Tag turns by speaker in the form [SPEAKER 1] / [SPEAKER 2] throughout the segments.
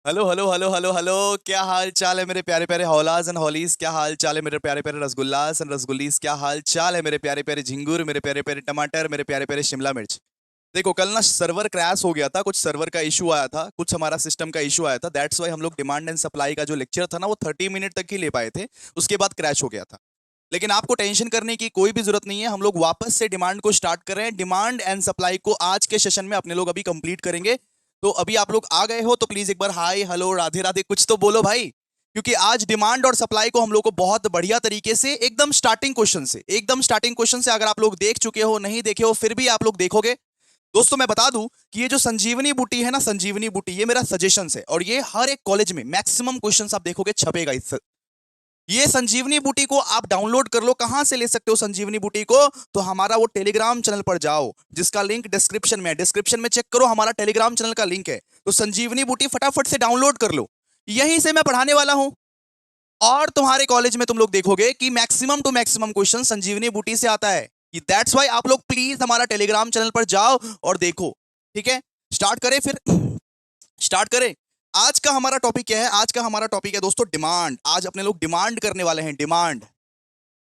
[SPEAKER 1] Hello hello hello hello hello. क्या हाल चाल है मेरे प्यारे प्यारे हौलाज एंड हॉलीज? क्या हाल चाल है मेरे प्यारे प्यारे रसगुल्लास एंड रसगुल्लीस? क्या हाल चाल है मेरे प्यारे प्यारे झिंगुर, मेरे प्यारे प्यारे टमाटर, मेरे प्यारे प्यारे शिमला मिर्च? देखो, कल ना सर्वर क्रैश हो गया था, कुछ सर्वर का इशू आया था, कुछ हमारा सिस्टम का इशू आया था। दैट्स वाई हम लोग डिमांड एंड सप्लाई का जो लेक्चर था ना वो 30 मिनट तक ही ले पाए थे। उसके बाद क्रैश हो गया था। लेकिन आपको टेंशन करने की कोई भी जरूरत नहीं है, हम लोग वापस से डिमांड को स्टार्ट कर रहे हैं। डिमांड एंड सप्लाई को आज के सेशन में अपने लोग अभी कंप्लीट करेंगे। तो अभी आप लोग आ गए हो तो प्लीज एक बार हाय हेलो राधे राधे कुछ तो बोलो भाई, क्योंकि आज डिमांड और सप्लाई को हम लोग को बहुत बढ़िया तरीके से एकदम स्टार्टिंग क्वेश्चन से अगर आप लोग देख चुके हो, नहीं देखे हो, फिर भी आप लोग देखोगे। दोस्तों मैं बता दूं कि ये जो संजीवनी बूटी है ना, संजीवनी बूटी, ये मेरा सजेशन है और ये हर एक कॉलेज में मैक्सिमम क्वेश्चंस आप देखोगे छपेगा ये संजीवनी बूटी को आप डाउनलोड कर लो। कहां से ले सकते हो संजीवनी बूटी को? तो हमारा वो टेलीग्राम चैनल पर जाओ, जिसका लिंक डिस्क्रिप्शन में है। डिस्क्रिप्शन में चेक करो, हमारा टेलीग्राम चैनल का लिंक है। तो संजीवनी बूटी फटाफट से डाउनलोड कर लो, यहीं से मैं पढ़ाने वाला हूं। और तुम्हारे कॉलेज में तुम लोग देखोगे कि मैक्सिमम टू मैक्सिमम क्वेश्चन संजीवनी बूटी से आता है। दैट्स वाई आप लोग प्लीज हमारा टेलीग्राम चैनल पर जाओ और देखो। ठीक है, स्टार्ट करें फिर। स्टार्ट करें। आज का हमारा टॉपिक क्या है? आज का हमारा टॉपिक है दोस्तों डिमांड। आज अपने लोग डिमांड करने वाले हैं, डिमांड।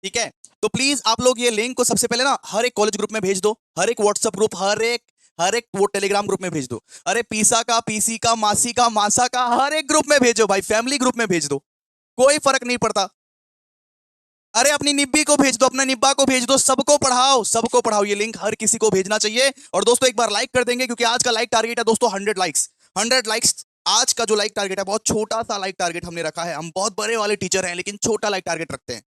[SPEAKER 1] ठीक है, तो प्लीज आप लोग ये लिंक को सबसे पहले ना हर एक कॉलेज ग्रुप में भेज दो, हर एक व्हाट्सएप ग्रुप, हर एक वो टेलीग्राम ग्रुप में भेज दो। अरे पीसा का, पीसी का, मासी का, मासा का, हर एक ग्रुप में भेजो भाई, फैमिली ग्रुप में भेज दो, कोई फर्क नहीं पड़ता। अरे अपनी निब्बी को भेज दो, अपना निब्बा को भेज दो, सबको पढ़ाओ, सबको पढ़ाओ। ये लिंक हर किसी को भेजना चाहिए। और दोस्तों एक बार लाइक कर देंगे, क्योंकि आज का लाइक टारगेट है दोस्तों 100 लाइक्स। 100 लाइक्स आज का जो लाइक टारगेट है, बहुत छोटा सा लाइक टारगेट हमने रखा है। हम बहुत बड़े वाले टीचर हैं लेकिन छोटा लाइक टारगेट रखते हैं।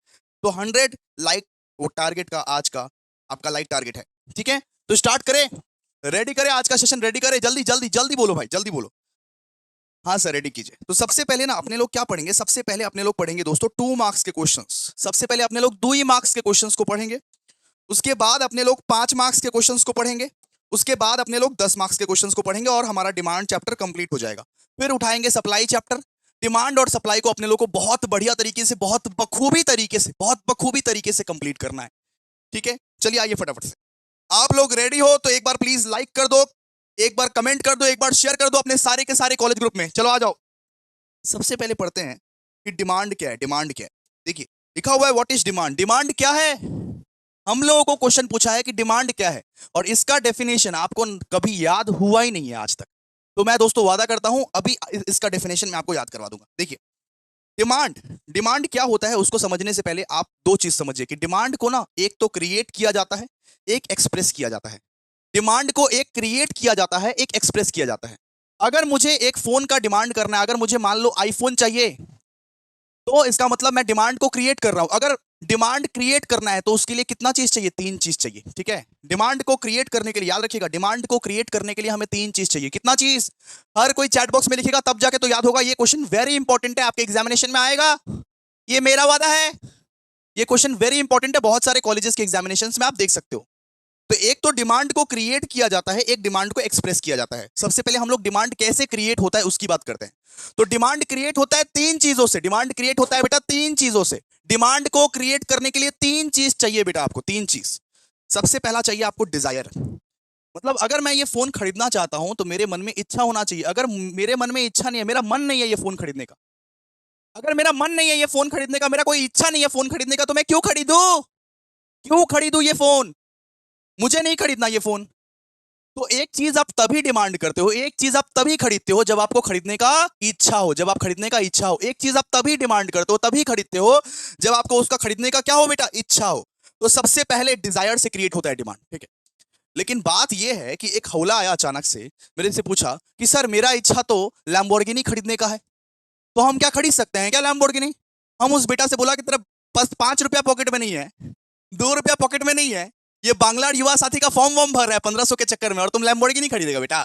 [SPEAKER 1] तो 100 लाइक वो टारगेट का आज का आपका लाइक टारगेट है। ठीक है, तो स्टार्ट करें, रेडी करें आज का सेशन, रेडी करें। जल्दी जल्दी जल्दी बोलो भाई, जल्दी बोलो। हाँ सर, रेडी कीजिए। तो सबसे पहले ना अपने लोग क्या पढ़ेंगे? सबसे पहले अपने लोग पढ़ेंगे दोस्तों 2 मार्क्स के क्वेश्चंस। सबसे पहले अपने लोग 2 ही मार्क्स के क्वेश्चंस को पढ़ेंगे। उसके बाद अपने लोग 5 मार्क्स के क्वेश्चंस को पढ़ेंगे। उसके बाद अपने लोग 10 मार्क्स के क्वेश्चंस को पढ़ेंगे और हमारा डिमांड चैप्टर कंप्लीट हो जाएगा। फिर उठाएंगे सप्लाई चैप्टर। डिमांड और सप्लाई को अपने लोग को बहुत बढ़िया तरीके से, बहुत बखूबी तरीके से कंप्लीट करना है। ठीक है, चलिए आइए फटाफट से। आप लोग रेडी हो तो एक बार प्लीज लाइक कर दो, एक बार कमेंट कर दो, एक बार शेयर कर दो अपने सारे के सारे कॉलेज ग्रुप में। चलो आ जाओ। सबसे पहले पढ़ते हैं कि डिमांड क्या है। डिमांड क्या है? देखिए, लिखा हुआ है व्हाट इज डिमांड। डिमांड क्या है? हम लोगों को क्वेश्चन पूछा है कि डिमांड क्या है, और इसका डेफिनेशन आपको कभी याद हुआ ही नहीं है आज तक। तो मैं दोस्तों वादा करता हूं अभी इसका डेफिनेशन मैं आपको याद करवा दूंगा। देखिए, डिमांड, डिमांड क्या होता है उसको समझने से पहले आप दो चीज समझिए कि डिमांड को ना एक तो क्रिएट किया जाता है, एक एक्सप्रेस किया जाता है। डिमांड को एक क्रिएट किया जाता है, एक एक्सप्रेस किया जाता है। अगर मुझे एक फोन का डिमांड करना है, अगर मुझे मान लो आईफोन चाहिए, तो इसका मतलब मैं डिमांड को क्रिएट कर रहा हूं। अगर डिमांड क्रिएट करना है तो उसके लिए कितना चीज चाहिए? 3 चीज चाहिए। ठीक है, डिमांड को क्रिएट करने के लिए याद रखिएगा, डिमांड को क्रिएट करने के लिए हमें 3 चीज चाहिए। कितना चीज? हर कोई चैट बॉक्स में लिखेगा तब जाके तो याद होगा। ये क्वेश्चन वेरी इंपॉर्टेंट है, आपके एग्जामिनेशन में आएगा, ये मेरा वादा है। ये क्वेश्चन वेरी इंपॉर्टेंट है, बहुत सारे कॉलेजेस के एग्जामिनेशन में आप देख सकते हो। तो एक तो डिमांड को क्रिएट किया जाता है, एक डिमांड को एक्सप्रेस किया जाता है। सबसे पहले हम लोग डिमांड कैसे क्रिएट होता है उसकी बात करते हैं। तो डिमांड क्रिएट होता है 3 चीजों से। डिमांड क्रिएट होता है बेटा 3 चीजों से। डिमांड को क्रिएट करने के लिए 3 चीज चाहिए बेटा आपको, 3 चीज। सबसे पहला चाहिए आपको डिजायर। मतलब अगर मैं ये फोन खरीदना चाहता हूं तो मेरे मन में इच्छा होना चाहिए। अगर मेरे मन में इच्छा नहीं है, मेरा मन नहीं है ये फोन खरीदने का, अगर मेरा मन नहीं है ये फोन खरीदने का, मेरा कोई इच्छा नहीं है फोन खरीदने का, तो मैं क्यों खरीदू? क्यों खरीदू ये फोन? मुझे नहीं खरीदना ये फोन। तो एक चीज आप तभी डिमांड करते हो, एक चीज आप तभी खरीदते हो जब आपको खरीदने का इच्छा हो, जब आप खरीदने का इच्छा हो। एक चीज आप तभी डिमांड करते हो, तभी खरीदते हो जब आपको उसका खरीदने का क्या हो बेटा? इच्छा हो। तो सबसे पहले डिजायर से क्रिएट होता है डिमांड। ठीक है, लेकिन बात यह है कि एक हौला आया अचानक से, मेरे से पूछा कि सर मेरा इच्छा तो लैम्बोर्गिनी खरीदने का है, तो हम क्या खरीद सकते हैं क्या लैम्बोर्गिनी? हम उस बेटा से बोला कि तेरा पास 5 रुपया पॉकेट में नहीं है, 2 रुपया पॉकेट में नहीं है, ये बांग्ला युवा साथी का फॉर्म वॉर्म भर रहा है 1500 के चक्कर में, और तुम लैम्बोर्गिनी खरीदेगा बेटा?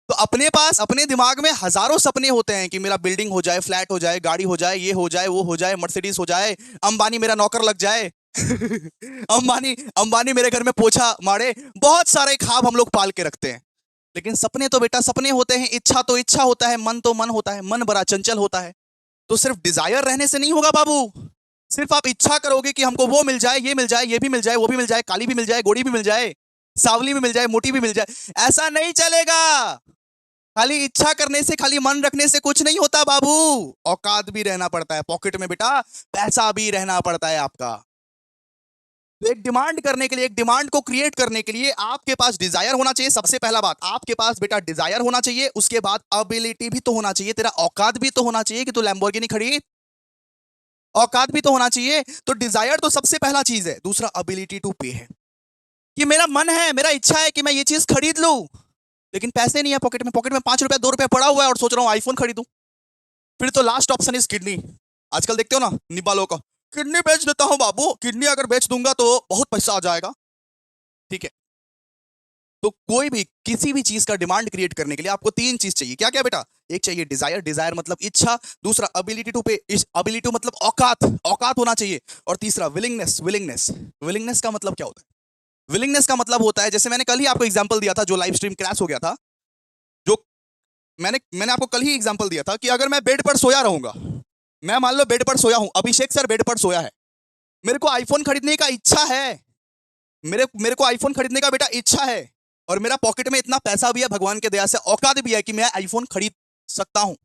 [SPEAKER 1] तो अपने पास अपने दिमाग में हजारों सपने होते हैं कि मेरा बिल्डिंग हो जाए, फ्लैट हो जाए, गाड़ी हो जाए, ये हो जाए, वो हो जाए, मर्सिडीज हो जाए, अंबानी मेरा नौकर लग जाए। अंबानी अंबानी मेरे घर में पोछा मारे। बहुत सारे ख्वाब हम लोग पाल के रखते हैं, लेकिन सपने तो बेटा सपने होते हैं, इच्छा तो इच्छा होता है, मन तो मन होता है, मन बड़ा चंचल होता है। तो सिर्फ डिजायर रहने से नहीं होगा बाबू। सिर्फ आप इच्छा करोगे कि हमको वो मिल जाए, ये मिल जाए, ये भी मिल जाए, वो भी मिल जाए, काली भी मिल जाए, गोरी भी मिल जाए, सावली भी मिल जाए, मोटी भी मिल जाए, ऐसा नहीं चलेगा। खाली इच्छा करने से, खाली मन रखने से कुछ नहीं होता बाबू। औकात भी रहना पड़ता है पॉकेट में बेटा, पैसा भी रहना पड़ता है आपका। तो एक डिमांड करने के लिए, एक डिमांड को क्रिएट करने के लिए आपके पास डिजायर होना चाहिए। सबसे पहला बात, आपके पास बेटा डिजायर होना चाहिए। उसके बाद अबिलिटी भी तो होना चाहिए, तेरा औकात भी तो होना चाहिए कि तू लैम्बोर्गिनी खरीद। औकात भी तो होना चाहिए। तो डिजायर तो सबसे पहला चीज है। दूसरा अबिलिटी टू पे है, कि मेरा मन है, मेरा इच्छा है कि मैं ये चीज खरीद लूं, लेकिन पैसे नहीं है पॉकेट में। पॉकेट में 5 रुपया 2 रुपया पड़ा हुआ है और सोच रहा हूं आईफोन खरीदूं। फिर तो लास्ट ऑप्शन इज किडनी। आजकल देखते हो ना निब्बा का, किडनी बेच देता हूं बाबू, किडनी अगर बेच दूंगा तो बहुत पैसा आ जाएगा। ठीक है। तो कोई भी किसी भी चीज का डिमांड क्रिएट करने के लिए आपको तीन चीज चाहिए। क्या क्या बेटा? एक चाहिए डिजायर, डिजायर मतलब इच्छा। दूसरा अबिलिटी टू पे, अबिलिटी मतलब औकात, औकात होना चाहिए। और तीसरा विलिंगनेस, विलिंगनेस। विलिंगनेस का मतलब क्या होता है? विलिंगनेस का मतलब होता है, जैसे मैंने कल ही आपको एग्जांपल दिया था, जो लाइव स्ट्रीम क्रैश हो गया था, जो मैंने मैंने आपको कल ही एग्जांपल दिया था कि अगर मैं बेड पर सोया रहूंगा, मैं मान लो बेड पर सोया हूं, अभिषेक सर बेड पर सोया है, मेरे को आईफोन खरीदने का इच्छा है, मेरे मेरे को आईफोन खरीदने का बेटा इच्छा है, और मेरा पॉकेट में इतना पैसा भी है, भगवान के दया से औकात भी है कि मैं आईफोन खरीद सकता हूं।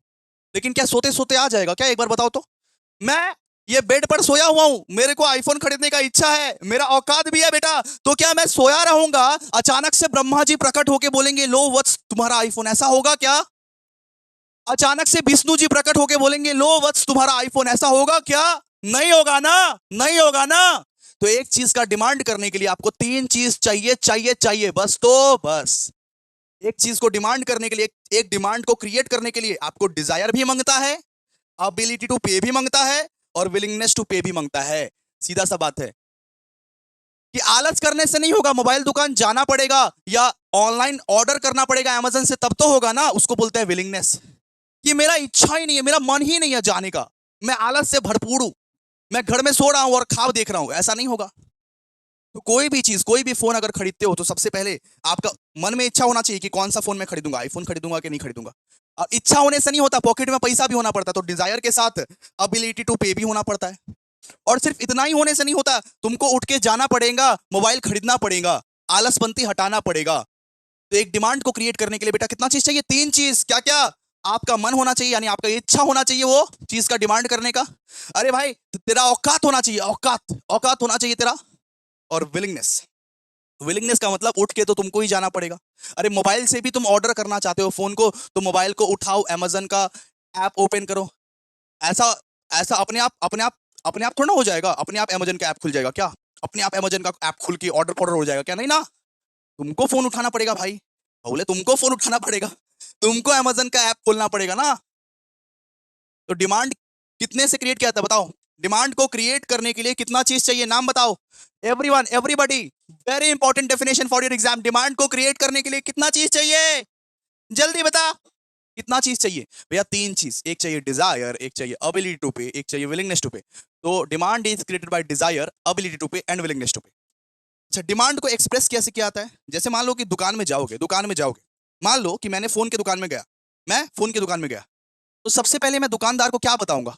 [SPEAKER 1] लेकिन क्या सोते सोते आ जाएगा क्या? एक बार बताओ तो। मैं ये बेड पर सोया हुआ हूं, मेरे को आईफोन खरीदने का इच्छा है, मेरा औकात भी है बेटा, तो क्या मैं सोया रहूंगा, अचानक से ब्रह्मा जी प्रकट होके बोलेंगे लो वत्स तुम्हारा आईफोन, ऐसा होगा क्या? अचानक से विष्णु जी प्रकट होके बोलेंगे लो वत्स तुम्हारा आईफोन, ऐसा होगा क्या? नहीं होगा ना, नहीं होगा ना। तो एक चीज का डिमांड करने के लिए आपको तीन चीज चाहिए, चाहिए चाहिए बस। तो बस एक चीज को डिमांड करने के लिए, एक डिमांड को क्रिएट करने के लिए आपको डिजायर भी मांगता है, अबिलिटी टू पे भी मांगता है, और विलिंगनेस टू पे भी मांगता है। सीधा सा बात है कि आलस करने से नहीं होगा, मोबाइल दुकान जाना पड़ेगा या ऑनलाइन ऑर्डर करना पड़ेगा अमेजन से, तब तो होगा ना। उसको बोलते हैं विलिंगनेस। कि मेरा इच्छा ही नहीं है, मेरा मन ही नहीं है जाने का, मैं आलस से भरपूर हूं, मैं घर में सो रहा हूं और खाब देख रहा हूं, ऐसा नहीं होगा। तो कोई भी चीज, कोई भी फोन अगर खरीदते हो तो सबसे पहले आपका मन में इच्छा होना चाहिए कि कौन सा फोन मैं खरीदूंगा, आईफोन खरीदूंगा कि नहीं खरीदूंगा। और इच्छा होने से नहीं होता, पॉकेट में पैसा भी होना पड़ता है। तो डिजायर के साथ अबिलिटी टू पे भी होना पड़ता है। और सिर्फ इतना ही होने से नहीं होता, तुमको उठ के जाना पड़ेगा, मोबाइल खरीदना पड़ेगा, आलसपंती हटाना पड़ेगा। तो एक डिमांड को क्रिएट करने के लिए बेटा कितना चीज चाहिए? तीन चीज। क्या क्या? आपका मन होना चाहिए, यानी आपका इच्छा होना चाहिए वो चीज का डिमांड करने का। अरे भाई तेरा औकात होना चाहिए, औकात, औकात होना चाहिए तेरा। और विलिंगनेस, विलिंगनेस का मतलब उठ के तो तुमको ही जाना पड़ेगा। अरे मोबाइल से भी तुम ऑर्डर करना चाहते हो फोन को, तो मोबाइल को उठाओ, अमेजन का ऐप ओपन करो। ऐसा ऐसा अपने आप थोड़ा ना हो जाएगा, अपने आप अमेजन का ऐप खुल जाएगा क्या? अपने आप अमेजन का ऐप खुल के ऑर्डर ऑर्डर हो जाएगा क्या? नहीं ना, तुमको फोन उठाना पड़ेगा भाई। बोले तुमको फोन उठाना पड़ेगा, तुमको अमेजन का ऐप खोलना पड़ेगा ना। तो डिमांड कितने से क्रिएट किया था बताओ? डिमांड को क्रिएट करने के लिए कितना चीज चाहिए, नाम बताओ। Everyone, everybody, very important definition for your exam. Demand को क्रिएट करने के लिए कितना चीज चाहिए? जल्दी बता, कितना चीज चाहिए भैया? तीन चीज। एक चाहिए डिजायर, एक चाहिए अबिलिटी टू पे, एक चाहिए विलिंगनेस टू पे। तो demand is created by desire, ability to pay and willingness to pay. अच्छा, डिमांड को एक्सप्रेस कैसे किया जाता है? जैसे मान लो कि दुकान में जाओगे, दुकान में जाओगे, मान लो कि मैंने फोन की दुकान में गया, मैं फोन की दुकान में गया, तो सबसे पहले मैं दुकानदार को क्या बताऊंगा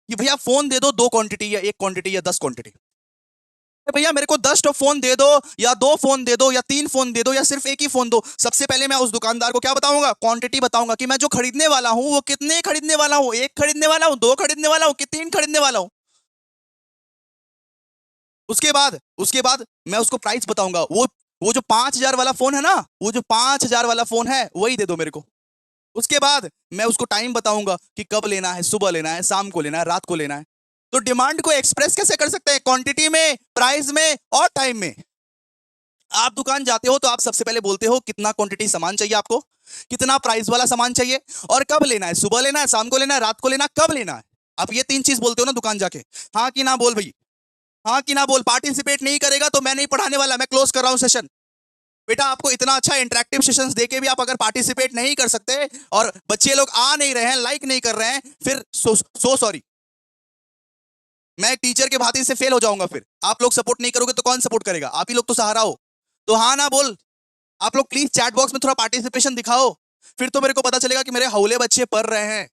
[SPEAKER 1] कि भैया फोन दे दो, 2 क्वांटिटी या 1 क्वांटिटी या 10 क्वांटिटी। भैया मेरे को 10 फोन दे दो, या 2 फोन दे दो, या 3 फोन दे दो, या सिर्फ एक ही फोन दो। सबसे पहले मैं उस दुकानदार को क्या बताऊंगा? क्वांटिटी बताऊंगा कि मैं जो खरीदने वाला हूं वो कितने खरीदने वाला हूं, 1 खरीदने वाला हूं, 2 खरीदने वाला हूं कि 3 खरीदने वाला हूं। उसके बाद मैं उसको प्राइस बताऊंगा। वो जो 5,000 वाला फोन है ना, वो जो 5,000 वाला फोन है वही दे दो मेरे को। उसके बाद मैं उसको टाइम बताऊंगा कि कब लेना है, सुबह लेना है, शाम को लेना है, रात को लेना है। तो डिमांड को एक्सप्रेस कैसे कर सकते हैं? क्वांटिटी में, प्राइस में और टाइम में। आप दुकान जाते हो तो आप सबसे पहले बोलते हो कितना क्वांटिटी सामान चाहिए आपको, कितना प्राइस वाला सामान चाहिए, और कब लेना है, सुबह लेना है, शाम को लेना है, रात को लेना है, कब लेना है। आप ये तीन चीज बोलते हो ना दुकान जाके। हाँ कि ना बोल भाई, हाँ कि ना बोल। पार्टिसिपेट नहीं करेगा तो मैं नहीं पढ़ाने वाला, मैं क्लोज कर रहा हूं सेशन। बेटा आपको इतना अच्छा इंटरेक्टिव सेशंस देके भी आप अगर पार्टिसिपेट नहीं कर सकते और बच्चे लोग आ नहीं रहे हैं, लाइक नहीं कर रहे हैं, फिर सो सॉरी, मैं टीचर के भांति से फेल हो जाऊंगा। फिर आप लोग सपोर्ट नहीं करोगे तो कौन सपोर्ट करेगा? आप ही लोग तो सहारा हो। तो हाँ ना बोल। आप लोग प्लीज चैट बॉक्स में थोड़ा पार्टिसिपेशन दिखाओ, फिर तो मेरे को पता चलेगा कि मेरे हौले बच्चे पढ़ रहे हैं।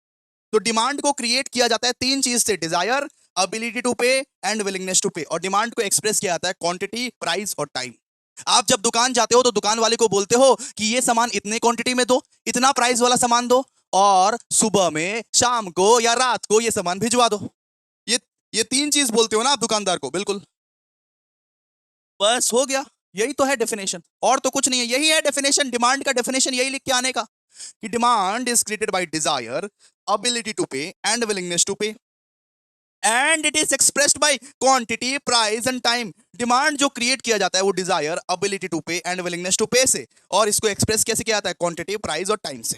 [SPEAKER 1] तो डिमांड को क्रिएट किया जाता है तीन चीज से, Dzire, ability to pay and willingness to पे। और डिमांड को एक्सप्रेस किया जाता है क्वांटिटी, प्राइस और टाइम। आप जब दुकान जाते हो तो दुकान वाले को बोलते हो कि ये सामान इतने क्वांटिटी में दो, इतना प्राइस वाला सामान दो, और सुबह में, शाम को या रात को ये सामान भिजवा दो। ये ये 3 चीज बोलते हो ना आप दुकानदार को, बिल्कुल। बस हो गया, यही तो है डेफिनेशन, और तो कुछ नहीं है, यही है डेफिनेशन। डिमांड का डेफिनेशन यही लिख के आने का कि demand is created by Dzire, ability to pay and willingness to pay, and it is expressed by quantity, price and time। Demand जो क्रिएट किया जाता है वो Dzire, ability to pay and willingness to pay से, और इसको express कैसे किया जाता है? क्वांटिटी, प्राइस और टाइम से।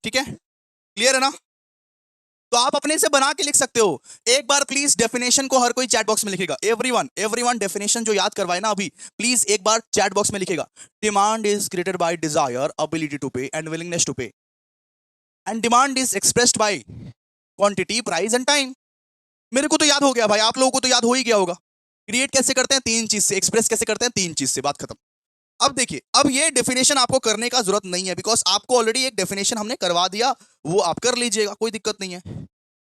[SPEAKER 1] ठीक है, क्लियर है ना? तो आप अपने से बना के लिख सकते हो। एक बार प्लीज डेफिनेशन को हर कोई चैट बॉक्स में लिखेगा, एवरीवन डेफिनेशन जो याद करवाए ना अभी, प्लीज एक बार चैट बॉक्स में लिखेगा, demand is created by Dzire, ability to pay and willingness to pay, and demand is expressed by quantity, price and time। मेरे को तो याद हो गया भाई, आप लोगों को तो याद हो ही गया होगा। क्रिएट कैसे करते हैं? 3 चीज से। एक्सप्रेस कैसे करते हैं? 3 चीज से। बात खत्म। अब देखिए, अब ये डेफिनेशन आपको करने का जरूरत नहीं है, बिकॉज आपको ऑलरेडी एक डेफिनेशन हमने करवा दिया, वो आप कर लीजिएगा, कोई दिक्कत नहीं है।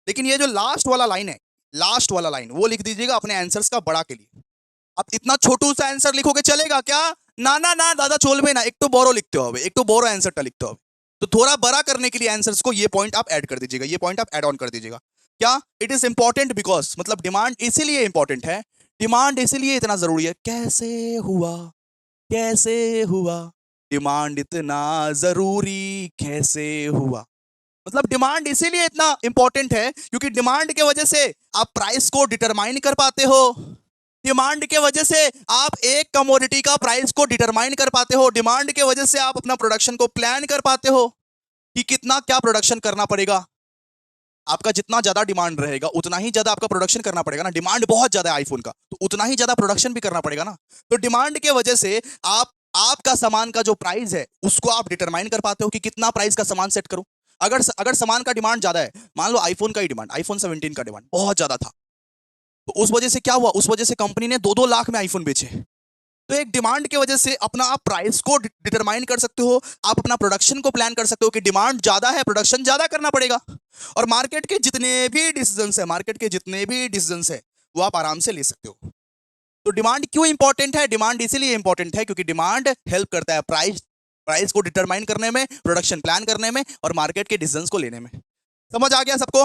[SPEAKER 1] लेकिन ये जो लास्ट वाला लाइन है, लास्ट वाला लाइन वो लिख दीजिएगा अपने आंसर्स का बड़ा के लिए। आप इतना छोटू सा आंसर लिखोगे चलेगा क्या? ना ना ना दादा, चोलबे ना, एक तो बोरो लिखते हो, एक तो बोरो आंसर लिखते हो, तो थोड़ा बड़ा करने के लिए आंसर्स को ये पॉइंट आप ऐड कर दीजिएगा, ये पॉइंट आप ऐड ऑन कर दीजिएगा। क्या? इट इज इंपॉर्टेंट बिकॉज, मतलब डिमांड इसीलिए इंपॉर्टेंट है, डिमांड इसीलिए इतना जरूरी है। कैसे हुआ, कैसे हुआ डिमांड इतना जरूरी, कैसे हुआ? मतलब डिमांड इसीलिए इतना इंपॉर्टेंट है क्योंकि डिमांड के वजह से आप प्राइस को डिटरमाइन कर पाते हो। डिमांड के वजह से आप एक कमोडिटी का प्राइस को डिटरमाइन कर पाते हो। डिमांड के वजह से आप अपना प्रोडक्शन को प्लान कर पाते हो कि कितना क्या प्रोडक्शन करना पड़ेगा। आपका जितना ज्यादा डिमांड रहेगा उतना ही ज्यादा आपका प्रोडक्शन करना पड़ेगा ना। डिमांड बहुत ज्यादा है आईफोन का, तो उतना ही ज्यादा प्रोडक्शन भी करना पड़ेगा ना। तो डिमांड के वजह से आप आपका सामान का जो प्राइस है उसको आप डिटरमाइन कर पाते हो कि कितना प्राइस का सामान सेट करूं। अगर सामान का डिमांड ज्यादा है, मान लो आईफोन का ही डिमांड, आईफोन 17 का डिमांड बहुत ज्यादा था, तो उस वजह से क्या हुआ? उस वजह से कंपनी ने 2-2 लाख में आईफोन बेचे। तो एक डिमांड की वजह से अपना आप प्राइस को डिटरमाइन कर सकते हो, आप अपना प्रोडक्शन को प्लान कर सकते हो कि डिमांड ज्यादा है, प्रोडक्शन ज्यादा करना पड़ेगा। और मार्केट के जितने भी डिसीजंस है, मार्केट के जितने भी डिसीजंस है वो आप आराम से ले सकते हो। तो डिमांड क्यों इंपॉर्टेंट है? डिमांड इसीलिए इंपॉर्टेंट है क्योंकि डिमांड हेल्प करता है प्राइस प्राइस को डिटरमाइन करने में, प्रोडक्शन प्लान करने में और मार्केट के डिसीजंस को लेने में। समझ आ गया सबको?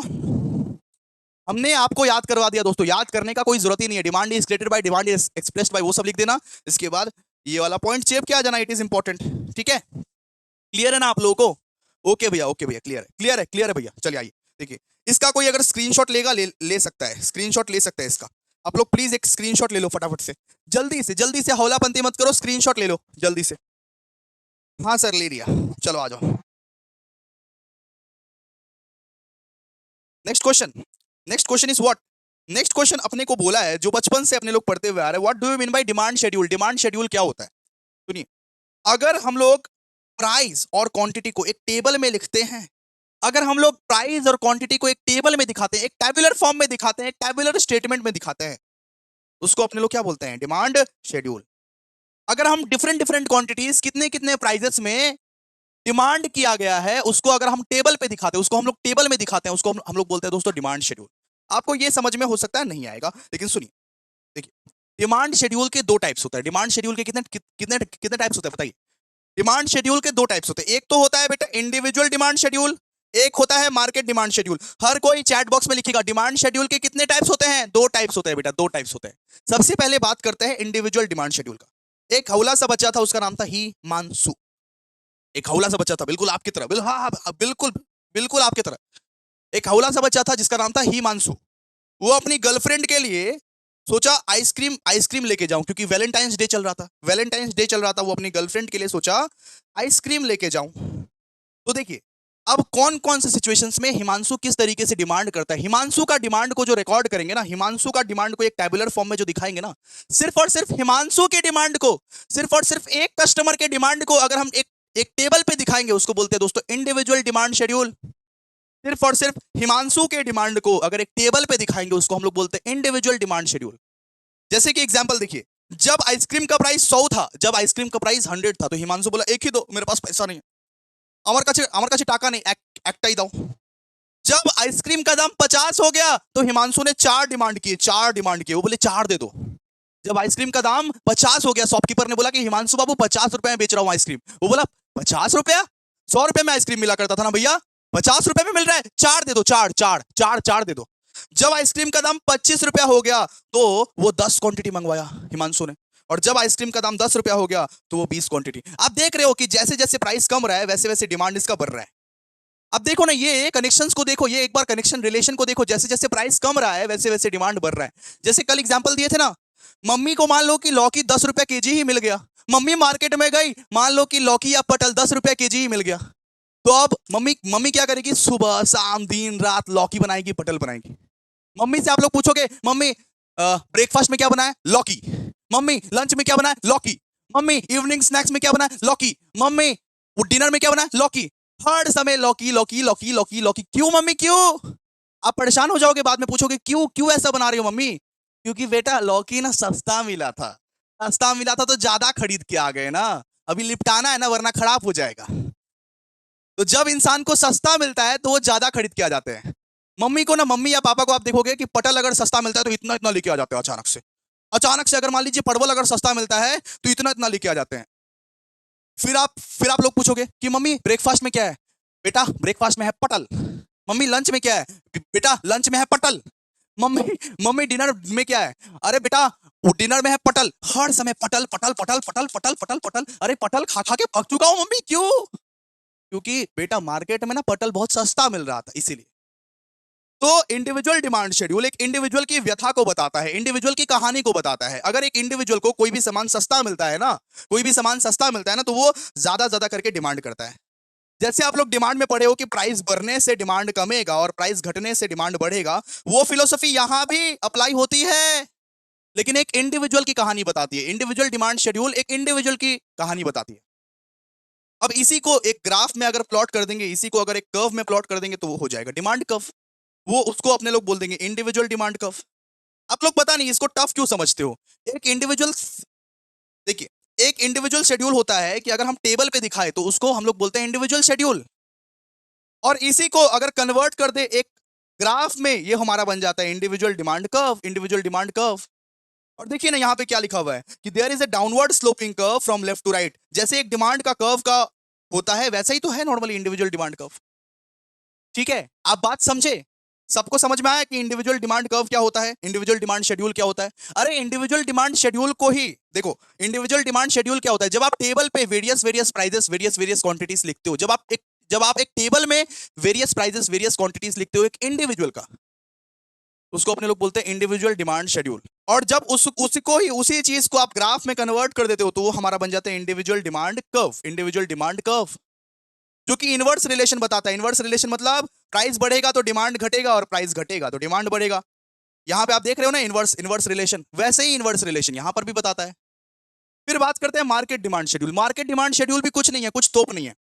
[SPEAKER 1] हमने आपको याद करवा दिया दोस्तों, याद करने का कोई जरूरत ही नहीं है। Demand is created bye, demand is expressed by, वो सब लिख देना। इसके बाद ये वाला पॉइंट चेप के आ जाना, इट इज इंपॉर्टेंट। ठीक है, क्लियर है ना आप लोगों को? ओके भैया, ओके भैया, क्लियर है, क्लियर है, क्लियर है भैया। चलिए आइए देखिए, इसका कोई अगर स्क्रीनशॉट लेगा ले सकता है, स्क्रीनशॉट ले सकता है इसका। आप लोग प्लीज एक स्क्रीनशॉट ले लो फटाफट से, जल्दी से हौलापंती मत करो, स्क्रीनशॉट ले लो जल्दी से। हाँ सर, ले लिया, चलो आ जाओ। Next question, next question is what? Next question अपने को बोला है जो बचपन से अपने लोग पढ़ते हुए आ रहे हैं, what do you mean by demand schedule? Demand schedule क्या होता है? सुनिए, अगर हम लोग प्राइस और क्वांटिटी को एक टेबल में लिखते हैं, अगर हम लोग प्राइस और क्वांटिटी को एक टेबल में दिखाते हैं, एक टेबुलर फॉर्म में दिखाते हैं, एक टेबुलर स्टेटमेंट में दिखाते हैं, उसको अपने लोग क्या बोलते हैं? Demand schedule. अगर हम डिफरेंट डिफरेंट क्वांटिटीज, कितने कितने प्राइजेस में डिमांड किया गया है, उसको अगर हम टेबल पे दिखाते हैं, उसको हम लोग टेबल में दिखाते हैं, उसको हम लोग बोलते हैं दोस्तों डिमांड शेड्यूल। आपको ये समझ में हो सकता है नहीं आएगा, लेकिन सुनिए, देखिए, डिमांड शेड्यूल के 2 टाइप्स होता है। डिमांड शेड्यूल के कितने कितने कितने टाइप्स होते हैं बताइए? डिमांड शेड्यूल के 2 टाइप्स होते हैं। एक तो होता है बेटा इंडिविजुअल डिमांड शेड्यूल, एक होता है मार्केट डिमांड शेड्यूल। हर कोई चैट बॉक्स में लिखेगा डिमांड शेड्यूल के कितने टाइप्स होते हैं? 2 टाइप्स होते हैं बेटा, 2 टाइप्स होते हैं। सबसे पहले बात करते हैं इंडिविजुअल डिमांड शेड्यूल का। एक हौला सा बच्चा था, उसका नाम था ही मानसू। एक हौला सा बच्चा था, बिल्कुल आपकी तरह, हाँ बिल्कुल बिल्कुल आपकी तरह। एक हौला सा बच्चा था जिसका नाम था ही मानसू। वो अपनी गर्लफ्रेंड के लिए सोचा आइसक्रीम आइसक्रीम लेके जाऊं, क्योंकि वैलेंटाइंस डे चल रहा था, वैलेंटाइंस डे चल रहा था। वो अपनी गर्लफ्रेंड के लिए सोचा आइसक्रीम लेके जाऊं। तो देखिए, अब कौन कौन से सिचुएशंस में हिमांशु किस तरीके से डिमांड करता है। हिमांशु का डिमांड को जो रिकॉर्ड करेंगे ना, हिमांशु का डिमांड को एक टेबुलर फॉर्म में जो दिखाएंगे ना, सिर्फ और सिर्फ हिमांशु के डिमांड को, सिर्फ और सिर्फ एक कस्टमर के डिमांड को अगर हम एक टेबल पे दिखाएंगे, उसको बोलते हैं दोस्तों इंडिविजुअल डिमांड शेड्यूल। सिर्फ और सिर्फ हिमांशु के डिमांड को अगर एक टेबल पे दिखाएंगे, उसको हम लोग बोलते हैं इंडिविजुअल डिमांड शेड्यूल। जैसे कि एग्जांपल देखिए, जब आइसक्रीम का प्राइस 100 था, जब आइसक्रीम का प्राइस 100 था, तो हिमांशु बोला एक ही दो, मेरे पास पैसा नहीं है, আমার কাছে টাকা নেই, একটাই দাও। जब आइसक्रीम का दाम 50 हो गया, तो हिमांशु ने 4 डिमांड किए, 4 डिमांड किए। वो बोले 4 दे दो। जब आइसक्रीम का दाम 50 हो गया, शॉपकीपर ने बोला कि हिमांशु बाबू 50 रुपए में बेच रहा हूँ आइसक्रीम। वो बोला 50 रुपया, 100 रुपए में आइसक्रीम मिला करता था ना भैया, 50 रुपए में मिल रहा है, चार दे दो, चार चार चार चार दे दो। जब आइसक्रीम का दाम 25 रुपया हो गया तो वो 10 क्वांटिटी मंगवाया हिमांशु ने, और जब आइसक्रीम का दाम 10 रुपया हो गया तो वो 20 क्वांटिटी। आप देख रहे हो कि जैसे जैसे प्राइस कम रहा है वैसे वैसे डिमांड इसका बढ़ रहा है। अब देखो ना, ये कनेक्शंस को देखो, ये एक बार कनेक्शन रिलेशन को देखो, जैसे जैसे प्राइस कम रहा है वैसे वैसे डिमांड बढ़ रहा है। जैसे कल एग्जांपल दिए थे ना, मम्मी को मान लो कि लौकी 10 रुपए केजी ही मिल गया, मम्मी मार्केट में गई, मान लो कि लौकी या पटल 10 रुपए केजी ही मिल गया, तो अब मम्मी मम्मी क्या करेगी, सुबह शाम दिन रात लौकी बनाएगी, पटल बनाएगी। मम्मी से आप लोग पूछोगे, मम्मी ब्रेकफास्ट में क्या बनाया, लौकी। मम्मी लंच में क्या बनाया, लौकी। मम्मी इवनिंग स्नैक्स में क्या बनाया, लौकी। मम्मी डिनर में क्या बनाया, लौकी। हर समय लौकी लौकी लौकी लौकी लौकी। क्यों मम्मी, क्यों? आप परेशान हो जाओगे, बाद में पूछोगे क्यों क्यों ऐसा बना रही हो मम्मी। क्योंकि बेटा लौकी ना सस्ता मिला था, सस्ता मिला था तो ज्यादा खरीद के आ गए ना, अभी लिपटाना है ना वरना खराब हो जाएगा। तो जब इंसान को सस्ता मिलता है तो वो ज्यादा खरीद के आ जाते हैं। मम्मी को ना, मम्मी या पापा को आप देखोगे कि पटल अगर सस्ता मिलता है तो इतना इतना लेके आ जाते हैं अचानक से। अचानक से अगर मान लीजिए परवल अगर सस्ता मिलता है तो इतना इतना लेके आ जाते हैं। फिर आप लोग पूछोगे कि मम्मी ब्रेकफास्ट में क्या है, बेटा ब्रेकफास्ट में है पटल। मम्मी लंच में क्या है, बेटा लंच में है पटल। मम्मी मम्मी डिनर में क्या है, अरे बेटा वो डिनर में है पटल। हर समय पटल पटल पटल पटल पटल पटल पटल। अरे पटल खा खा के पक चुका हूं मम्मी, क्यों? क्योंकि बेटा मार्केट में ना पटल बहुत सस्ता मिल रहा था इसीलिए। तो इंडिविजुअल डिमांड शेड्यूल एक इंडिविजुअल की व्यथा को बताता है, इंडिविजुअल की कहानी को बताता है। अगर एक इंडिविजुअल को कोई भी सामान सस्ता मिलता है ना, कोई भी सामान सस्ता मिलता है ना, तो वो ज्यादा ज्यादा करके डिमांड करता है। जैसे आप लोग डिमांड में पढ़े हो कि प्राइस बढ़ने से डिमांड कमेगा और प्राइस घटने से डिमांड बढ़ेगा, वो फिलोसफी यहां भी अप्लाई होती है, लेकिन एक इंडिविजुअल की कहानी बताती है। इंडिविजुअल डिमांड शेड्यूल एक इंडिविजुअल की कहानी बताती है। अब इसी को एक ग्राफ में अगर प्लॉट कर देंगे, इसी को अगर एक कर्व में प्लॉट कर देंगे तो वो हो जाएगा डिमांड कर्व। वो उसको अपने लोग बोल देंगे इंडिविजुअल डिमांड कर्व। आप लोग पता नहीं इसको टफ क्यों समझते हो। एक इंडिविजुअल, देखिए, एक इंडिविजुअल शेड्यूल होता है कि अगर हम टेबल पे दिखाए तो उसको हम लोग बोलते हैं इंडिविजुअल शेड्यूल, और इसी को अगर कन्वर्ट कर दे एक ग्राफ में, ये हमारा बन जाता है individual demand curve, individual demand curve. और देखिए ना यहाँ पे क्या लिखा हुआ है कि there is a downward sloping curve from left to right. जैसे एक डिमांड का कर्व का होता है वैसा ही तो है नॉर्मली इंडिविजुअल डिमांड कर्व। ठीक है, आप बात समझे, सबको समझ में आया कि इंडिविजुअल डिमांड कर्व क्या होता है, इंडिविजुअल डिमांड शेड्यूल क्या होता है। अरे इंडिविजुअल डिमांड शेड्यूल को ही देखो, इंडिविजुअल डिमांड शेड्यूल क्या होता है, जब आप टेबल पे various various prices various various quantities लिखते हो, जब आप एक टेबल में वेरियस प्राइजेस वेरियस क्वांटिटीज लिखते हो एक इंडिविजुअल का, उसको अपने लोग बोलते हैं इंडिविजुअल डिमांड शेड्यूल। और जब उसको ही उसी चीज को आप ग्राफ में कन्वर्ट कर देते हो तो वो हमारा बन जाता है individual demand curve, individual demand curve, जो कि इनवर्स रिलेशन बताता है। इनवर्स रिलेशन मतलब प्राइस बढ़ेगा तो डिमांड घटेगा और प्राइस घटेगा तो डिमांड बढ़ेगा। यहां पे आप देख रहे हो ना इनवर्स इनवर्स रिलेशन, वैसे ही इनवर्स रिलेशन यहां पर भी बताता है। फिर बात करते हैं market demand schedule. Market demand schedule भी कुछ नहीं है, कुछ तोप नहीं है।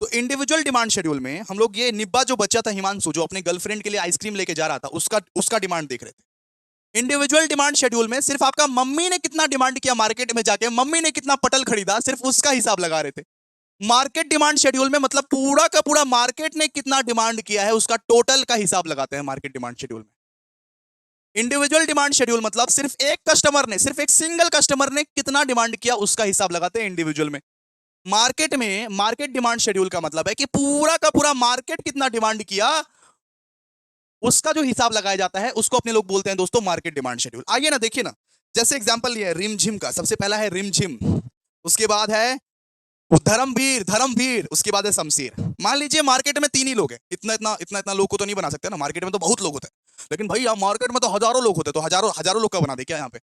[SPEAKER 1] तो इंडिविजुअल डिमांड शेड्यूल में हम लोग ये निब्बा जो बच्चा था हिमांशु, जो अपने गर्लफ्रेंड के लिए आइसक्रीम लेके जा रहा था, उसका डिमांड देख रहे थे। इंडिविजुअल डिमांड शेड्यूल में सिर्फ आपका मम्मी ने कितना डिमांड किया मार्केट में जाके, मम्मी ने कितना पटल खरीदा, सिर्फ उसका हिसाब लगा रहे थे। मार्केट डिमांड शेड्यूल में मतलब पूरा का पूरा मार्केट ने कितना डिमांड किया है उसका टोटल का हिसाब लगाते हैं मार्केट डिमांड शेड्यूल में। इंडिविजुअल डिमांड शेड्यूल मतलब सिर्फ एक कस्टमर ने, सिर्फ एक सिंगल कस्टमर ने कितना डिमांड किया उसका हिसाब लगाते हैं इंडिविजुअल में। मार्केट में मार्केट डिमांड शेड्यूल का मतलब है कि पूरा का पूरा मार्केट कितना डिमांड किया उसका जो हिसाब लगाया जाता है उसको अपने लोग बोलते हैं दोस्तों मार्केट डिमांड शेड्यूल। आइए ना देखिए ना, जैसे एग्जांपल लिया है रिमझिम का, सबसे पहला है रिमझिम, उसके बाद है धर्मवीर, धर्मवीर, उसके बाद है शमशेर। मान लीजिए मार्केट में तीन ही लोग हैं, इतना इतना इतना इतना लोग को तो नहीं बना सकते ना, मार्केट में तो बहुत लोग होते हैं, लेकिन भाई यहाँ मार्केट में तो हजारों लोग होते हैं, तो हजारों हजारों लोग का बना दे क्या यहाँ पे।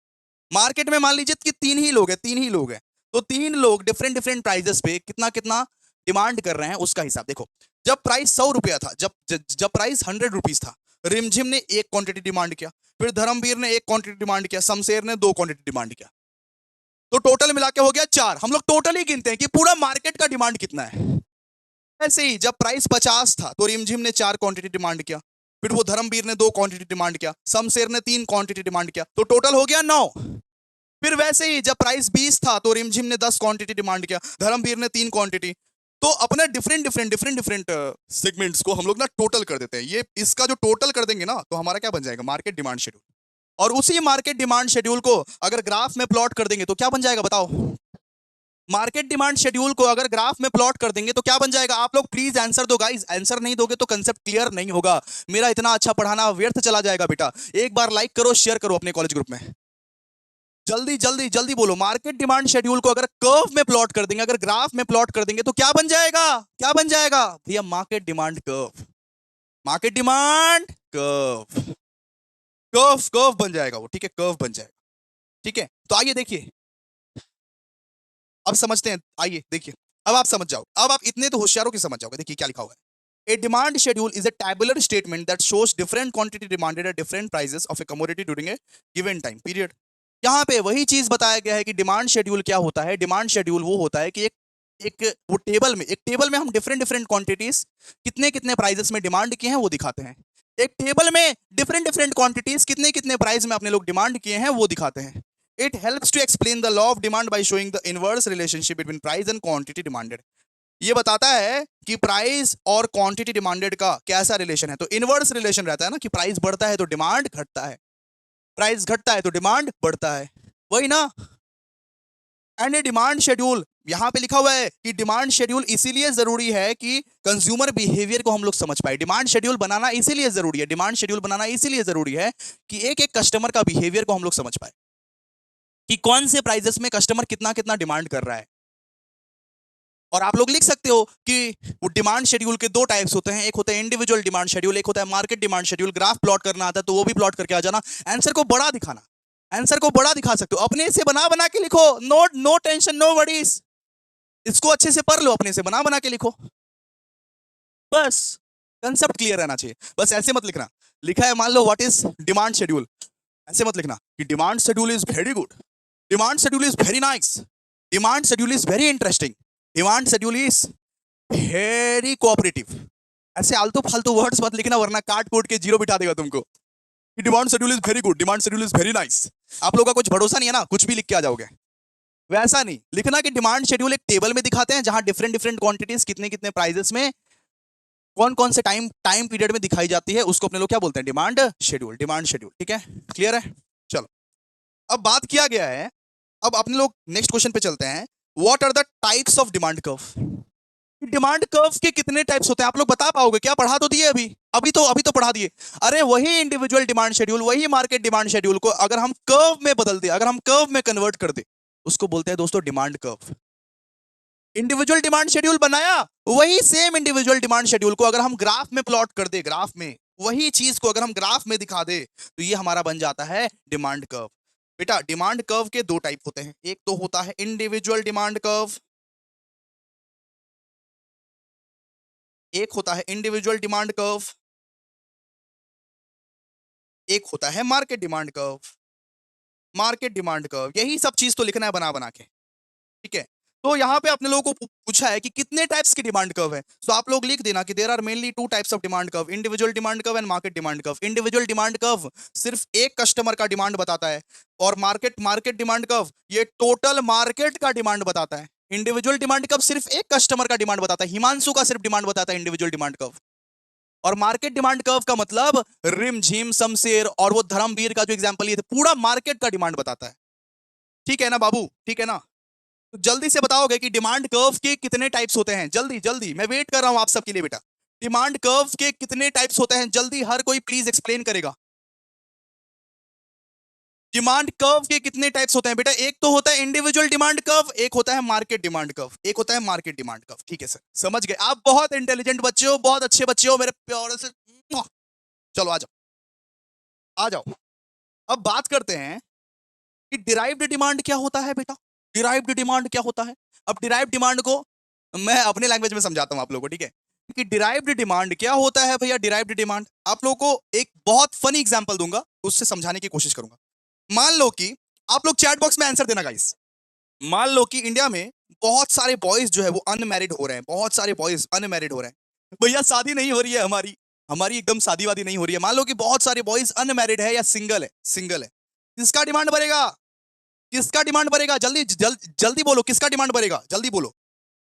[SPEAKER 1] मार्केट में मान लीजिए कि तीन ही लोग हैं, तीन ही लोग हैं, तो तीन लोग डिफरेंट डिफरेंट प्राइजेस पे कितना कितना डिमांड कर रहे हैं उसका हिसाब देखो। जब प्राइस 100 रुपया था, जब प्राइस 100 रुपीज था, रिमझिम ने एक क्वांटिटी डिमांड किया, फिर धर्मवीर ने एक क्वांटिटी डिमांड किया, शमशेर ने 2 क्वांटिटी डिमांड किया, तो टोटल मिला के हो गया 4। हम लोग टोटल ही गिनते हैं कि पूरा मार्केट का डिमांड कितना है। ऐसे ही जब प्राइस 50 था तो रिमझिम ने 4 क्वांटिटी डिमांड किया, फिर वो धर्मवीर ने 2 क्वांटिटी डिमांड किया, शमशेर ने 3 क्वांटिटी डिमांड किया, तो टोटल हो गया 9। फिर वैसे ही जब प्राइस 20 था तो रिमझिम ने 10 क्वांटिटी डिमांड किया, धर्मवीर ने 3 क्वांटिटी। तो अपने different different different different segments को हम लोग ना टोटल कर देते हैं। ये इसका जो टोटल कर देंगे ना तो हमारा क्या बन जाएगा मार्केट डिमांड शेड्यूल। और उसी मार्केट डिमांड शेड्यूल को अगर ग्राफ में प्लॉट कर देंगे तो क्या बन जाएगा बताओ? मार्केट डिमांड शेड्यूल को अगर ग्राफ में प्लॉट कर देंगे तो क्या बन जाएगा? आप लोग प्लीज आंसर दो गाइस, आंसर नहीं दोगे तो कंसेप्ट क्लियर नहीं होगा, मेरा इतना अच्छा पढ़ाना व्यर्थ चला जाएगा बेटा। एक बार लाइक करो, शेयर करो अपने कॉलेज ग्रुप में, जल्दी जल्दी जल्दी बोलो। मार्केट डिमांड शेड्यूल को अगर कर्व में प्लॉट कर देंगे, अगर ग्राफ में प्लॉट कर देंगे तो क्या बन जाएगा? क्या बन जाएगा भैया? Market demand curve, market demand curve, curve curve बन जाएगा वो, ठीक है, कर्व बन जाएगा, ठीक है। तो आइए देखिए, अब समझते हैं, आइए देखिए, अब आप समझ जाओ, अब आप इतने तो होशियारों की समझ जाओगे। देखिए क्या लिखा हुआ है, A demand schedule is a tabular statement that shows different quantity demanded at different prices of a commodity during a given time period। यहाँ पे वही चीज बताया गया है कि डिमांड शेड्यूल क्या होता है। डिमांड शेड्यूल वो होता है कि एक वो टेबल में हम डिफरेंट डिफरेंट क्वांटिटीज कितने कितने प्राइजेस में डिमांड किए हैं वो दिखाते हैं। एक टेबल में डिफरेंट डिफरेंट क्वांटिटीज कितने कितने प्राइस में अपने लोग डिमांड किए हैं वो दिखाते हैं। It helps to explain the law of demand by showing the inverse relationship between price and quantity demanded. ये बताता है कि प्राइस और क्वांटिटी डिमांडेड का कैसा रिलेशन है। तो इनवर्स रिलेशन रहता है ना, कि प्राइस बढ़ता है तो डिमांड घटता है, प्राइस घटता है तो डिमांड बढ़ता है, वही ना। एंड ए डिमांड शेड्यूल, यहां पे लिखा हुआ है कि डिमांड शेड्यूल इसीलिए जरूरी है कि कंज्यूमर बिहेवियर को हम लोग समझ पाए। डिमांड शेड्यूल बनाना इसीलिए जरूरी है, डिमांड शेड्यूल बनाना इसीलिए जरूरी है कि एक एक कस्टमर का बिहेवियर को हम लोग समझ पाए कि कौन से प्राइजेस में कस्टमर कितना कितना डिमांड कर रहा है। और आप लोग लिख सकते हो कि वो डिमांड शेड्यूल के दो टाइप्स होते हैं, एक होता है इंडिविजुअल डिमांड शेड्यूल, एक होता है market demand schedule. Graph plot करना आता है तो वो भी प्लॉट करके आ जाना, आंसर को बड़ा दिखाना, आंसर को बड़ा दिखा सकते हो, अपने से बना बना के लिखो, नो टेंशन नो वरीज, इसको अच्छे से पढ़ लो, अपने से बना बना के लिखो, बस कंसेप्ट क्लियर रहना चाहिए। बस ऐसे मत लिखना, लिखा है मान लो व्हाट इज डिमांड शेड्यूल, ऐसे मत लिखना कि demand schedule is very good, demand schedule is very nice, demand schedule is very interesting, demand schedule is very cooperative. ऐसे आलतू फालतू वर्ड्स मत लिखना वरना काट कोट के जीरो बिठा देगा तुमको। Demand schedule is very good, demand schedule is very nice, आप लोगों का कुछ भरोसा नहीं है ना, कुछ भी लिख के आ जाओगे। वैसा नहीं लिखना कि डिमांड शेड्यूल एक टेबल में दिखाते हैं जहां डिफरेंट डिफरेंट क्वांटिटीज कितने कितने प्राइजेस में कौन कौन से टाइम पीरियड में दिखाई जाती है, उसको अपने लोग क्या बोलते हैं? डिमांड शेड्यूल, डिमांड शेड्यूल, ठीक है, क्लियर है। चलो अब बात किया गया है, अब अपने लोग नेक्स्ट क्वेश्चन पे चलते हैं। What are the types of demand curve? Demand curve के कितने टाइप्स होते हैं आप लोग बता पाओगे क्या? पढ़ा तो दिए अभी तो पढ़ा दिए। अरे वही इंडिविजुअल डिमांड शेड्यूल, वही मार्केट डिमांड शेड्यूल को अगर हम कर्व में बदल दे, अगर हम कर्व में कन्वर्ट कर दे, उसको बोलते हैं दोस्तों demand curve. Individual demand schedule बनाया, वही सेम इंडिविजुअल डिमांड शेड्यूल को अगर हम ग्राफ में प्लॉट कर दे, ग्राफ में वही चीज को अगर हम ग्राफ में दिखा दे तो ये हमारा बन जाता है डिमांड कर्व। बेटा डिमांड कर्व के दो टाइप होते हैं, एक तो होता है इंडिविजुअल डिमांड कर्व, एक होता है इंडिविजुअल डिमांड कर्व, एक होता है market demand curve. Market demand curve, यही सब चीज तो लिखना है बना बना के, ठीक है। तो यहाँ पे अपने लोगों को पूछा है कि कितने टाइप्स की डिमांड कर्व है, तो आप लोग लिख देना कि there are mainly two types of demand curve, individual demand curve and market demand curve. Individual demand curve सिर्फ एक कस्टमर का डिमांड बताता है, और मार्केट डिमांड कर्व ये टोटल मार्केट का डिमांड बताता है। इंडिविजुअल डिमांड कर्व सिर्फ एक कस्टमर का डिमांड बताता है, हिमांशु का सिर्फ डिमांड बताता है इंडिविजुअल डिमांड कर्व। और मार्केट डिमांड कर्व का मतलब रिम झिम शमशेर और वो धर्मवीर का जो एग्जांपल ये थे, पूरा मार्केट का डिमांड बताता है, ठीक है ना बाबू, ठीक है ना। तो जल्दी से बताओगे कि डिमांड कर्व के कितने टाइप्स होते हैं, जल्दी जल्दी, मैं वेट कर रहा हूं आप सबके लिए बेटा। डिमांड कर्व के कितने टाइप्स होते हैं, जल्दी हर कोई प्लीज एक्सप्लेन करेगा। डिमांड कर्व के कितने टाइप्स होते हैं बेटा? एक तो होता है इंडिविजुअल डिमांड कर्व, एक होता है मार्केट डिमांड कर्व, एक होता है मार्केट डिमांड कर्व, ठीक है सर, समझ गए आप। बहुत इंटेलिजेंट बच्चे हो, बहुत अच्छे बच्चे हो मेरे प्यारे से। चलो आ जाओ आ जाओ। अब बात करते हैं कि डिराइव्ड डिमांड क्या होता है बेटा। डिराइव्ड डिमांड क्या होता है? अब डिराइव्ड डिमांड को मैं अपने लैंग्वेज में समझाता हूं आप लोगों को, ठीक है, कि डिराइव्ड डिमांड क्या होता है भैया। डिराइव्ड डिमांड आप लोगों को एक बहुत फनी एग्जांपल दूंगा, उससे समझाने की कोशिश करूंगा। मान लो कि आप लोग चैट बॉक्स में आंसर देना गाइस। मान लो कि इंडिया में बहुत सारे बॉयज जो है वो अनमैरिड हो रहे हैं, बहुत सारे बॉयज अनमैरिड हो रहे हैं भैया, शादी नहीं हो रही है हमारी, हमारी एकदम शादी वादी नहीं हो रही है। मान लो कि बहुत सारे बॉयज अनमैरिड है या सिंगल है, सिंगल है, किसका डिमांड बढ़ेगा? किसका डिमांड बढ़ेगा? जल्दी जल्दी बोलो, किसका डिमांड बढ़ेगा, जल्दी बोलो।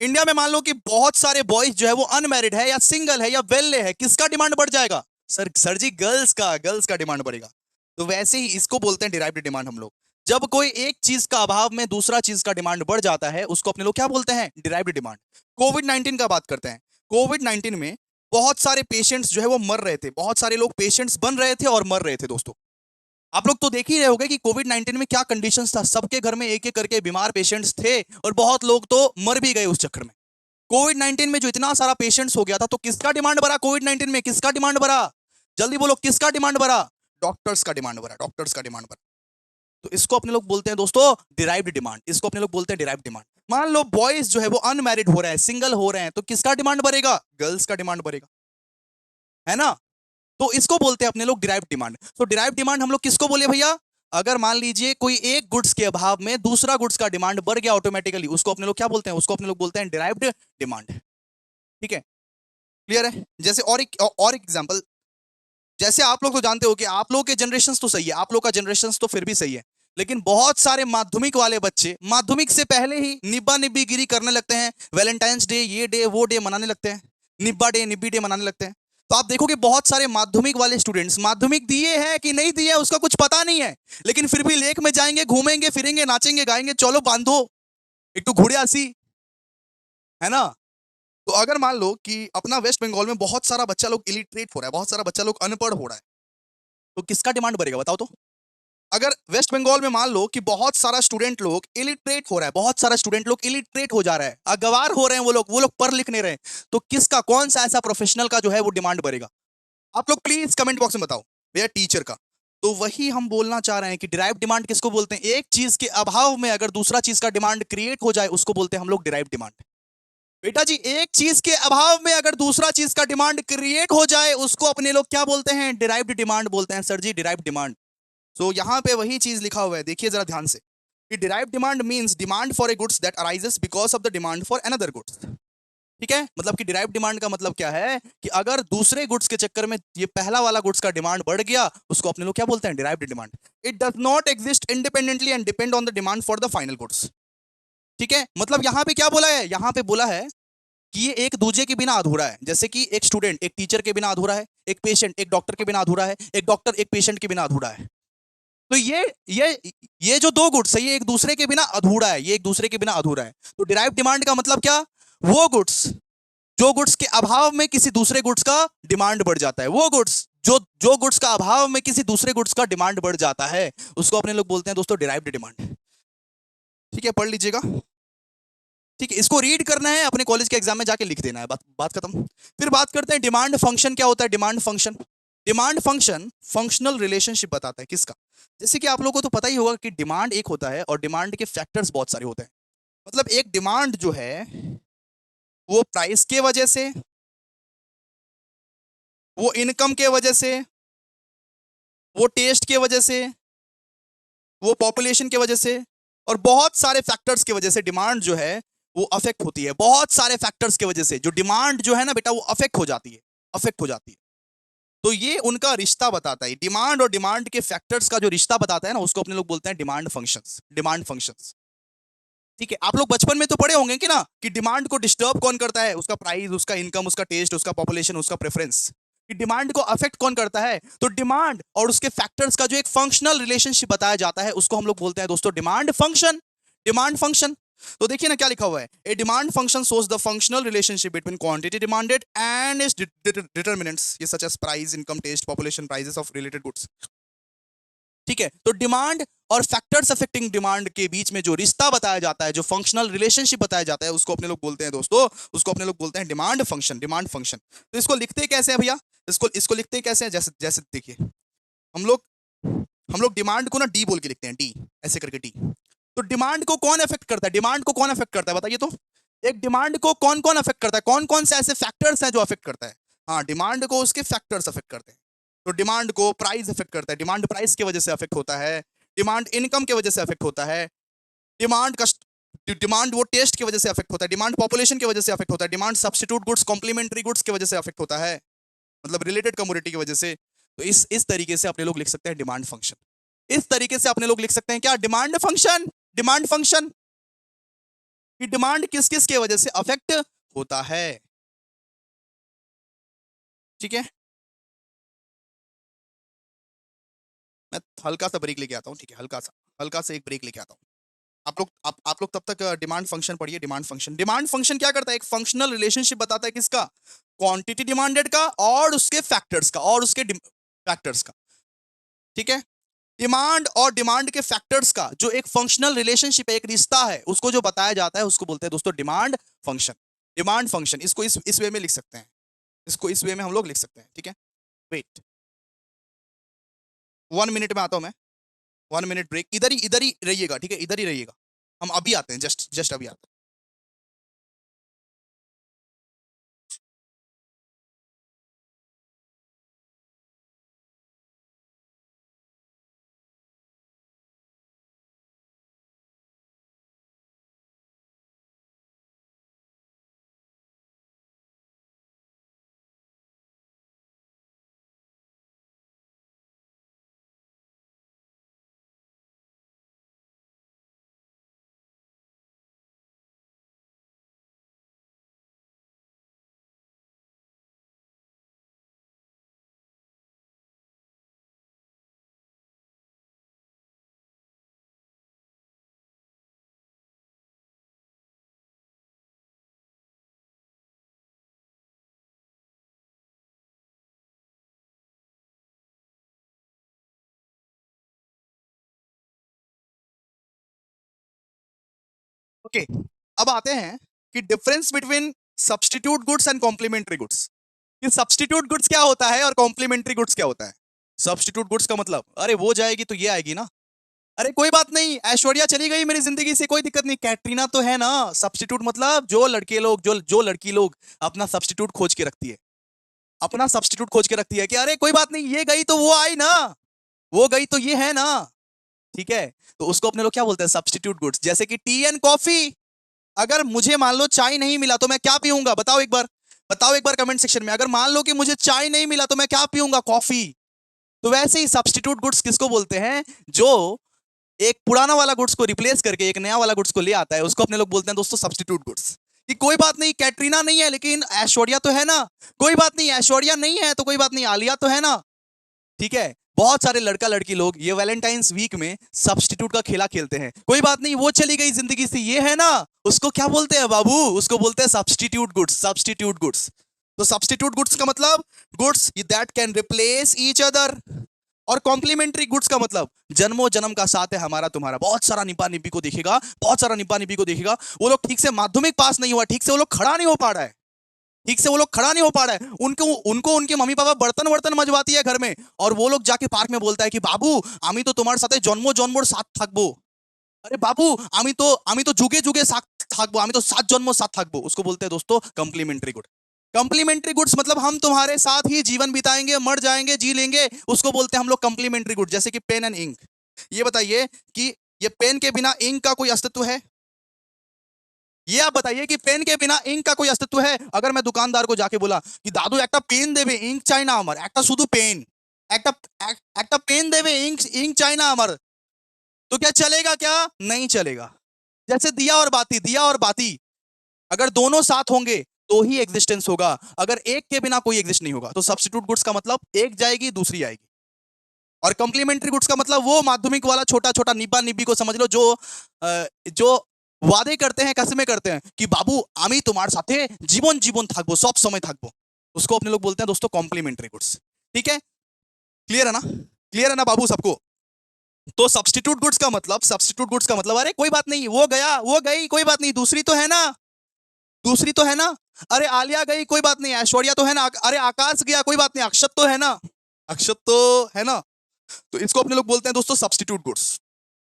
[SPEAKER 1] इंडिया में मान लो कि बहुत सारे बॉयज जो है वो अनमैरिड है या सिंगल है या वेल्ले है, किसका डिमांड बढ़ जाएगा? सर जी गर्ल्स का डिमांड बढ़ेगा। तो वैसे ही इसको बोलते हैं डिराइव्ड डिमांड हम लोग। जब कोई एक चीज का अभाव में दूसरा चीज का डिमांड बढ़ जाता है, उसको अपने लोग क्या बोलते हैं? Derived demand. कोविड 19 का बात करते हैं। कोविड 19 में बहुत सारे पेशेंट्स जो है वो मर रहे थे, बहुत सारे लोग पेशेंट्स बन रहे थे और मर रहे थे दोस्तों। आप लोग तो देख ही रहे होंगे कि कोविड 19 में क्या कंडीशंस था, सबके घर में एक एक करके बीमार पेशेंट्स थे और बहुत लोग तो मर भी गए उस चक्कर में। कोविड 19 में जो इतना सारा पेशेंट्स हो गया था, तो किसका डिमांड बढ़ा? कोविड 19 में किसका डिमांड बढ़ा? जल्दी बोलो, किसका डिमांड बढ़ा? डॉक्टर्स का डिमांड बढ़ा, डॉक्टर्स का डिमांड बढ़ा। तो इसको अपने लोग बोलते हैं दोस्तों डिराइव्ड डिमांड। इसको अपने लोग बोलते हैं डिराइव्ड डिमांड। मान लो बॉयज जो है वो अनमैरिड हो रहे हैं, सिंगल हो रहे हैं, तो किसका डिमांड बढ़ेगा? गर्ल्स का डिमांड बढ़ेगा, है ना? तो इसको बोलते हैं अपने लोग डिराइव्ड डिमांड। तो डिराइव्ड डिमांड हम लोग किसको बोले भैया? अगर मान लीजिए कोई एक गुड्स के अभाव में दूसरा गुड्स का डिमांड बढ़ गया ऑटोमेटिकली, उसको अपने लोग क्या बोलते हैं? उसको अपने लोग बोलते हैं डिराइव्ड डिमांड। ठीक है, क्लियर है? जैसे और एग्जांपल, जैसे आप लोग तो जानते हो कि आप लोग के जनरेशन तो सही है, आप लोग का जनरेशन तो फिर भी सही है, लेकिन बहुत सारे माध्यमिक वाले बच्चे माध्यमिक से पहले ही निब्बा निब्बी गिरी करने लगते हैं। वैलेंटाइंस डे, ये डे वो डे मनाने लगते हैं, निब्बा डे निब्बी डे मनाने लगते हैं। तो आप देखोगे बहुत सारे माध्यमिक वाले स्टूडेंट्स माध्यमिक दिए हैं कि नहीं दिए उसका कुछ पता नहीं है, लेकिन फिर भी लेक में जाएंगे, घूमेंगे फिरेंगे, नाचेंगे गाएंगे, चलो बांधो एक तो घुड़े आसी, है ना? तो अगर मान लो कि अपना वेस्ट बंगाल में बहुत सारा बच्चा लोग इलिटरेट हो रहा है, बहुत सारा बच्चा लोग अनपढ़ हो रहा है, तो किसका डिमांड बढ़ेगा बताओ तो? अगर वेस्ट बंगाल में मान लो कि बहुत सारा स्टूडेंट लोग इलिटरेट हो रहा है, बहुत सारा स्टूडेंट लोग इलिटरेट हो जा रहा है, अगवार हो रहे हैं, वो लोग पढ़ लिख नहीं रहे, तो किसका, कौन सा ऐसा प्रोफेशनल का जो है वो डिमांड बढ़ेगा? आप लोग प्लीज कमेंट बॉक्स में बताओ भैया। टीचर का। तो वही हम बोलना चाह रहे हैं कि डिराइव डिमांड किसको बोलते हैं? एक चीज के अभाव में अगर दूसरा चीज का डिमांड क्रिएट हो जाए, उसको बोलते हैं हम लोग डिराइव डिमांड। बेटा जी, एक चीज के अभाव में अगर दूसरा चीज का डिमांड क्रिएट हो जाए, उसको अपने लोग क्या बोलते हैं? डिराइव्ड डिमांड बोलते हैं सर जी, डिराइव्ड डिमांड। सो यहाँ पे वही चीज लिखा हुआ है, देखिए जरा ध्यान से कि derived demand means demand for a goods that arises because of the demand for another goods. ठीक है, मतलब कि डिराइव्ड डिमांड का मतलब क्या है कि अगर दूसरे गुड्स के चक्कर में ये पहला वाला गुड्स का डिमांड बढ़ गया, उसको अपने लोग क्या बोलते हैं? Derived demand. It does not exist independently and depend on the demand for the final goods. ठीक है, मतलब यहाँ पे क्या बोला है? यहाँ पे बोला है कि ये एक दूसरे के बिना अधूरा है। जैसे कि एक स्टूडेंट एक टीचर के बिना अधूरा है, एक पेशेंट एक डॉक्टर के बिना अधूरा है, एक डॉक्टर एक पेशेंट के बिना अधूरा है। तो ये जो दो गुड्स है, ये एक दूसरे के बिना अधूरा है, ये एक दूसरे के बिना अधूरा है। तो डिराइव डिमांड का मतलब क्या? वो गुड्स जो गुड्स के अभाव में किसी दूसरे गुड्स का डिमांड बढ़ जाता है, वो गुड्स जो जो गुड्स का अभाव में किसी दूसरे गुड्स का डिमांड बढ़ जाता है, उसको अपने लोग बोलते हैं दोस्तों डिराइव्ड डिमांड। ठीक है, पढ़ लीजिएगा। ठीक है, इसको रीड करना है, अपने कॉलेज के एग्जाम में जाके लिख देना है, बात बात खत्म। फिर बात करते हैं डिमांड फंक्शन क्या होता है? Demand function, demand function functional relationship बताता है किसका? जैसे कि आप लोगों को तो पता ही होगा कि डिमांड एक होता है और डिमांड के फैक्टर्स बहुत सारे होते हैं। मतलब एक डिमांड जो है वो प्राइस के वजह से, वो इनकम के वजह से, वो टेस्ट के वजह से, वो पॉपुलेशन की वजह से और बहुत सारे फैक्टर्स की वजह से डिमांड जो है वो अफेक्ट होती है। बहुत सारे फैक्टर्स की वजह से जो डिमांड जो है ना बेटा, वो अफेक्ट हो जाती है, अफेक्ट हो जाती है। तो ये उनका रिश्ता बताता है, डिमांड और डिमांड के फैक्टर्स का जो रिश्ता बताता है ना, उसको अपने लोग बोलते हैं डिमांड फंक्शंस, डिमांड फंक्शंस। ठीक है, आप लोग बचपन में तो पढ़े होंगे कि ना कि डिमांड को डिस्टर्ब कौन करता है? उसका प्राइस, उसका इनकम, उसका टेस्ट, उसका पॉपुलेशन, उसका प्रेफरेंस। कि डिमांड को अफेक्ट कौन करता है? तो डिमांड और उसके फैक्टर्स का जो एक फंक्शनल रिलेशनशिप बताया जाता है, उसको हम लोग बोलते हैं दोस्तों डिमांड फंक्शन, डिमांड फंक्शन। तो देखिए ना क्या लिखा हुआ है, a demand function shows the functional relationship between quantity demanded and its determinants, ये such as price, income, taste, population, prices of related goods. ठीक है, तो डिमांड और फैक्टर्स अफेक्टिंग डिमांड के बीच में जो रिश्ता बताया जाता है, जो फंक्शनल रिलेशनशिप बताया जाता है, उसको अपने लोग बोलते हैं दोस्तों, उसको अपने लोग बोलते हैं डिमांड फंक्शन, डिमांड फंक्शन। तो इसको लिखते कैसे हैं भैया? इसको इसको लिखते कैसे हैं? जैसे जैसे देखिए, हम लोग हम लोग डिमांड को ना डी बोल के लिखते हैं, डी ऐसे करके डी। तो डिमांड को कौन अफेक्ट करता है? डिमांड को कौन अफेक्ट करता है बताइए तो? एक डिमांड को कौन कौन अफेक्ट करता है? कौन कौन से ऐसे फैक्टर्स हैं जो अफेक्ट करता है? हाँ, डिमांड को उसके फैक्टर्स अफेक्ट करते हैं। तो डिमांड को प्राइस अफेक्ट करता है, डिमांड प्राइस की वजह से अफेक्ट होता है, डिमांड इनकम की वजह से अफेक्ट होता है, डिमांड कस्ट डिमांड वो टेस्ट की वजह से अफेक्ट होता है, डिमांड पॉपुलेशन की वजह से अफेक्ट होता है, demand substitute goods, complementary goods की वजह से अफेक्ट होता है, मतलब रिलेटेड कमोडिटी की वजह से। तो इस तरीके से अपने लोग लिख सकते हैं डिमांड फंक्शन। इस तरीके से अपने लोग लिख सकते हैं क्या? डिमांड फंक्शन, डिमांड फंक्शन की डिमांड किस किस की वजह से अफेक्ट होता है। ठीक है, मैं हल्का सा ब्रेक लेके आता हूँ, ठीक है, हल्का सा एक ब्रेक लेके आता हूँ। आप लोग तब तक डिमांड फंक्शन पढ़िए। डिमांड फंक्शन क्या करता है? एक फंक्शनल रिलेशनशिप बताता है किसका? क्वांटिटी डिमांडेड का और उसके फैक्टर्स का और उसके फैक्टर्स का, ठीक है। डिमांड और डिमांड के फैक्टर्स का जो एक फंक्शनल रिलेशनशिप है, एक रिश्ता है, उसको जो बताया जाता है उसको बोलते हैं दोस्तों डिमांड फंक्शन। डिमांड फंक्शन इसको इस वे में लिख सकते हैं, इसको इस वे में हम लोग लिख सकते हैं, ठीक है। वेट 1 मिनट में आता हूं मैं। 1 मिनट ब्रेक, इधर ही रहिएगा, ठीक है, इधर ही रहिएगा। हम अभी आते हैं, जस्ट जस्ट अभी आते हैं। ओके, अब आते हैं कि difference between substitute goods and complementary goods. कि सब्स्टिट्यूट गुड्स क्या होता है और कॉम्प्लीमेंट्री गुड्स क्या होता है। सब्स्टिट्यूट गुड्स का मतलब, अरे वो जाएगी तो ये आएगी ना, अरे कोई बात नहीं, ऐश्वर्या चली गई मेरी जिंदगी से, कोई दिक्कत नहीं, कैटरीना तो है ना। सब्स्टिट्यूट मतलब जो लड़के लोग जो लड़की लोग अपना सब्स्टिट्यूट खोज के रखती है, अपना सब्स्टिट्यूट खोज के रखती है कि अरे कोई बात नहीं, ये गई तो वो आई ना, वो गई तो ये है ना, ठीक है। तो उसको अपने लोग क्या बोलते हैं? Substitute goods. जैसे कि टी एंड कॉफी, अगर मुझे मान लो चाय नहीं मिला तो मैं क्या पीऊंगा? बताओ एक बार, बताओ एक बार कमेंट सेक्शन में। अगर मान लो कि मुझे चाय नहीं मिला तो मैं क्या पीऊंगा? कॉफी। तो वैसे ही सब्स्टिट्यूट गुड्स किसको बोलते हैं? जो एक पुराना वाला गुड्स को रिप्लेस करके एक नया वाला गुड्स को ले आता है, उसको अपने लोग बोलते हैं दोस्तों सब्स्टिट्यूट गुड्स। कि कोई बात नहीं, कैटरीना नहीं है लेकिन ऐश्वर्या तो है ना, कोई बात नहीं, ऐश्वर्या नहीं है तो कोई बात नहीं, आलिया तो है ना, ठीक है। बहुत सारे लड़का लड़की लोग ये वैलेंटाइंस वीक में सब्स्टिट्यूट का खेला खेलते हैं। कोई बात नहीं, वो चली गई जिंदगी से, ये है ना, उसको क्या बोलते हैं बाबू? उसको बोलते हैं सब्स्टिट्यूट गुड्स। सब्स्टिट्यूट गुड्स, तो सब्स्टिट्यूट गुड्स का मतलब goods that can replace each other. और कॉम्प्लीमेंट्री गुड्स का मतलब जन्मों जन्म का साथ है हमारा तुम्हारा। बहुत सारा निपा निपी को देखेगा, बहुत सारा निपा निपी को देखेगा, वो लोग ठीक से माध्यमिक पास नहीं हुआ, ठीक से वो लोग खड़ा नहीं हो पा रहा है, ठीक से वो लोग खड़ा नहीं हो पा रहा है, उनको उनको उनके मम्मी पापा बर्तन वर्तन मजवाती है घर में, और वो लोग जाके पार्क में बोलता है कि बाबू आमी तो तुम्हारे साथे जन्मों जन्मोर साथ থাকবো। अरे बाबू आमी तो जुगे जुगे साथ থাকবো, आमी तो 7 जन्मों साथ থাকবো। उसको बोलते हैं दोस्तों कॉम्प्लीमेंट्री गुड। कॉम्प्लीमेंट्री गुड्स मतलब हम तुम्हारे साथ ही जीवन बिताएंगे, मर जाएंगे, जी लेंगे, उसको बोलते हैं हम लोग कॉम्प्लीमेंट्री गुड। जैसे कि पेन एंड इंक। ये बताइए कि ये पेन के बिना इंक का कोई अस्तित्व है? ये आप बताइए कि पेन के बिना इंक का कोई अस्तित्व है? अगर मैं दुकानदार को जाके बोला कि दादू একটা পেন দেবে, इंक চাই না আমার, একটা শুধু পেন, একটা একটা পেন দেবে, इंक इंक চাই না আমার, तो क्या चलेगा? क्या नहीं चलेगा। जैसे दिया और बाती, अगर दोनों साथ होंगे तो ही एग्जिस्टेंस होगा, अगर एक के बिना कोई एग्जिस्ट नहीं होगा। तो सब्स्टिट्यूट गुड्स का मतलब एक जाएगी दूसरी आएगी। और कॉम्प्लीमेंट्री गुड्स का मतलब वो माध्यमिक वाला छोटा छोटा निब्बा निब्बी को समझ लो, जो वादे करते हैं, कस्में करते हैं कि बाबू आमी तुम्हारे साथे जीवन जीवन থাকবো, सब समय থাকবো, उसको अपने लोग बोलते हैं दोस्तों कॉम्प्लीमेंट्री गुड्स। ठीक है, क्लियर है ना? क्लियर है ना बाबू सबको? तो सब्स्टिट्यूट गुड्स का मतलब अरे कोई बात नहीं, वो गया वो गई, कोई बात नहीं, दूसरी तो है ना, दूसरी तो है ना, अरे आलिया गई कोई बात नहीं, ऐश्वर्या तो है ना, अरे आकाश गया कोई बात नहीं, अक्षत तो है ना, अक्षत तो है ना। तो इसको अपने लोग बोलते हैं दोस्तों सब्स्टिट्यूट गुड्स।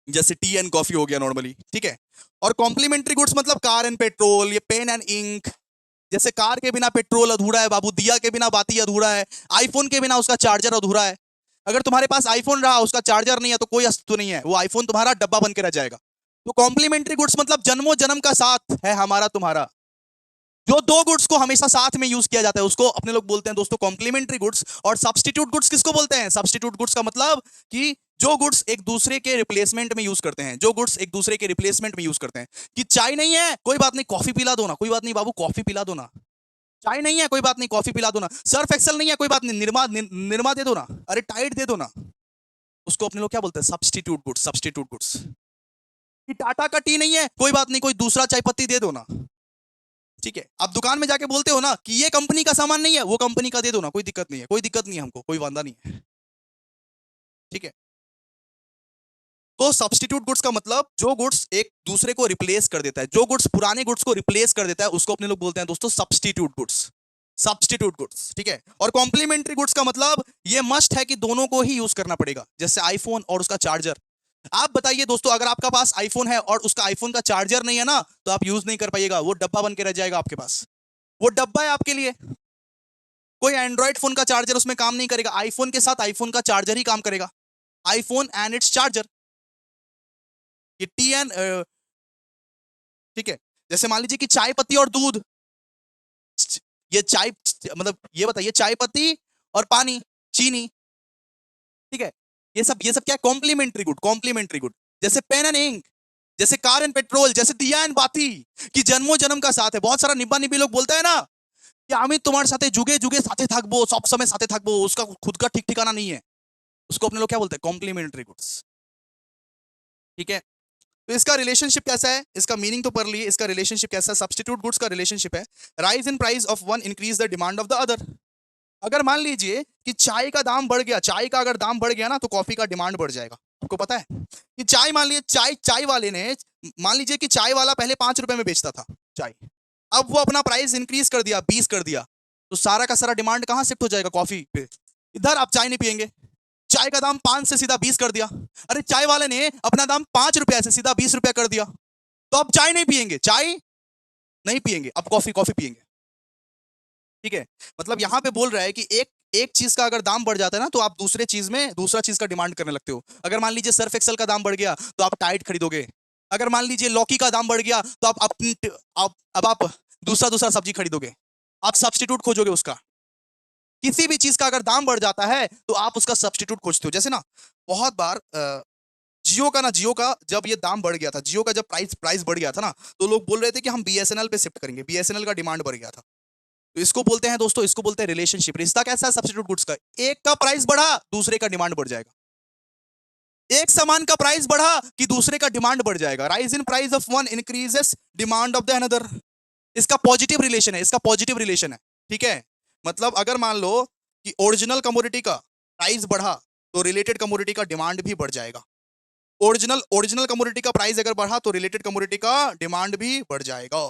[SPEAKER 1] जैसे टी एंड कॉफी हो गया नॉर्मली, ठीक है। और कॉम्प्लीमेंट्री गुड्स मतलब कार एंड पेट्रोल, ये पेन एंड इंक। जैसे कार के बिना पेट्रोल अधूरा है बाबू, दिया के बिना बाती अधूरा है, आईफोन के बिना उसका चार्जर अधूरा है। अगर तुम्हारे पास आईफोन रहा उसका चार्जर नहीं है तो कोई अस्तित्व नहीं है, वो आईफोन तुम्हारा डब्बा बन के रह जाएगा। तो कॉम्प्लीमेंट्री गुड्स मतलब जन्मों जन्म का साथ है हमारा तुम्हारा। जो दो गुड्स को हमेशा साथ में यूज किया जाता है उसको अपने लोग बोलते हैं दोस्तों कॉम्प्लीमेंट्री गुड्स। और सब्स्टिट्यूट गुड्स किसको बोलते हैं? सब्स्टिट्यूट गुड्स का मतलब कि जो गुड्स एक दूसरे के रिप्लेसमेंट में यूज करते हैं, जो गुड्स एक दूसरे के रिप्लेसमेंट में यूज करते हैं। कि चाय नहीं है कोई बात नहीं, कॉफी पिला दो ना, कोई बात नहीं बाबू कॉफी पिला दो ना। चाय नहीं है कोई बात नहीं, कॉफी पिला दो ना। सर्फ एक्सेल नहीं है कोई बात नहीं, निरमा दे दो ना, अरे टाइड दे दो ना। उसको अपने लोग क्या बोलते हैं? Substitute goods, substitute goods. कि टाटा का टी नहीं है, कोई बात नहीं, कोई दूसरा चाय पत्ती दे दो ना, ठीक है। आप दुकान में जाके बोलते हो ना कि ये कंपनी का सामान नहीं है, वो कंपनी का दे दो ना, कोई दिक्कत नहीं है, कोई दिक्कत नहीं है, हमको कोई वांदा नहीं है, ठीक है। तो सब्स्टिट्यूट गुड्स का मतलब जो गुड्स एक दूसरे को रिप्लेस कर देता है, जो गुड्स पुराने गुड्स को रिप्लेस कर देता है, उसको अपने लोग बोलते हैं दोस्तों सब्स्टिट्यूट गुड्स, सब्स्टिट्यूट गुड्स, ठीक है। और कॉम्प्लीमेंट्री गुड्स का मतलब ये मस्ट है कि दोनों को ही यूज करना पड़ेगा, जैसे आईफोन और उसका चार्जर। आप बताइए दोस्तों, अगर आपका पास आईफोन है और उसका आईफोन का चार्जर नहीं है ना, तो आप यूज नहीं कर पाइएगा, वो डब्बा बन के रह जाएगा आपके पास, वो डब्बा है आपके लिए। कोई एंड्रॉइड फोन का चार्जर उसमें काम नहीं करेगा, आईफोन के साथ आईफोन का चार्जर ही काम करेगा, आईफोन एंड इट्स चार्जर। ये टी एन, ठीक है। जैसे मान लीजिए कि चाय पत्ती और दूध, ये चाय, मतलब ये बताइए, चाय पत्ती और पानी, चीनी, ठीक है। ये सब क्या है? Complementary good, complementary good. जैसे पेन एंड इंक, जैसे कार एंड पेट्रोल, जैसे दिया एंड बाती, कि जन्मों जन्म का साथ है। बहुत सारा निब्बा निब्बी लोग बोलता है ना कि আমি তোমার সাথে जुगे जुगे साथे থাকবো, सब समय साथे থাকবো, उसका खुद का ठीक ठिकाना नहीं है, उसको अपने लोग क्या बोलते हैं? कॉम्प्लीमेंट्री गुड्स, ठीक है। तो इसका रिलेशनशिप कैसा है? इसका मीनिंग तो पढ़ लिए, इसका रिलेशनशिप कैसा है? सब्स्टिट्यूट गुड्स का रिलेशनशिप है, rise in price of one increase the demand of the other. अगर मान लीजिए कि चाय का दाम बढ़ गया, चाय का अगर दाम बढ़ गया ना, तो कॉफी का डिमांड बढ़ जाएगा। आपको पता है कि चाय, मान लीजिए चाय चाय वाले ने, मान लीजिए कि चाय वाला पहले 5 रुपए में बेचता था चाय, अब वो अपना प्राइस इंक्रीज कर दिया, 20 कर दिया, तो सारा का सारा डिमांड कहां शिफ्ट हो जाएगा? कॉफी पे। इधर आप चाय नहीं पियेंगे, चाय का दाम 5 से सीधा 20 कर दिया, अरे चाय वाले ने अपना दाम 5 रुपए से सीधा 20 रुपया कर दिया, तो अब चाय नहीं पियेंगे, चाय नहीं पियेंगे, अब कॉफी, कॉफी पियेंगे, ठीक है। मतलब यहां पे बोल रहा है कि एक एक चीज का अगर दाम बढ़ जाता है ना, तो आप दूसरे चीज में दूसरा चीज का डिमांड करने लगते हो। अगर मान लीजिए सर्फ एक्सल का दाम बढ़ गया, तो आप टाइड खरीदोगे। अगर मान लीजिए लौकी का दाम बढ़ गया, तो आप अपनी अब आप दूसरा दूसरा सब्जी खरीदोगे, आप सब्स्टिट्यूट खोजोगे उसका। किसी भी चीज का अगर दाम बढ़ जाता है, तो आप उसका सब्स्टिट्यूट खोजते हो। जैसे ना, बहुत बार जियो का जब ये दाम बढ़ गया था, जियो का जब प्राइस प्राइस बढ़ गया था ना, तो लोग बोल रहे थे कि हम बीएसएनएल पे शिफ्ट करेंगे, बीएसएनएल का डिमांड बढ़ गया था। तो इसको बोलते हैं दोस्तों, इसको बोलते हैं रिलेशनशिप। रिश्ता कैसा है सब्स्टिट्यूट गुड्स का? एक का प्राइस बढ़ा, दूसरे का डिमांड बढ़ जाएगा। एक सामान का प्राइस बढ़ा कि दूसरे का डिमांड बढ़ जाएगा। Rise in price of one increases demand of the another. इसका पॉजिटिव रिलेशन है, इसका पॉजिटिव रिलेशन है, ठीक है। मतलब अगर मान लो कि ओरिजिनल कमोडिटी का प्राइस बढ़ा, तो रिलेटेड कमोडिटी का डिमांड भी बढ़ जाएगा। ओरिजिनल ओरिजिनल कमोडिटी का प्राइस अगर बढ़ा, तो रिलेटेड कमोडिटी का डिमांड भी बढ़ जाएगा,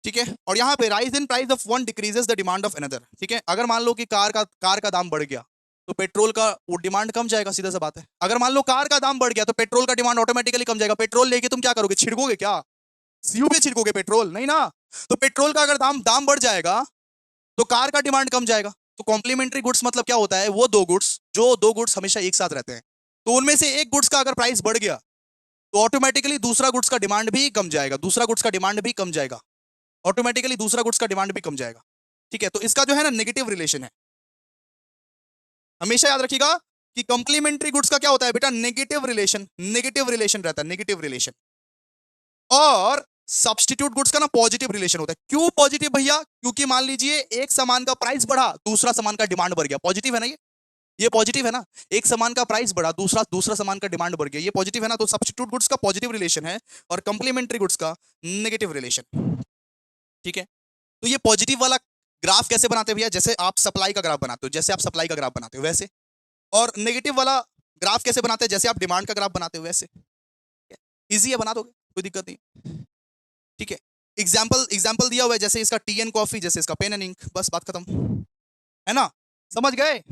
[SPEAKER 1] ठीक है। और यहाँ पे rise in price of one decreases the demand of another, ठीक है। अगर मान लो कि कार का दाम बढ़ गया, तो पेट्रोल का वो डिमांड कम जाएगा, सीधा सा बात है। अगर मान लो कार का दाम बढ़ गया, तो पेट्रोल का डिमांड ऑटोमेटिकली कम जाएगा। पेट्रोल लेके तुम क्या करोगे? छिड़कोगे क्या? सीयू पे छिड़कोगे पेट्रोल? नहीं ना। तो पेट्रोल का अगर दाम दाम बढ़ जाएगा, तो कार का डिमांड कम जाएगा। तो कॉम्प्लीमेंट्री गुड्स मतलब क्या होता है? वो दो गुड्स हमेशा एक साथ रहते हैं, तो उनमें से एक गुड्स का अगर प्राइस बढ़ गया, तो ऑटोमेटिकली दूसरा गुड्स का डिमांड भी कम जाएगा, दूसरा गुड्स का डिमांड भी कम जाएगा, ऑटोमेटिकली दूसरा गुड्स का डिमांड भी कम जाएगा, ठीक है। तो इसका जो है ना, नेगेटिव रिलेशन है। हमेशा याद रखिएगा कि कॉम्प्लीमेंट्री गुड्स का क्या होता है बेटा? नेगेटिव रिलेशन, नेगेटिव रिलेशन रहता है, नेगेटिव रिलेशन। और सब्स्टिट्यूट गुड्स का ना पॉजिटिव रिलेशन होता है। क्यों पॉजिटिव भैया? क्योंकि मान लीजिए एक सामान का प्राइस बढ़ा, दूसरा सामान का डिमांड बढ़ गया, पॉजिटिव है ना ये पॉजिटिव है ना। एक सामान का प्राइस बढ़ा, दूसरा दूसरा सामान का डिमांड बढ़ गया, ये पॉजिटिव है ना। तो सब्स्टिट्यूट गुड्स का पॉजिटिव रिलेशन है और कंप्लीमेंट्री गुड्स का नेगेटिव रिलेशन, ठीक है। तो ये पॉजिटिव वाला ग्राफ कैसे बनाते हैं भैया? जैसे आप सप्लाई का ग्राफ बनाते हो, जैसे आप सप्लाई का ग्राफ बनाते हो वैसे। और नेगेटिव वाला ग्राफ कैसे बनाते हैं? जैसे आप डिमांड का ग्राफ बनाते हो वैसे। इजी है, बना दोगे, कोई दिक्कत नहीं, ठीक है। एग्जाम्पल एग्जाम्पल दिया हुआ है, जैसे इसका टी एन कॉफी, जैसे इसका पेन एंड इंक, बस बात खत्म, है ना। समझ गए?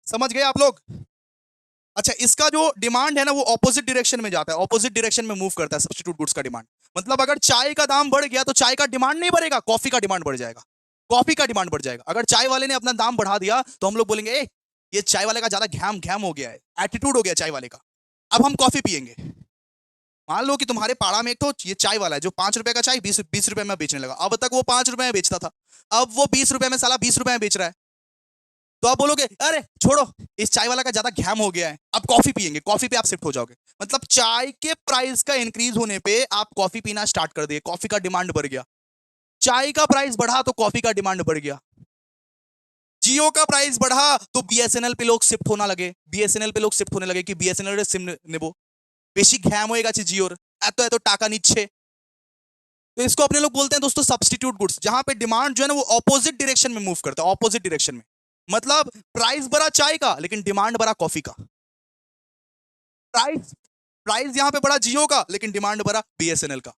[SPEAKER 1] समझ गए आप लोग? अच्छा, इसका जो डिमांड है ना, वो ऑपोजिट डायरेक्शन में जाता है, ऑपोजिट डायरेक्शन में मूव करता है सब्स्टिट्यूट गुड्स का डिमांड। मतलब अगर चाय का दाम बढ़ गया, तो चाय का डिमांड नहीं बढ़ेगा, कॉफी का डिमांड बढ़ जाएगा, कॉफी का डिमांड बढ़ जाएगा। अगर चाय वाले ने अपना दाम बढ़ा दिया, तो हम लोग बोलेंगे ए, ये चाय वाले का ज्यादा घैम घैम हो गया है, एटीट्यूड हो गया चाय वाले का, अब हम कॉफी पियेंगे। मान लो कि तुम्हारे पाड़ा में एक तो ये चाय वाला है, जो 5 रुपए का चाय 20 रुपए में बेचने लगा। अब तक वो 5 रुपए में बेचता था, अब वो 20 रुपए में साला 20 रुपए में बेच रहा है। तो आप बोलोगे अरे छोड़ो, इस चाय वाला का ज्यादा घैम हो गया है, अब कॉफी पियेंगे, कॉफी पे आप शिफ्ट हो जाओगे। मतलब चाय के प्राइस का इंक्रीज होने पे आप कॉफी पीना स्टार्ट कर दिए, कॉफी का डिमांड बढ़ गया। चाय का प्राइस बढ़ा तो कॉफी का डिमांड बढ़ गया। जियो का प्राइस बढ़ा तो बीएसएनएल पे लोग शिफ्ट होना लगे, बीएसएनएल पे लोग शिफ्ट होने लगे कि बीएसएनएल रे सिम नेबो বেশি ঘ্যাম হয়ে গেছে জিওর, এত এত টাকা নিচ্ছে। तो इसको अपने लोग बोलते हैं दोस्तों सब्स्टिट्यूट गुड्स, जहां पे डिमांड जो है ना वो ऑपोजिट डायरेक्शन में मूव करता है, ऑपोजिट डायरेक्शन में। मतलब प्राइस बढ़ा चाय का लेकिन डिमांड बढ़ा कॉफी का, प्राइस प्राइस यहां पे बढ़ा जियो का लेकिन डिमांड बढ़ा बीएसएनएल का।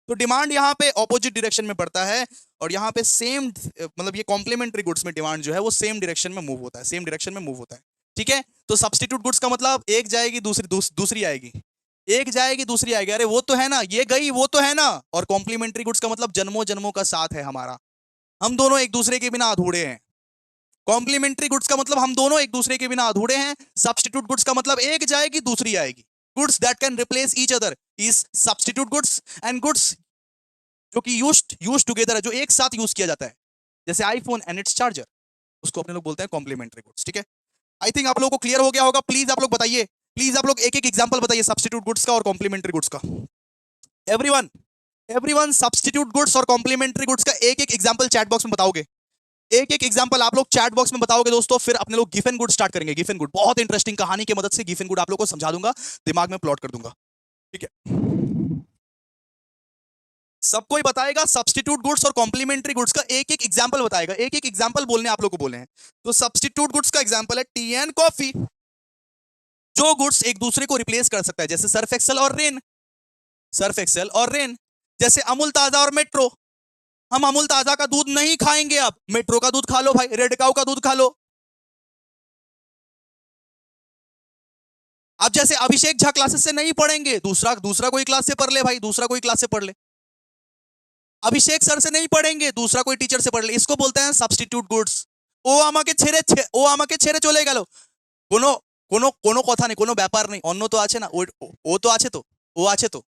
[SPEAKER 1] तो डिमांड यहाँ पे ऑपोजिट डायरेक्शन में बढ़ता है और यहाँ पे सेम मतलब ये कॉम्प्लीमेंट्री गुड्स में डिमांड जो है वो सेम डायरेक्शन में मूव होता है, सेम डायरेक्शन में मूव होता है। ठीक है, तो सब्स्टिट्यूट गुड्स का मतलब एक जाएगी दूसरी आएगी, एक जाएगी दूसरी आएगी, अरे वो तो है ना, ये गई वो तो है ना। और कॉम्प्लीमेंट्री गुड्स का मतलब जन्मों जन्मों का साथ है हमारा, हम दोनों एक दूसरे के बिना अधूरे हैं। कॉम्प्लीमेंट्री गुड्स का मतलब हम दोनों एक दूसरे के बिना अधूरे हैं। सब्स्टिट्यूट गुड्स का मतलब एक जाएगी दूसरी आएगी। Goods that can replace each other is substitute goods, and goods जो कि यूज टुगेदर है, जो एक साथ यूज किया जाता है, जैसे आईफोन एंड इट्स चार्जर, उसको अपने लोग बोलते हैं कॉम्प्लीमेंट्री गुड्स। ठीक है, आई थिंक आप लोगों को क्लियर हो गया होगा। प्लीज आप लोग बताइए, प्लीज आप लोग एक एक एग्जांपल बताइए सब्स्टिट्यूट गुड्स का और कॉम्प्लीमेंट्री गुड्स का। एवरीवन एवरीवन सब्स्टिट्यूट गुड्स और कॉम्प्लीमेंट्री गुड्स का एक एक एग्जांपल चैट बॉक्स में बताओगे, एक एक एग्जांपल आप लोग चैट बॉक्स में बताओगे दोस्तों। फिर अपने लोग गिवन गुड स्टार्ट करेंगे। गिवन गुड बहुत इंटरेस्टिंग कहानी की मदद से गिवन गुड आप लोग को समझा दूंगा, दिमाग में प्लॉट कर दूंगा। ठीक है, सब कोई बताएगा सब्स्टिट्यूट गुड्स और कॉम्प्लीमेंट्री गुड्स का एक एक एग्जांपल बताएगा, एक एक एग्जांपल बोलने आप लोग को बोले हैं। तो सब्स्टिट्यूट गुड्स का एग्जांपल है टी एंड कॉफी, जो गुड्स एक दूसरे को रिप्लेस कर सकता है, जैसे सर्फ एक्सेल और रेन, सर्फ एक्सेल और रेन। जैसे अमूल ताजा और मेट्रो, हम अमूल ताजा का दूध नहीं खाएंगे, अब मेट्रो का दूध खा लो भाई, रेड काउ का दूध खा लो। अब जैसे अभिषेक झा क्लासेस से नहीं पढ़ेंगे, दूसरा कोई क्लास से पढ़ ले भाई, दूसरा कोई क्लास से पढ़ ले। अभिषेक सर से नहीं पढ़ेंगे, दूसरा कोई टीचर से पढ़ ले। इसको बोलते हैं सब्स्टिट्यूट गुड्स। ও আমাকে ছেড়ে চলে গেল, কোনো কোনো কোনো কথা नहीं, কোনো ব্যাপার नहीं, অন্য তো আছে না, ও तो আছে तो, वो আছে तो,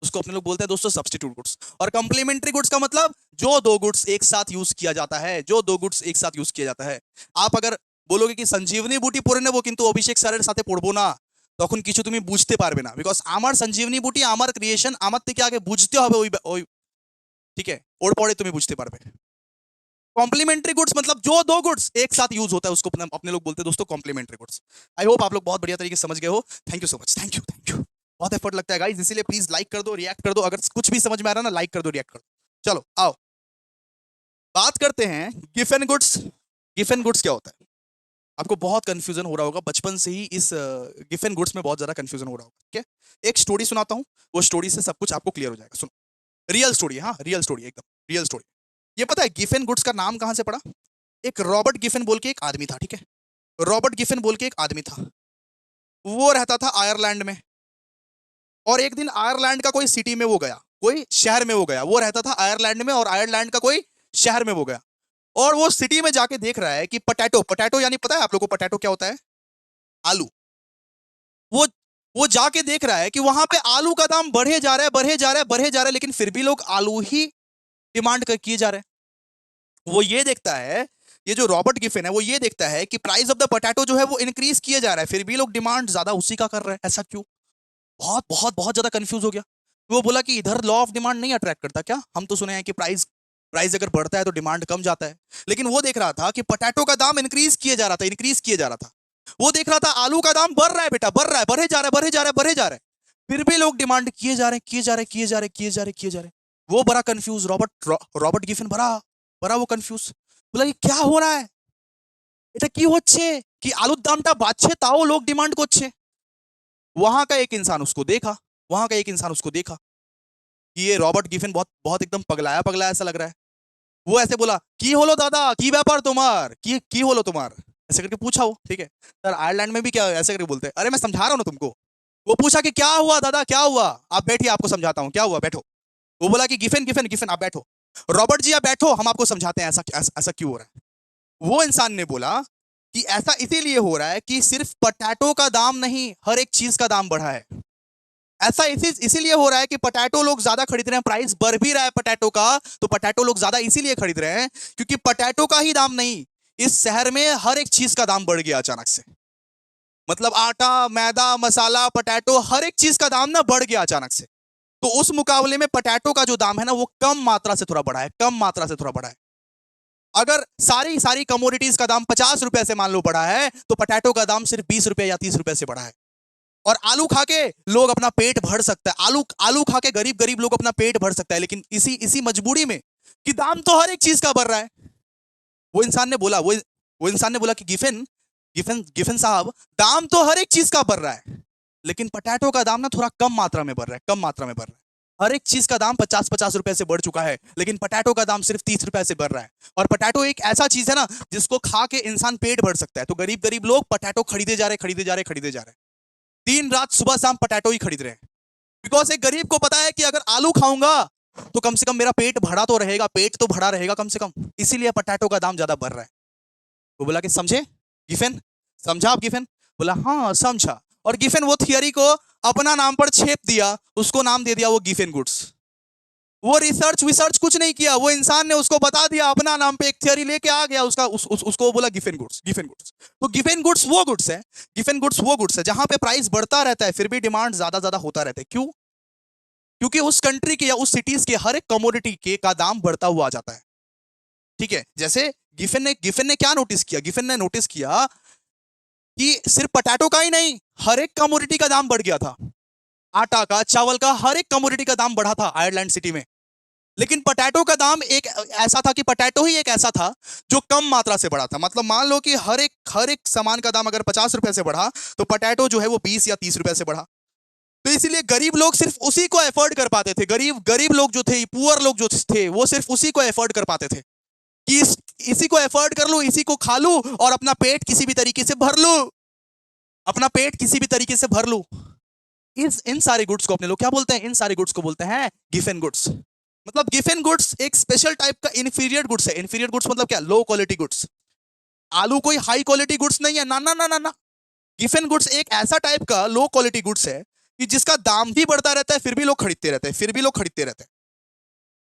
[SPEAKER 1] उसको अपने लोग बोलते हैं दोस्तों सब्स्टिट्यूट गुड्स। और कॉम्प्लीमेंट्री गुड्स का मतलब जो दो गुड्स एक साथ यूज किया जाता है, जो दो गुड्स एक साथ यूज किया जाता है। आप अगर बोलोगे कि संजीवनी बुटी পড়ে নেব কিন্তু অভিষেক স্যারের সাথে পড়বো না, তখন কিছু তুমি বুঝতে পারবে না, বিকজ আমার সঞ্জীবনী বুটি আমার ক্রিয়েশন, আমার থেকে আগে বুঝতে হবে ওই। ठीक है, और পরে তুমি বুঝতে পারবে। कॉम्प्लीमेंट्री गुड्स मतलब जो दो गुड्स एक साथ यूज होता है उसको अपने लोग बोलते हैं दोस्तों कॉम्प्लीमेंट्री गुड्स। आई होप आप लोग बहुत बढ़िया तरीके से समझ गए हो। Thank you so much, thank you. बहुत एफर्ट लगता है गाइस, इसीलिए प्लीज लाइक कर दो, रिएक्ट कर दो। अगर कुछ भी समझ में आ रहा है ना, लाइक कर दो, रिएक्ट कर दो। चलो आओ बात करते हैं गिवन गुड्स। गिवन गुड्स क्या होता है? आपको बहुत कंफ्यूजन हो रहा होगा, बचपन से ही इस गिवन गुड्स में बहुत ज्यादा कंफ्यूजन हो रहा होगा। ठीक है, एक स्टोरी सुनाता हूँ, वो स्टोरी से सब कुछ आपको क्लियर हो जाएगा। सुनो, रियल स्टोरी, हाँ रियल स्टोरी, एकदम रियल स्टोरी। ये पता है गिवन गुड्स का नाम कहां से पड़ा? एक रॉबर्ट गिफिन बोल के एक आदमी था। ठीक है, रॉबर्ट गिफिन बोल के एक आदमी था, वो रहता था आयरलैंड में। और एक दिन आयरलैंड का कोई सिटी में वो गया, कोई शहर में वो गया, वो रहता था आयरलैंड में और आयरलैंड का कोई शहर में वो गया। और वो सिटी में जाके देख रहा है कि पटैटो यानी पता है आप लोगों को पटैटो क्या होता है? आलू। वो वो जाके देख रहा है कि वहां पे आलू का दाम बढ़े जा रहा है, बढ़े जा रहा है, बढ़े जा रहा है, लेकिन फिर भी लोग आलू ही डिमांड किए जा रहे हैं। वो ये देखता है, ये जो रॉबर्ट गिफिन है वो ये देखता है कि प्राइस ऑफ द पोटैटो जो है वो इंक्रीज किया जा रहा है, फिर भी लोग डिमांड ज्यादा उसी का कर रहे हैं, ऐसा क्यों? बहुत बहुत बहुत ज्यादा कंफ्यूज हो गया। वो बोला कि इधर लॉ ऑफ डिमांड नहीं अट्रैक्ट करता क्या? हम तो सुने हैं कि प्राइस प्राइस अगर बढ़ता है तो डिमांड कम जाता है। लेकिन वो देख रहा था कि पोटैटो का दाम इंक्रीज किया जा रहा था, इंक्रीज किया जा रहा था। वो देख रहा था आलू का दाम बढ़ रहा है बेटा, बढ़ रहा है, बढ़े जा रहा है, बढ़े जा रहा है, बढ़े जा रहा है, फिर भी लोग डिमांड किए जा रहे हैं, किए जा रहे हैं, किए जा रहे हैं, किए जा रहे हैं, किए जा रहे हैं। वो बड़ा कंफ्यूज, रॉबर्ट गिफिन बड़ा वो कंफ्यूज। बोला कि क्या हो रहा है, এটা কি হচ্ছে कि आलूर दामটা বাড়ছে তাও लोग डिमांड করছে। वहां का एक इंसान उसको देखा, वहां का एक इंसान उसको देखा कि ये रॉबर्ट गिफिन बहुत बहुत एकदम पगलाया पगलाया ऐसा लग रहा है। वो ऐसे बोला কি হলো দাদা, কি ব্যাপার তোমার, কি হলো তোমার, ऐसे करके पूछा वो। ठीक है, सर आयरलैंड में भी क्या ऐसे करके बोलते हैं, अरे मैं समझा रहा हूं ना तुमको। वो पूछा कि क्या हुआ दादा, क्या हुआ? आप बैठिए, आपको समझाता हूँ क्या हुआ, बैठो। वो बोला कि गिफिन गिफिन गिफिन आप बैठो, रॉबर्ट जी आप बैठो, हम आपको समझाते हैं ऐसा क्यों हो रहा है। वो इंसान ने बोला कि ऐसा इसीलिए हो रहा है कि सिर्फ पोटैटो का दाम नहीं, हर एक चीज का दाम बढ़ा है। ऐसा इसीलिए हो रहा है कि पोटैटो लोग ज्यादा खरीद रहे हैं, प्राइस बढ़ भी रहा है पोटैटो का, तो पोटैटो लोग ज्यादा इसीलिए खरीद रहे हैं क्योंकि पोटैटो का ही दाम नहीं, इस शहर में हर एक चीज का दाम बढ़ गया अचानक से। मतलब आटा, मैदा, मसाला, पोटैटो, हर एक चीज का दाम ना बढ़ गया अचानक से। तो उस मुकाबले में पोटैटो का जो दाम है ना वो कम मात्रा से थोड़ा बढ़ा है, कम मात्रा से थोड़ा बढ़ा है। अगर सारी सारी कमोडिटीज का दाम 50 रुपए से मान लो बढ़ा है, तो पोटैटो का दाम सिर्फ 20 रुपए या 30 रुपए से बढ़ा है। और आलू खा के लोग अपना पेट भर सकता है, आलू आलू खा के गरीब गरीब लोग अपना पेट भर सकता है, लेकिन इसी इसी मजबूरी में कि दाम तो हर एक चीज का बढ़ रहा है। वो इंसान ने बोला वो इंसान ने बोला कि गिफिन गिफिन गिफिन साहब, दाम तो हर एक चीज का बढ़ रहा है, लेकिन पोटैटो का दाम ना थोड़ा कम मात्रा में बढ़ रहा है, कम मात्रा में बढ़ रहा है। हर एक चीज का दाम 50-50 रुपए से बढ़ चुका है, लेकिन पोटैटो का दाम सिर्फ 30 रुपए से बढ़ रहा है। और पोटैटो एक ऐसा चीज है ना जिसको खा के इंसान पेट भर सकता है, तो गरीब गरीब लोग पोटैटो खरीदे जा रहे, खरीदे जा रहे, खरीदे जा रहे, दिन रात सुबह शाम पोटैटो ही खरीद रहे हैं। बिकॉज एक गरीब को पता है कि अगर आलू खाऊंगा तो कम से कम मेरा पेट भरा तो रहेगा, पेट तो भरा रहेगा कम से कम, इसीलिए पोटैटो का दाम ज्यादा बढ़ रहा है। वो बोला कि समझे गिफिन, समझा आप गिफिन? बोला हाँ समझा। और गिफिन वो थियरी को अपना नाम पर छेप दिया, उसको नाम दे दिया वो गिफिन गुड्स। वो रिसर्च विसर्च कुछ नहीं किया, वो इंसान ने उसको बता दिया अपना नाम पे, एक थियरी लेके आ गया उसका, उसको बोला गिफिन गुड्स, गिफिन गुड्स। तो गिफिन गुड्स वो गुड्स है, गिफिन गुड्स वो गुड्स है जहां पे प्राइस बढ़ता रहता है फिर भी डिमांड ज्यादा ज्यादा होता रहता है। क्यों? क्योंकि उस कंट्री के या उस सिटीज के हर एक कमोडिटी के का दाम बढ़ता हुआ आ जाता है। ठीक है, जैसे गिफिन ने क्या नोटिस किया? गिफिन ने नोटिस किया कि सिर्फ पोटैटो का ही नहीं, हर एक कमोडिटी का दाम बढ़ गया था। आटा का, चावल का, हर एक कमोडिटी का दाम बढ़ा था आयरलैंड सिटी में। लेकिन पोटैटो का दाम एक ऐसा था कि पोटैटो ही एक ऐसा था जो कम मात्रा से बढ़ा था। मतलब मान लो कि हर एक सामान का दाम अगर 50 रुपए से बढ़ा, तो पोटैटो जो है वो 20 या 30 रुपए से बढ़ा। तो इसीलिए गरीब लोग सिर्फ उसी को एफोर्ड कर पाते थे, गरीब गरीब लोग जो थे, पुअर लोग जो थे, वो सिर्फ उसी को एफोर्ड कर पाते थे कि इसी को एफोर्ड कर लूं, इसी को खा लूं और अपना पेट किसी भी तरीके से भर लूं, अपना पेट किसी भी तरीके से भर लूं। इस इन सारे गुड्स को अपने लोग क्या बोलते हैं? इन सारे गुड्स को बोलते हैं गिफिन गुड्स। मतलब गिफिन गुड्स एक स्पेशल टाइप का इंफीरियर गुड्स है। इंफीरियर गुड्स मतलब क्या? Low quality goods. आलू कोई हाई क्वालिटी गुड्स नहीं है, ना ना ना ना ना। गिफिन गुड्स एक ऐसा टाइप का लो क्वालिटी गुड्स है कि जिसका दाम भी बढ़ता रहता है फिर भी लोग खरीदते रहते हैं, फिर भी लोग खरीदते रहते हैं।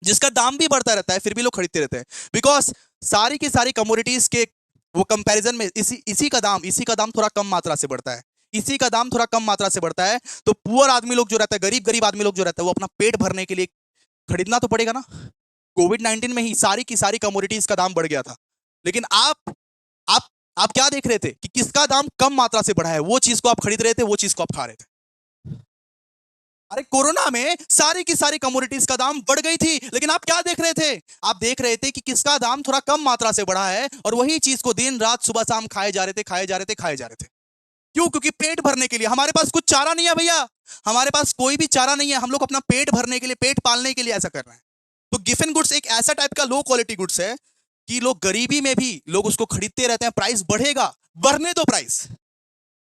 [SPEAKER 1] जिसका दाम भी बढ़ता रहता है फिर भी लोग खरीदते रहते हैं, बिकॉज सारी की सारी कमोडिटीज के वो कंपैरिजन में इसी का दाम थोड़ा कम मात्रा से बढ़ता है, इसी का दाम थोड़ा कम मात्रा से बढ़ता है। तो पुअर आदमी लोग जो रहता है, गरीब गरीब आदमी लोग जो रहता है, वो अपना पेट भरने के लिए खरीदना तो पड़ेगा ना। कोविड-19 में ही सारी की सारी कमोडिटीज का दाम बढ़ गया था, लेकिन आप आप क्या देख रहे थे कि किसका दाम कम मात्रा से बढ़ा है? वो चीज को आप खरीद रहे थे, वो चीज को आप खा रहे थे। अरे कोरोना में सारी की सारी कमोडिटीज का दाम बढ़ गई थी, लेकिन आप क्या देख रहे थे? आप देख रहे थे कि किसका दाम थोड़ा कम मात्रा से बढ़ा है, और वही चीज को दिन रात सुबह शाम खाए जा रहे थे, खाए जा रहे थे, खाए जा रहे थे। क्यों? क्योंकि पेट भरने के लिए हमारे पास कुछ चारा नहीं है भैया, हमारे पास कोई भी चारा नहीं है, हम लोग अपना पेट भरने के लिए, पेट पालने के लिए ऐसा कर रहे हैं। तो गिफिन गुड्स एक ऐसा टाइप का लो क्वालिटी गुड्स है कि लोग गरीबी में भी लोग उसको खरीदते रहते हैं। प्राइस बढ़ेगा, बढ़ने दो प्राइस,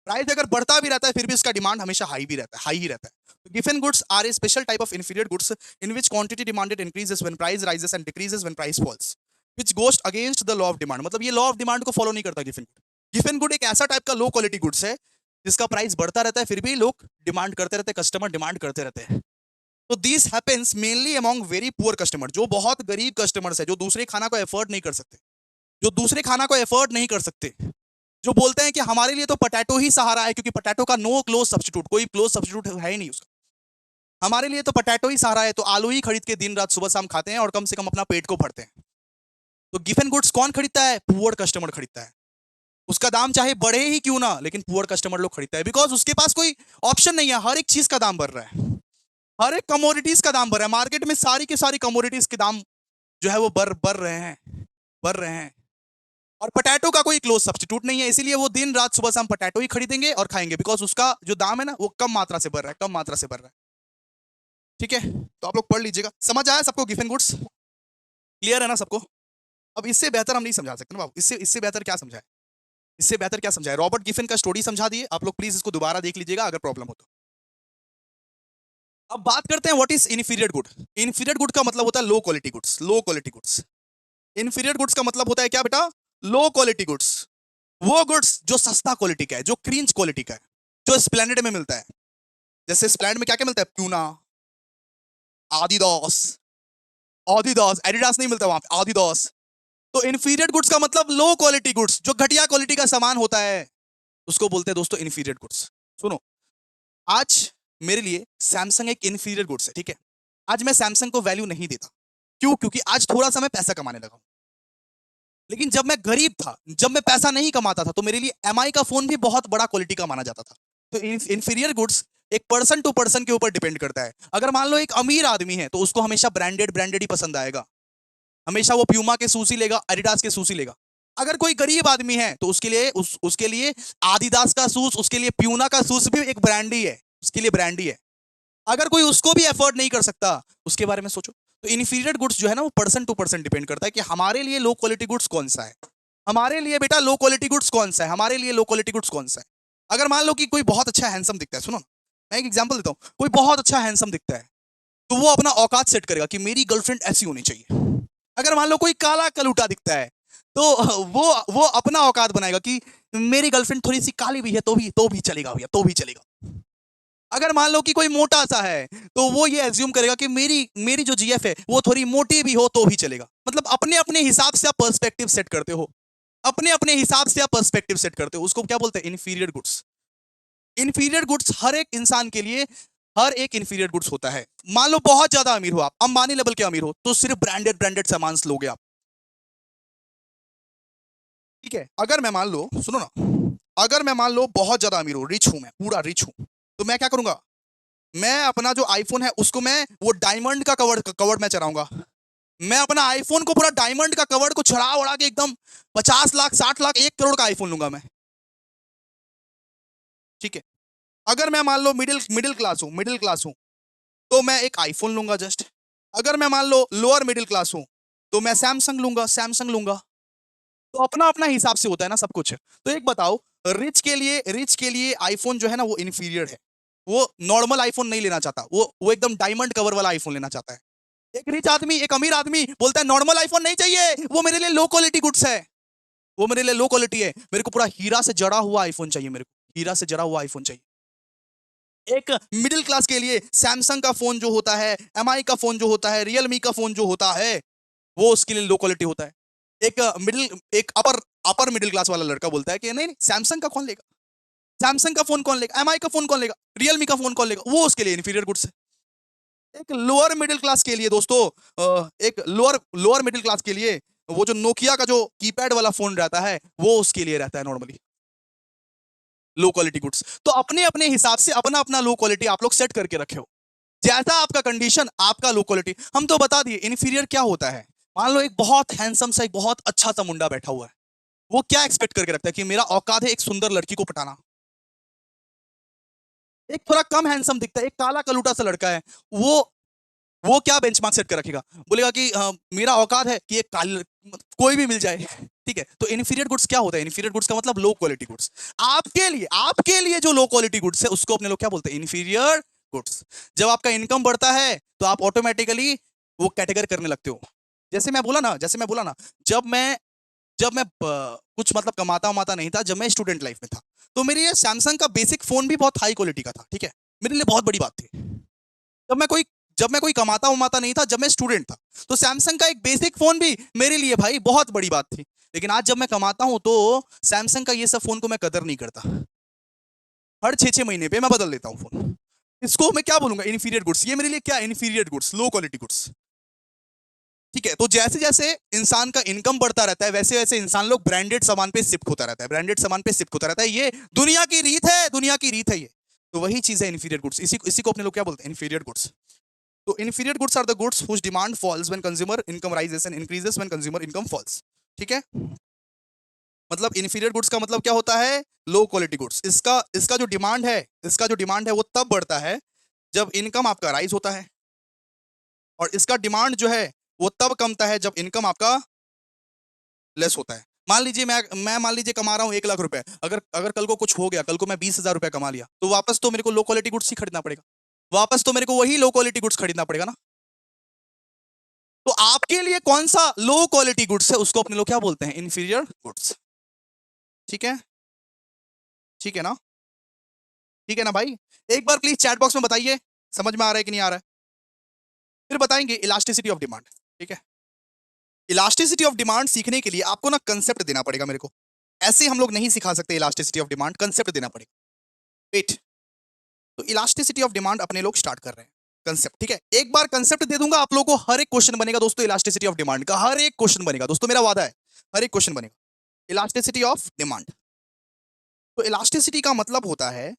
[SPEAKER 1] प्राइस अगर बढ़ता भी रहता है फिर भी उसका डिमांड हमेशा हाई भी रहता है, हाई ही रहता है। Giffen goods are a special type of inferior goods in which quantity demanded increases when price rises and decreases when price falls, which goes against the law of demand। मतलब ये law of demand को follow नहीं करता Giffen good. Giffen good एक ऐसा type का low quality goods है जिसका प्राइस बढ़ता रहता है फिर भी लोग डिमांड करते रहते हैं, कस्टमर डिमांड करते रहते हैं। तो this happens mainly among very poor customer, जो बहुत गरीब कस्टमर्स है, जो दूसरे खाना को एफोर्ड नहीं कर सकते, जो दूसरे खाना को एफोर्ड नहीं कर सकते, जो बोलते हैं कि हमारे लिए तो पोटैटो ही सहारा है, क्योंकि पोटैटो का नो क्लोज सब्स्टिट्यूट, कोई क्लोज सब्स्टिट्यूट है ही नहीं उसका, हमारे लिए तो पोटैटो ही सहारा है, तो आलू ही खरीद के दिन रात सुबह शाम खाते हैं और कम से कम अपना पेट को भरते हैं। तो गिफिन गुड्स कौन खरीदता है? पुअर कस्टमर खरीदता है। उसका दाम चाहे बढ़े ही क्यों ना, लेकिन पुअर कस्टमर लोग खरीदता है, बिकॉज उसके पास कोई ऑप्शन नहीं है। हर एक चीज का दाम बढ़ रहा है, हर एक कमोडिटीज का दाम बढ़ रहा है, मार्केट में सारी की सारी कमोडिटीज के दाम जो है वो बढ़ रहे हैं, बढ़ रहे हैं। और पोटैटो का कोई क्लोज सब्स्टिट्यूट नहीं है, इसीलिए वो दिन रात सुबह शाम पोटैटो ही खरीदेंगे और खाएंगे, बिकॉज उसका जो दाम है ना वो कम मात्रा से बढ़ रहा है, कम मात्रा से बढ़ रहा है। ठीक है, तो आप लोग पढ़ लीजिएगा। समझ आया सबको गिफिन गुड्स? क्लियर है ना सबको? अब इससे बेहतर हम नहीं समझा सकते ना बाबू, इससे इससे बेहतर क्या समझाए, इससे बेहतर क्या समझाए? रॉबर्ट गिफिन का स्टोरी समझा दिए, आप लोग प्लीज इसको दोबारा देख लीजिएगा अगर प्रॉब्लम हो तो। अब बात करते हैं what is inferior good. Inferior good का मतलब होता है low quality goods, low quality goods. Inferior goods का मतलब होता है क्या बेटा? Low quality goods. वो गुड्स जो सस्ता क्वालिटी का है, जो क्रींच क्वालिटी का है, जो स्प्लेंडेड में मिलता है। जैसे स्प्लेंडेड में क्या क्या मिलता है? प्यूना, आदिदास, आदिदास, एडिडास नहीं मिलता वहां पे, आदिदास। तो इन्फीरियर गुड्स का मतलब लो क्वालिटी गुड्स, जो घटिया क्वालिटी का सामान होता है उसको बोलते हैं दोस्तों इन्फीरियर गुड्स। सुनो, आज मेरे लिए सैमसंग एक इन्फीरियर गुड्स है, ठीक है? आज मैं सैमसंग को वैल्यू नहीं देता। क्यों? क्योंकि आज थोड़ा सा मैं पैसा कमाने लगा हूं। लेकिन जब मैं गरीब था, जब मैं पैसा नहीं कमाता था, तो मेरे लिए एमआई का फोन भी बहुत बड़ा क्वालिटी का माना जाता था। तो इंफीरियर गुड्स एक पर्सन टू पर्सन के ऊपर डिपेंड करता है। अगर मान लो एक अमीर आदमी है तो उसको हमेशा ब्रांडेड ब्रांडेड ही पसंद आएगा, हमेशा वो प्यूमा के शूज ही लेगा, एडिडास के शूज ही लेगा। अगर कोई गरीब आदमी है तो उसके लिए आदिदास का शूज, उसके लिए प्यूना का शूज भी एक ब्रांड ही है, उसके लिए ब्रांड ही है। अगर कोई उसको भी एफर्ड नहीं कर सकता, उसके बारे में सोचो। तो इन्फीरियर गुड्स जो है ना, वो पर्सन टू पर्सन डिपेंड करता है कि हमारे लिए लो क्वालिटी गुड्स कौन सा है। हमारे लिए बेटा लो क्वालिटी गुड्स कौन सा है, हमारे लिए लो क्वालिटी गुड्स कौन सा है। अगर मान लो कि कोई बहुत अच्छा हैंडसम दिखता है, सुनो ना, मैं एक एग्जांपल देता हूं, कोई बहुत अच्छा हैंडसम दिखता है तो वो अपना औकात सेट करेगा कि मेरी गर्लफ्रेंड ऐसी होनी चाहिए। अगर मान लो कोई काला कलूटा दिखता है तो वो अपना औकात बनाएगा कि मेरी गर्लफ्रेंड थोड़ी सी काली भी है तो भी चलेगा भैया, तो भी चलेगा। अगर मान लो कि कोई मोटा सा है तो वो ये एज्यूम करेगा कि मेरी मेरी जो जीएफ है वो थोड़ी मोटी भी हो तो भी चलेगा। मतलब अपने अपने हिसाब से आप पर्सपेक्टिव सेट करते हो, अपने अपने हिसाब से आप पर्सपेक्टिव सेट करते हो। उसको क्या बोलते हैं? Inferior goods. इन्फीरियर गुड्स हर एक इंसान के लिए, हर एक इन्फीरियर गुड्स होता है। मान लो बहुत ज्यादा अमीर हो, आप अंबानी लेवल के अमीर हो, तो सिर्फ ब्रांडेड ब्रांडेड सामान लोगे आप, ठीक है। अगर मैं मान लो, सुनो ना, अगर मैं मान लो बहुत ज्यादा अमीर हूं, रिच हूं, मैं पूरा रिच हूं, तो मैं क्या करूंगा? मैं अपना जो आईफोन है उसको मैं वो डायमंड का कवर कवर मैं चढ़ाऊंगा। मैं अपना आईफोन को पूरा डायमंड का कवर को चढ़ा उड़ा के एकदम 50 लाख 60 लाख 1 करोड़ का आईफोन लूंगा मैं, ठीक है। अगर मैं मान लो मिडिल मिडिल क्लास हूं तो मैं एक आईफोन लूंगा जस्ट। अगर मैं मान लो लोअर मिडिल क्लास हूं तो मैं सैमसंग लूंगा। तो अपना अपना हिसाब से होता है ना सब कुछ। तो एक बताओ, रिच के लिए आईफोन जो है ना वो इन्फीरियर है। वो नॉर्मल आईफोन नहीं लेना चाहता, वो एकदम डायमंड कवर वाला आईफोन लेना चाहता है। एक रिच आदमी, एक अमीर आदमी बोलता है नॉर्मल आईफोन नहीं चाहिए, वो मेरे लिए लो क्वालिटी गुड्स है, वो मेरे लिए लो क्वालिटी है, मेरे को पूरा हीरा से जड़ा हुआ आईफोन चाहिए, मेरे को हीरा से जड़ा हुआ आईफोन चाहिए। एक मिडिल क्लास के लिए सैमसंग का फोन जो होता है, एमआई का फोन जो होता है, रियलमी का फोन जो होता है, वो उसके लिए लो क्वालिटी होता है। एक अपर मिडिल क्लास वाला लड़का बोलता है कि नहीं नहीं, सैमसंग का कौन लेगा, सैमसंग का फोन कौन लेगा, एमआई का फोन कौन लेगा, रियलमी का फोन कौन लेगा, वो उसके लिए इन्फीरियर गुड्स है। एक लोअर मिडिल क्लास के लिए दोस्तों, एक लोअर लोअर मिडिल क्लास के लिए वो जो नोकिया का जो कीपैड वाला फोन रहता है वो उसके लिए रहता है नॉर्मली लो क्वालिटी गुड्स। तो अपने अपने हिसाब से अपना अपना लो क्वालिटी आप लोग सेट करके रखे हो, जैसा आपका कंडीशन आपका लो क्वालिटी। हम तो बता दिए इन्फीरियर क्या होता है। मान लो एक बहुत हैंडसम सा, एक बहुत अच्छा सा मुंडा बैठा हुआ है, वो क्या एक्सपेक्ट करके रखता है कि मेरा औकात है एक सुंदर लड़की को पटाना। एक थोड़ा कम हैंडसम दिखता है, एक काला कलूटा सा लड़का है, वो वो क्या बेंचमार्क सेट कर रखेगा? बोलेगा कि मेरा औकात है कि एक कोई भी मिल जाए, ठीक है। तो इन्फीरियर गुड्स क्या होता है? इन्फीरियर गुड्स का मतलब लो क्वालिटी गुड्स। आपके लिए जो लो क्वालिटी गुड्स है उसको अपने लोग क्या बोलते हैं? Inferior goods. जब आपका इनकम बढ़ता है तो आप ऑटोमेटिकली वो कैटेगरी करने लगते हो। जैसे मैं बोला ना, जब मैं कुछ मतलब कमाता वमाता नहीं था, जब मैं स्टूडेंट लाइफ में था, तो मेरे ये सैमसंग का बेसिक फोन भी बहुत हाई क्वालिटी का था, ठीक है। मेरे लिए बहुत बड़ी बात थी। जब मैं कोई जब मैं कोई कमाता उमाता नहीं था, जब मैं स्टूडेंट था, तो सैमसंग का एक बेसिक फोन भी मेरे लिए भाई बहुत बड़ी बात थी। लेकिन आज जब मैं कमाता हूं तो सैमसंग का ये सब फोन को मैं कदर नहीं करता। हर 6-6 महीने पे मैं बदल लेता हूँ फोन। इसको मैं क्या बोलूंगा? Inferior goods. ये मेरे लिए क्या? Inferior goods, low quality goods, ठीक है। तो जैसे जैसे इंसान का इनकम बढ़ता रहता है वैसे वैसे इंसान लोग ब्रांडेड सामान पे शिफ्ट होता रहता है, ब्रांडेड सामान पे शिफ्ट होता रहता है। ये दुनिया की रीत है, दुनिया की रीत है ये। तो वही चीज है इन्फीरियर गुड्स। इसी को अपने लोग क्या बोलते हैं? Inferior goods. तो inferior goods are the goods whose demand falls when consumer income rises and increases when consumer income falls, ठीक है। मतलब inferior goods का मतलब क्या होता है? Low quality goods. इसका इसका जो डिमांड है वो तब बढ़ता है जब इनकम आपका राइज होता है, और इसका डिमांड जो है वो तब कमता है जब इनकम आपका लेस होता है। मान लीजिए कमा रहा हूँ 1 लाख रुपए, अगर अगर कल को कुछ हो गया, कल को मैं 20,000 रुपए कमा लिया, तो वापस तो मेरे को लो क्वालिटी गुड्स ही खरीदना पड़ेगा, वापस तो मेरे को वही लो क्वालिटी गुड्स खरीदना पड़ेगा ना। तो आपके लिए कौन सा लो क्वालिटी गुड्स है उसको अपने लोग क्या बोलते हैं? इन्फीरियर गुड्स, ठीक है। ठीक है ना? ठीक है ना भाई? एक बार प्लीज चैट बॉक्स में बताइए समझ में आ रहा है कि नहीं आ रहा है। फिर बताएंगे इलास्टिसिटी ऑफ डिमांड, ठीक है। इलास्टिसिटी ऑफ डिमांड सीखने के लिए आपको ना कंसेप्ट देना पड़ेगा मेरे को, ऐसे हम लोग नहीं सिखा सकते। इलास्टिसिटी ऑफ डिमांड कंसेप्ट देना पड़ेगा। वेट, तो इलास्टिसिटी ऑफ डिमांड अपने लोग स्टार्ट कर रहे हैं कंसेप्ट, ठीक है। एक बार कंसेप्ट दे दूंगा आप लोगों को, हर एक क्वेश्चन बनेगा दोस्तों इलास्टिसिटी ऑफ डिमांड का, हर एक क्वेश्चन बनेगा दोस्तों, मेरा वादा है। हर एक क्वेश्चन बनेगा। Elasticity of demand. तो इलास्टिसिटी का मतलब होता है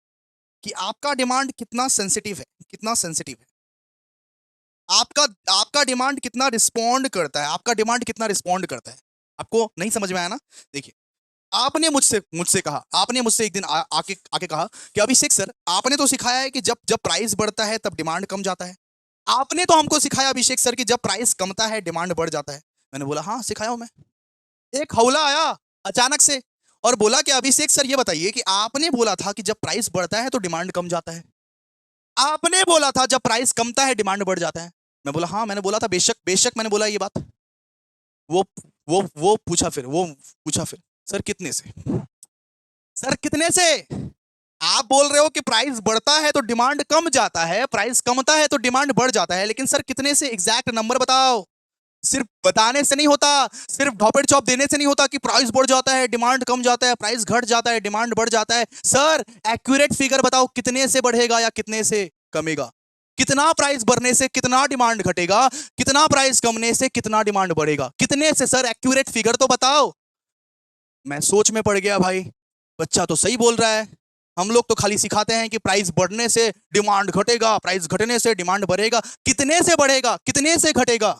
[SPEAKER 1] कि आपका डिमांड कितना सेंसिटिव है, कितना सेंसिटिव है। आपका आपका डिमांड कितना रिस्पॉन्ड करता है, आपका डिमांड कितना रिस्पॉन्ड करता है। आपको नहीं समझ में आया ना? देखिए, आपने मुझसे मुझसे कहा, आपने मुझसे एक दिन आके आके कहा कि अभिषेक सर, आपने तो सिखाया है कि जब जब प्राइस बढ़ता है तब डिमांड कम जाता है। आपने तो हमको सिखाया अभिषेक सर कि जब प्राइस कमता है डिमांड बढ़ जाता है। मैंने बोला हाँ सिखाया हूं मैं। एक हौला आया अचानक से और बोला कि अभिषेक सर ये बताइए कि आपने बोला था कि जब प्राइस बढ़ता है तो डिमांड कम जाता है। आपने बोला था जब प्राइस कमता है डिमांड बढ़ जाता है। मैं बोला हाँ मैंने बोला था, बेशक बेशक मैंने बोला ये बात। वो वो पूछा फिर, वो पूछा फिर, सर कितने से, सर कितने से। आप बोल रहे हो कि प्राइस बढ़ता है तो डिमांड कम जाता है, प्राइस कमता है तो डिमांड बढ़ जाता है, लेकिन सर कितने से, एग्जैक्ट नंबर बताओ। सिर्फ बताने से नहीं होता, सिर्फ ढॉपेड चॉप देने से नहीं होता कि प्राइस बढ़ जाता है डिमांड कम जाता है, प्राइस घट जाता है डिमांड बढ़ जाता है। सर एक्यूरेट फिगर बताओ, कितने से बढ़ेगा या कितने से कमेगा, कितना प्राइस बढ़ने से कितना डिमांड घटेगा, कितना प्राइस कमने से कितना डिमांड बढ़ेगा, कितने से सर, एक्यूरेट फिगर तो बताओ। मैं सोच में पड़ गया भाई, बच्चा तो सही बोल रहा है। हम लोग तो खाली सिखाते हैं कि प्राइस बढ़ने से डिमांड घटेगा, प्राइस घटने से डिमांड बढ़ेगा, कितने से बढ़ेगा कितने से घटेगा।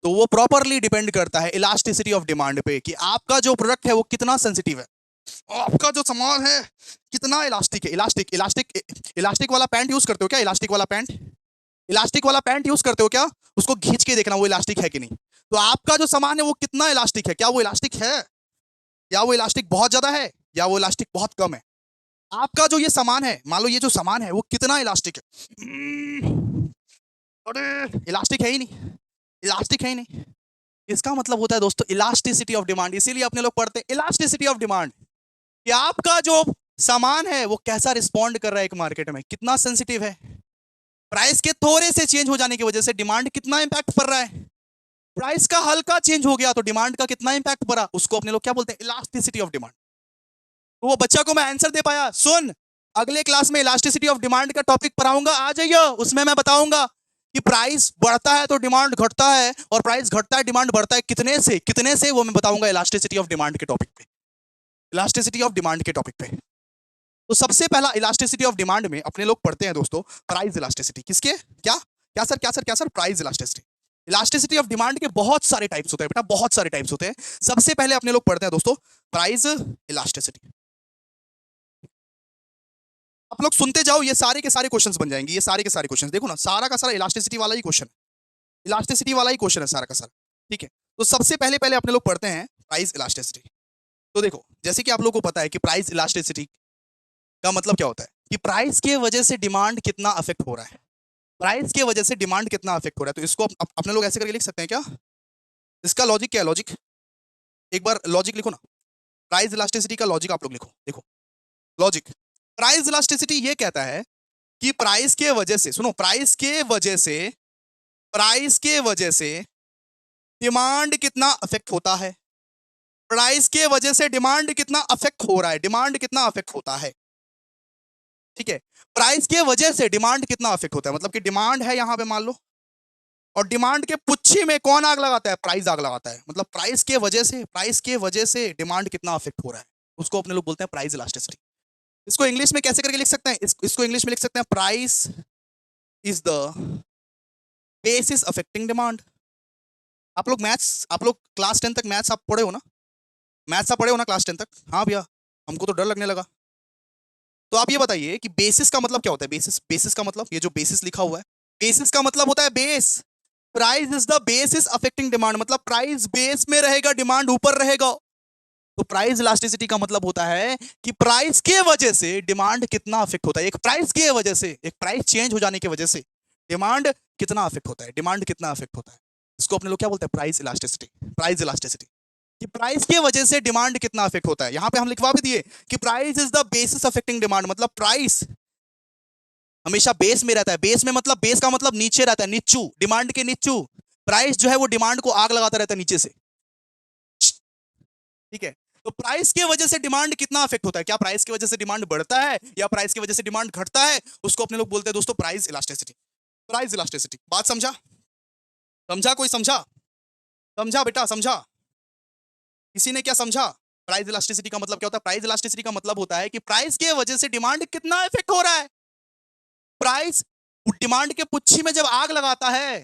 [SPEAKER 1] तो वो प्रॉपरली डिपेंड करता है इलास्टिसिटी ऑफ डिमांड पे कि आपका जो प्रोडक्ट है वो कितना सेंसिटिव है, आपका जो सामान है कितना इलास्टिक है। इलास्टिक इलास्टिक इलास्टिक वाला पैंट यूज करते हो क्या? इलास्टिक वाला पैंट, इलास्टिक वाला पैंट यूज करते हो क्या? उसको खींच के देखना वो इलास्टिक है कि नहीं। तो आपका जो सामान है वो कितना इलास्टिक है, क्या वो इलास्टिक है, या वो इलास्टिक बहुत ज्यादा है, या वो इलास्टिक बहुत कम है। आपका जो ये सामान है, मान लो ये जो सामान है वो कितना इलास्टिक है। अरे इलास्टिक है ही नहीं, इलास्टिक है ही नहीं। इसका मतलब होता है दोस्तों इलास्टिसिटी ऑफ डिमांड। इसीलिए अपने लोग पढ़ते हैं इलास्टिसिटी ऑफ डिमांड, कि आपका जो सामान है वो कैसा रिस्पॉन्ड कर रहा है एक मार्केट में, कितना सेंसिटिव है। प्राइस के थोड़े से चेंज हो जाने की वजह से डिमांड कितना इंपैक्ट पड़ रहा है, प्राइस का हल्का चेंज हो गया तो डिमांड का कितना इंपैक्ट पड़ा, उसको अपने लोग क्या बोलते हैं, इलास्टिसिटी ऑफ डिमांड। तो वो बच्चा को मैं आंसर दे पाया। सुन, अगले क्लास में इलास्टिसिटी ऑफ डिमांड का टॉपिक पढ़ाऊंगा, आ जाइए, उसमें मैं बताऊंगा कि प्राइस बढ़ता है तो डिमांड घटता है, और प्राइस घटता है डिमांड बढ़ता है, कितने से कितने से, वो मैं बताऊंगा इलास्टिसिटी ऑफ डिमांड के टॉपिक पे, इलास्टिसिटी ऑफ डिमांड के टॉपिक पे। तो सबसे पहला इलास्टिसिटी ऑफ डिमांड में अपने लोग पढ़ते हैं दोस्तों प्राइस इलास्टिसिटी। किसके, क्या क्या सर, क्या सर, क्या sir, price elasticity. Elasticity of demand के बहुत सारे टाइप्स होते हैं बेटा, बहुत सारे टाइप्स होते हैं। सबसे पहले अपने लोग पढ़ते हैं दोस्तों प्राइस इलास्टिसिटी। आप लोग सुनते जाओ, ये सारे के सारे क्वेश्चंस बन जाएंगे, ये सारे के सारे क्वेश्चंस देखो ना, सारा का सारा इलास्टिसिटी वाला ही क्वेश्चन, इलास्टिसिटी वाला ही क्वेश्चन है सारा का सारा। ठीक है, तो सबसे पहले पहले अपने लोग पढ़ते हैं प्राइस इलास्टिसिटी। तो देखो, जैसे कि आप लोगों को पता है कि प्राइस इलास्टिसिटी का मतलब क्या होता है, कि प्राइस के वजह से डिमांड कितना अफेक्ट हो रहा है, प्राइस के वजह से डिमांड कितना अफेक्ट हो रहा है। तो इसको अपने लोग ऐसे करके लिख सकते हैं क्या, इसका लॉजिक क्या है, लॉजिक एक बार लॉजिक लिखो ना, प्राइस इलास्टिसिटी का लॉजिक आप लोग लिखो। देखो लॉजिक, प्राइस इलास्टिसिटी ये कहता है कि प्राइस के वजह से, सुनो, प्राइस के वजह से, प्राइस के वजह से डिमांड कितना अफेक्ट होता है, प्राइस के वजह से डिमांड कितना अफेक्ट हो रहा है, डिमांड कितना अफेक्ट होता है। ठीक है, प्राइस के वजह से डिमांड कितना अफेक्ट होता है, मतलब कि डिमांड है यहां पे मान लो, और डिमांड के पुच्छी में कौन आग लगाता है, प्राइस आग लगाता है। मतलब प्राइस के वजह से, प्राइस के वजह से डिमांड कितना अफेक्ट हो रहा है, उसको अपने लोग बोलते हैं प्राइस इलास्टिसिटी। इसको इंग्लिश में कैसे करके लिख सकते हैं, इसको इंग्लिश में लिख सकते हैं price is the basis affecting demand. आप लोग मैथ्स, आप लोग क्लास 10 तक मैथ्स आप पढ़े हो ना, मैथ्स आप पढ़े हो ना क्लास 10 तक? हाँ भैया, हमको तो डर लगने लगा। तो आप ये बताइए कि बेसिस का मतलब क्या होता है, बेसिस, बेसिस का मतलब, ये जो बेसिस लिखा हुआ है, बेसिस का मतलब होता है base. Price is the basis affecting demand, मतलब प्राइस बेस में रहेगा, डिमांड ऊपर रहेगा। तो प्राइस इलास्टिसिटी का मतलब होता है कि प्राइस के वजह से डिमांड कितना अफेक्ट होता है, एक प्राइस के वजह से, एक प्राइस चेंज हो जाने की वजह से डिमांड कितना अफेक्ट होता है, डिमांड कितना अफेक्ट होता है। इसको अपने लोग क्या बोलते हैं, प्राइस इलास्टिसिटी, प्राइस इलास्टिसिटी, कि प्राइस के वजह से डिमांड कितना अफेक्ट होता है। यहां पे हम लिखवा भी दिए कि price is the basis affecting demand, मतलब प्राइस हमेशा बेस में रहता है, बेस में मतलब, बेस का मतलब नीचे रहता है, नीचू, डिमांड के नीचू। प्राइस जो है वो डिमांड को आग लगाता रहता है नीचे से। ठीक है, तो प्राइस के वजह से डिमांड कितना अफेक्ट होता है, क्या प्राइस की वजह से डिमांड बढ़ता है या प्राइस की वजह से डिमांड घटता है, उसको अपने लोग बोलते हैं दोस्तों प्राइस इलास्टिसिटी। प्राइस इलास्टिसिटी, बात समझा, समझा, कोई समझा, समझा बेटा, समझा। किसी ने क्या समझा प्राइस इलास्टिसिटी का मतलब क्या होता है? प्राइस इलास्टिसिटी का मतलब होता है कि प्राइस के वजह से डिमांड कितना इफेक्ट हो रहा है। प्राइस डिमांड के पुच्छी में जब आग लगाता है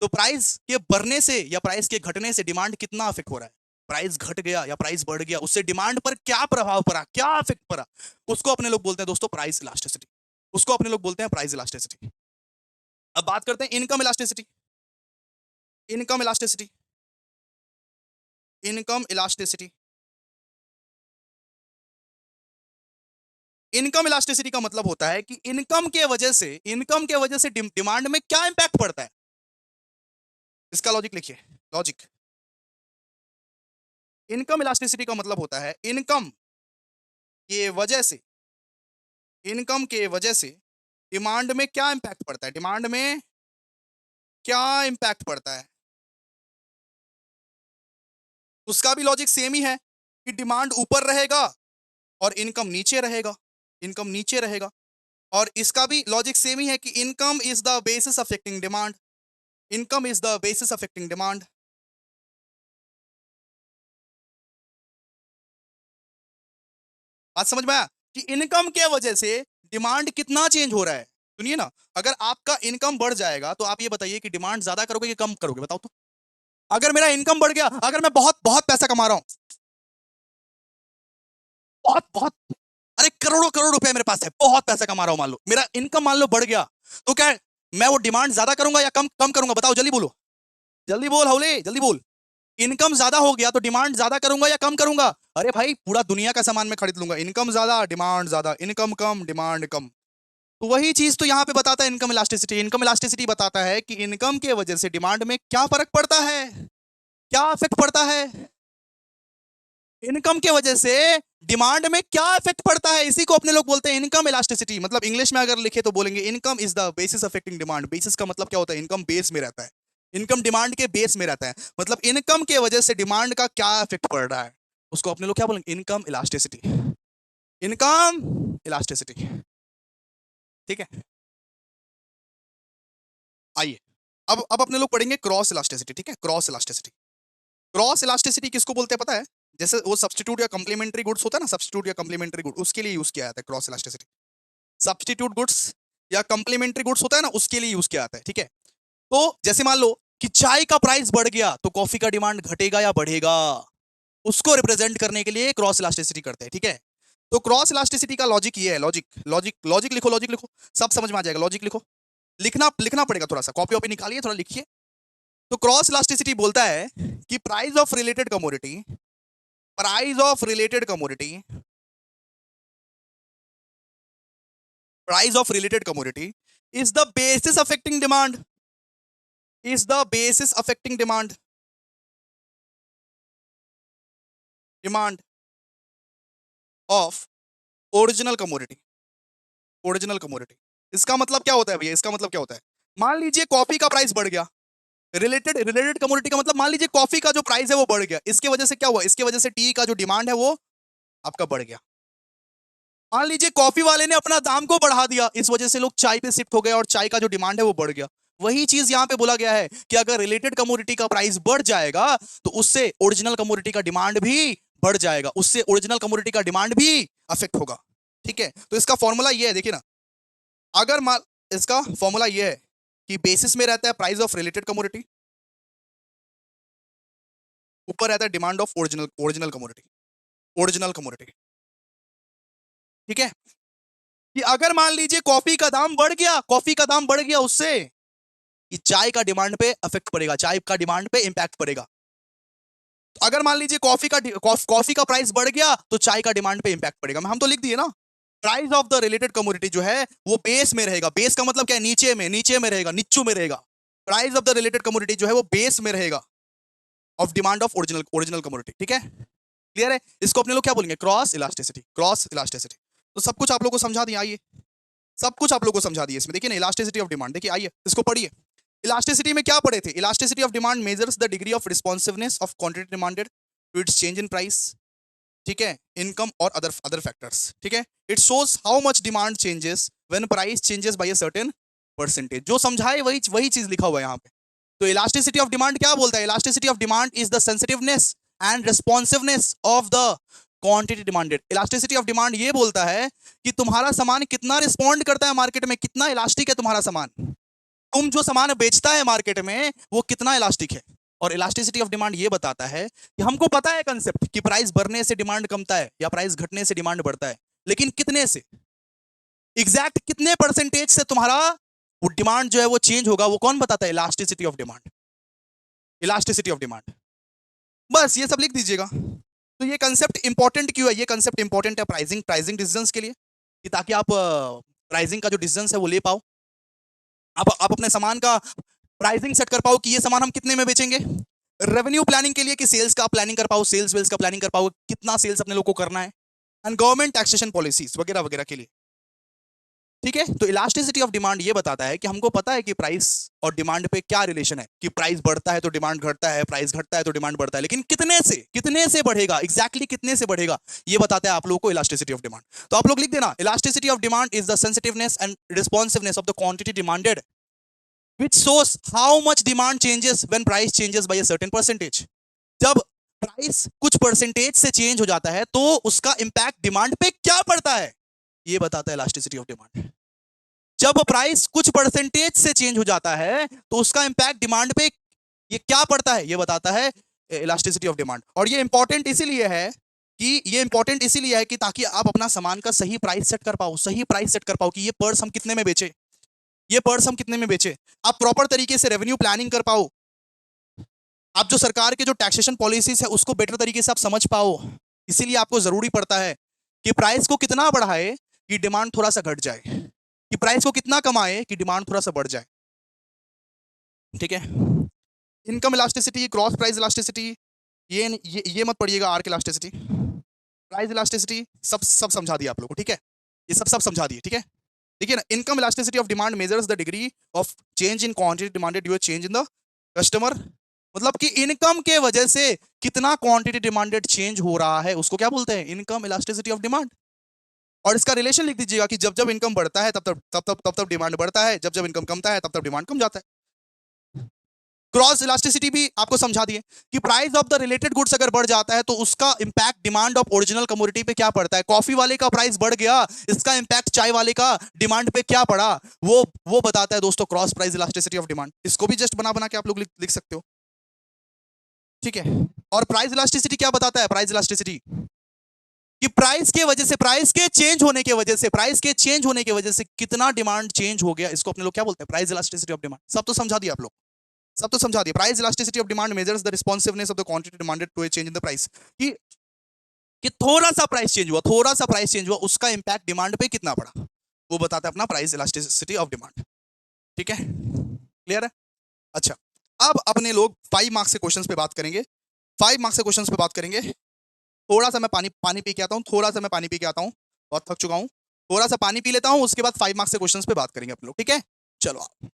[SPEAKER 1] तो प्राइस के बढ़ने से या प्राइस के घटने से डिमांड कितना इफेक्ट हो रहा है। प्राइस घट गया या प्राइस बढ़ गया, उससे डिमांड पर क्या प्रभाव पड़ा, क्या इफेक्ट पड़ा, उसको अपने लोग बोलते हैं दोस्तों प्राइस इलास्टिसिटी। उसको अपने लोग बोलते हैं प्राइस इलास्टिसिटी। अब बात करते हैं income elasticity. Income elasticity, income elasticity. Income elasticity का मतलब होता है कि इनकम के वजह से डिमांड में क्या इंपैक्ट पड़ता है। इसका लॉजिक लिखिए, लॉजिक। इनकम इलास्टिसिटी का मतलब होता है के वजह से इनकम के वजह से डिमांड में क्या इंपैक्ट पड़ता है, डिमांड में क्या इंपैक्ट पड़ता है। उसका भी लॉजिक सेम ही है कि डिमांड ऊपर रहेगा और इनकम नीचे रहेगा, इनकम नीचे रहेगा। और इसका भी लॉजिक सेम ही है कि income is the basis affecting demand, income is the basis affecting demand. बात समझ में आया कि इनकम के वजह से डिमांड कितना चेंज हो रहा है। सुनिए ना, अगर आपका इनकम बढ़ जाएगा तो आप ये बताइए कि डिमांड ज्यादा करोगे कि कम करोगे, बताओ तो। अगर मेरा इनकम बढ़ गया, अगर मैं बहुत बहुत पैसा कमा रहा हूं, बहुत बहुत, अरे करोड़ों करोड़ रुपए मेरे पास है, बहुत पैसा कमा रहा हूं, मान लो मेरा इनकम मान लो बढ़ गया, तो क्या मैं वो डिमांड ज्यादा करूंगा या कम कम करूंगा, बताओ जल्दी बोलो, जल्दी बोल हौले, जल्दी बोल। इनकम ज्यादा हो गया तो डिमांड ज्यादा करूंगा या कम करूंगा? अरे भाई पूरा दुनिया का सामान मैं खरीद लूंगा, इनकम ज्यादा डिमांड ज्यादा, इनकम कम डिमांड कम। तो वही चीज तो यहाँ पे बताता है इनकम इलास्टिसिटी। इनकम इलास्टिसिटी बताता है कि इनकम के वजह से डिमांड में क्या फर्क पड़ता है, क्या इफेक्ट पड़ता है। इनकम के वजह से डिमांड में क्या इफेक्ट पड़ता है, इसी को अपने लोग बोलते हैं इनकम इलास्टिसिटी। मतलब इंग्लिश में अगर लिखे तो बोलेंगे income is the basis affecting demand. Basis का मतलब क्या होता है, इनकम बेस में रहता है, इनकम डिमांड के बेस में रहता है। मतलब इनकम के वजह से डिमांड का क्या इफेक्ट पड़ रहा है, उसको अपने लोग क्या बोलेंगे, इनकम इलास्टिसिटी, इनकम इलास्टिसिटी। ठीक है, आइए अब अपने लोग पढ़ेंगे क्रॉस इलास्टिसिटी। ठीक है, क्रॉस इलास्टिसिटी। क्रॉस इलास्टिसिटी किसको बोलते हैं पता है? जैसे वो सब्स्टिट्यूट या कम्प्लीमेंट्री गुड्स होता है ना, सब्स्टिट्यूट या कम्प्लीमेंट्री गुड, उसके लिए यूज किया जाता है क्रॉस इलास्टिसिटी। सब्स्टिट्यूट गुड्स या कम्प्लीमेंट्री गुड्स होता है ना, उसके लिए यूज किया जाता है। ठीक है, तो जैसे मान लो कि चाय का प्राइस बढ़ गया तो कॉफी का डिमांड घटेगा या बढ़ेगा, उसको रिप्रेजेंट करने के लिए क्रॉस इलास्टिसिटी करते हैं। ठीक है, तो क्रॉस इलास्टिसिटी का लॉजिक ये है, लॉजिक लॉजिक लॉजिक लिखो, लॉजिक लिखो, सब समझ में आ जाएगा। लॉजिक लिखो, लिखना लिखना पड़ेगा, थोड़ा सा कॉपी वॉपी निकालिए, थोड़ा लिखिए। तो क्रॉस इलास्टिसिटी बोलता है कि price of related commodity, price of related commodity, price of related commodity is the basis affecting demand, is the basis affecting demand of original commodity, original commodity. इसका मतलब क्या होता है भैया, इसका मतलब क्या होता है? मान लीजिए कॉफी का प्राइस बढ़ गया, रिलेटेड रिलेटेड कमोडिटी का मतलब मान लीजिए कॉफी का जो प्राइस है वो बढ़ गया, इसके वजह से क्या हुआ, इसके वजह से टी का जो डिमांड है वो आपका बढ़ गया। मान लीजिए कॉफी वाले ने अपना दाम को बढ़ा दिया, इस वजह से लोग चाय पे शिफ्ट हो गए और चाय का जो डिमांड है वो बढ़ गया। वही चीज यहां पे बोला गया है कि अगर रिलेटेड कमोडिटी का प्राइस बढ़ जाएगा तो उससे ओरिजिनल कमोडिटी का डिमांड भी बढ़ जाएगा, उससे ओरिजिनल कमोडिटी का डिमांड भी अफेक्ट होगा। ठीक है, तो इसका फॉर्मूला ये है, देखिए ना, अगर मान, इसका फॉर्मूला ये है कि बेसिस में रहता है प्राइस ऑफ रिलेटेड कमोडिटी, ऊपर रहता है demand of original original commodity, original commodity. ठीक है, कि अगर मान लीजिए कॉफी का दाम बढ़ गया, कॉफी का दाम बढ़ गया, उससे कि चाय का डिमांड पे इफेक्ट पड़ेगा, चाय का डिमांड पे इंपैक्ट पड़ेगा। तो अगर मान लीजिए कॉफी का प्राइस बढ़ गया तो चाय का डिमांड पे इंपैक्ट पड़ेगा। हम तो लिख दिए ना, price of the related commodity जो है वो बेस में रहेगा। बेस का मतलब क्या है, नीचे में रहेगा, नीचू में रहेगा। Price of the related commodity जो है वो बेस में रहेगा of demand of original original commodity. ठीक है, क्लियर है? इसको अपने लोग क्या बोलेंगे, क्रॉस इलास्टिसिटी, क्रॉस इलास्टिसिटी। तो सब कुछ आप लोगों को समझा दिया, आइए सब कुछ आप लोगों को समझा दिया इसमें। देखिए ना, इलास्टिसिटी ऑफ डिमांड, देखिए आइए इसको पढ़िए। इलास्टिसिटी में क्या पढ़े थे? Elasticity of demand measures the degree of responsiveness of quantity demanded to its change in price. ठीक है, इनकम और अदर अदर फैक्टर्स। ठीक है, it shows how much demand changes when price changes by a certain percentage. जो समझाए वही वही चीज लिखा हुआ है यहाँ पे। तो इलास्टिसिटी ऑफ डिमांड क्या बोलता है? Elasticity of demand is the sensitiveness and responsiveness of the quantity demanded. Elasticity of demand ये बोलता है कि तुम्हारा सामान कितना रिस्पॉन्ड करता है मार्केट में, कितना इलास्टिक है तुम्हारा सामान, तुम जो सामान बेचता है मार्केट में वो कितना इलास्टिक है। और इलास्टिसिटी ऑफ डिमांड ये बताता है कि हमको पता है कंसेप्ट कि प्राइस बढ़ने से डिमांड कमता है या प्राइस घटने से डिमांड बढ़ता है, लेकिन कितने से, एग्जैक्ट कितने परसेंटेज से तुम्हारा वो डिमांड जो है वो चेंज होगा, वो कौन बताता है? Elasticity of demand. Elasticity of demand, बस ये सब लिख दीजिएगा। तो ये कंसेप्ट इंपॉर्टेंट क्यों है? ये कंसेप्ट इंपॉर्टेंट है प्राइसिंग प्राइसिंग डिसीजंस के लिए, कि ताकि आप प्राइसिंग का जो डिसीजन है वो ले पाओ, आप अपने सामान का प्राइसिंग सेट कर पाओ कि ये सामान हम कितने में बेचेंगे। रेवेन्यू प्लानिंग के लिए कि सेल्स का प्लानिंग कर पाओ, सेल्स वेल्स का प्लानिंग कर पाओ, कितना सेल्स अपने लोग को करना है, एंड गवर्नमेंट टैक्सेशन पॉलिसीज वगैरह वगैरह के लिए। ठीक है, तो इलास्टिसिटी ऑफ डिमांड ये बताता है कि हमको पता है कि प्राइस और डिमांड पे क्या रिलेशन है, कि प्राइस बढ़ता है तो डिमांड घटता है, प्राइस घटता है तो डिमांड बढ़ता है, लेकिन कितने से बढ़ेगा, एग्जैक्टली कितने से बढ़ेगा, ये बताता है आप लोगों को इलास्टिसिटी ऑफ डिमांड। तो आप लोग लिख देना, elasticity of demand is the sensitiveness and responsiveness of the quantity demanded which shows how much demand changes when price changes by a certain percentage। जब प्राइस कुछ परसेंटेज से चेंज हो जाता है तो उसका इंपैक्ट डिमांड पे क्या पड़ता है, ये बताता है इलास्टिसिटी ऑफ डिमांड। जब प्राइस कुछ परसेंटेज से चेंज हो जाता है तो उसका इंपैक्ट डिमांड पे ये क्या पड़ता है, ये बताता है इलास्टिसिटी ऑफ डिमांड। और ये इंपॉर्टेंट इसीलिए है कि ताकि आप अपना सामान का सही प्राइस सेट कर पाओ, सही प्राइस सेट कर पाओ कि ये पर्स हम कितने में बेचे, ये पर्स हम कितने में बेचे। आप प्रॉपर तरीके से रेवेन्यू प्लानिंग कर पाओ, आप जो सरकार के जो टैक्सेशन पॉलिसीज है उसको बेटर तरीके से आप समझ पाओ। इसीलिए आपको जरूरी पड़ता है कि प्राइस को कितना बढ़ाए कि डिमांड थोड़ा सा घट जाए, कि प्राइस को कितना कमाए कि डिमांड थोड़ा सा बढ़ जाए। ठीक है, income elasticity, cross price elasticity, ये मत पढ़िएगा, आर्क इलास्टिसिटी, प्राइस इलास्टिसिटी सब सब समझा दिया आप लोगों को। ठीक है, ये सब सब समझा दिए। ठीक है, देखिए ना, income elasticity of demand measures the degree of change in quantity demanded due change in the customer. मतलब कि इनकम के वजह से कितना क्वांटिटी डिमांडेड चेंज हो रहा है उसको क्या बोलते हैं, इनकम इलास्टिसिटी ऑफ डिमांड। और इसका रिलेशन लिख दीजिएगा कि जब जब इनकम बढ़ता है तब तब डिमांड बढ़ता है, जब जब इनकम कमता है तब तब डिमांड कम जाता है। क्रॉस इलास्टिसिटी भी आपको समझा दिए कि price of the related goods अगर बढ़ जाता है तो उसका impact demand of original commodity पे क्या पड़ता है। कॉफी वाले का प्राइस बढ़ गया, इसका इंपैक्ट चाय वाले का डिमांड पे क्या पड़ा, वो बताता है दोस्तों cross price elasticity of demand. इसको भी जस्ट बना बना के आप लोग लिख सकते हो। ठीक है, और प्राइस इलास्टिसिटी क्या बताता है, प्राइस इलास्टिसिटी कि प्राइस के चेंज होने की वजह से कितना डिमांड चेंज हो गया, इसको अपने लोग क्या बोलते हैं, प्राइस इलास्टिसिटी ऑफ डिमांड। सब तो समझा दिया आप लोग, सब तो समझा दिया। Price elasticity of demand measures the responsiveness of the quantity demanded to a change in the price, कि थोड़ा सा प्राइस चेंज हुआ उसका इंपैक्ट डिमांड पे कितना पड़ा, वो बताता है अपना प्राइस इलास्टिसिटी ऑफ डिमांड। ठीक है, क्लियर है। अच्छा, अब अपने लोग 5 मार्क्स के क्वेश्चंस पे बात करेंगे, 5 मार्क्स के क्वेश्चंस पे बात करेंगे। थोड़ा सा मैं पानी पानी पी के आता हूँ, थोड़ा सा मैं पानी पी के आता हूँ, बहुत थक चुका हूँ, थोड़ा सा पानी पी लेता हूँ, उसके बाद 5 मार्क्स के क्वेश्चंस पे बात करेंगे अपने लोग। ठीक है, चलो आप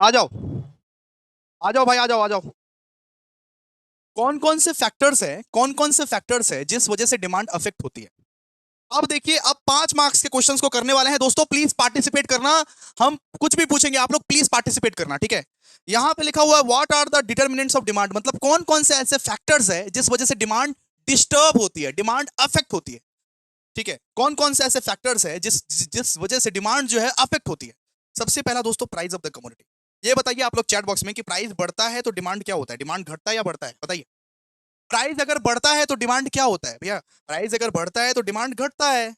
[SPEAKER 1] आ जाओ, आ जाओ भाई, आ जाओ, आ जाओ। कौन कौन से फैक्टर्स है, कौन कौन से फैक्टर्स है जिस वजह से डिमांड अफेक्ट होती है। अब देखिए, अब 5 मार्क्स के क्वेश्चंस को करने वाले हैं दोस्तों, प्लीज पार्टिसिपेट करना। हम कुछ भी पूछेंगे, आप लोग प्लीज पार्टिसिपेट करना, ठीक है। यहां पे लिखा हुआ है what are the determinants of demand, मतलब कौन कौन से ऐसे फैक्टर्स है जिस वजह से डिमांड डिस्टर्ब होती है, डिमांड अफेक्ट होती है, ठीक है। कौन कौन से ऐसे फैक्टर्स है जिस जिस वजह से डिमांड जो है अफेक्ट होती है। सबसे पहला दोस्तों, प्राइस ऑफ द कमोडिटी। ये बताइए आप लोग चैट बॉक्स में कि प्राइस बढ़ता है तो डिमांड क्या होता है, डिमांड घटता है या बढ़ता है, बताइए। प्राइस अगर बढ़ता है तो डिमांड क्या होता है भैया, प्राइस अगर बढ़ता है तो डिमांड घटता है,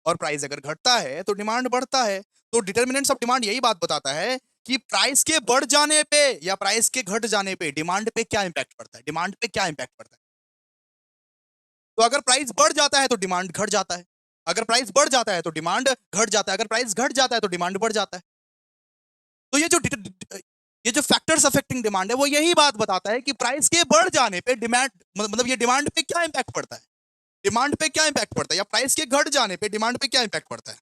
[SPEAKER 1] और प्राइस अगर घटता है तो डिमांड बढ़ता है। तो डिटर्मिनेंट्स ऑफ डिमांड यही बात बताता है कि प्राइस के बढ़ जाने पे या प्राइस के घट जाने पे डिमांड पे क्या इंपैक्ट पड़ता है, डिमांड पे क्या इंपैक्ट पड़ता है। तो अगर प्राइस बढ़ जाता है तो डिमांड घट जाता है, अगर प्राइस बढ़ जाता है तो डिमांड घट जाता है, अगर प्राइस घट जाता है तो डिमांड बढ़ जाता है। तो ये जो फैक्टर्स अफेक्टिंग डिमांड है वो यही बात बताता है कि प्राइस के बढ़ जाने पे डिमांड, मतलब ये डिमांड पे क्या इंपैक्ट पड़ता है, डिमांड पे क्या इंपैक्ट पड़ता है, या प्राइस के घट जाने पे डिमांड पे क्या इंपैक्ट पड़ता है,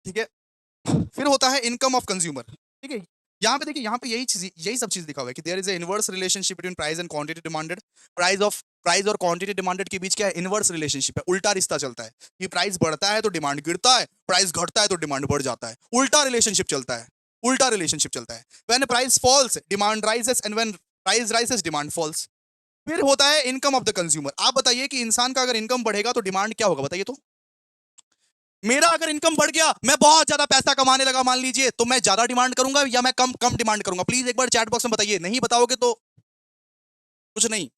[SPEAKER 1] ठीक है। फिर होता है इनकम ऑफ कंज्यूमर, ठीक है। यहाँ पे देखिए, यहाँ पे यही सब चीज लिखा हुआ है कि there is a inverse relationship between price and quantity demanded. Price और क्वांटिटी डिमांडेड के बीच क्या है, इनवर्स रिलेशनशिप है, उल्टा रिश्ता चलता है कि प्राइस बढ़ता है तो डिमांड गिरता है, प्राइस घटता है तो डिमांड बढ़ जाता है, उल्टा रिलेशनशिप चलता है, उल्टा रिलेशनशिप चलता है। When price falls demand rises and when price rises demand falls. फिर होता है इनकम ऑफ द कंज्यूमर। आप बताइए कि इंसान का अगर इनकम बढ़ेगा तो डिमांड क्या होगा, बताइए तो। मेरा अगर इनकम बढ़ गया, मैं बहुत ज्यादा पैसा कमाने लगा मान लीजिए, तो मैं ज्यादा डिमांड करूंगा या मैं कम कम डिमांड करूंगा, प्लीज एक बार चैट बॉक्स में बताइए, नहीं बताओगे तो कुछ नहीं।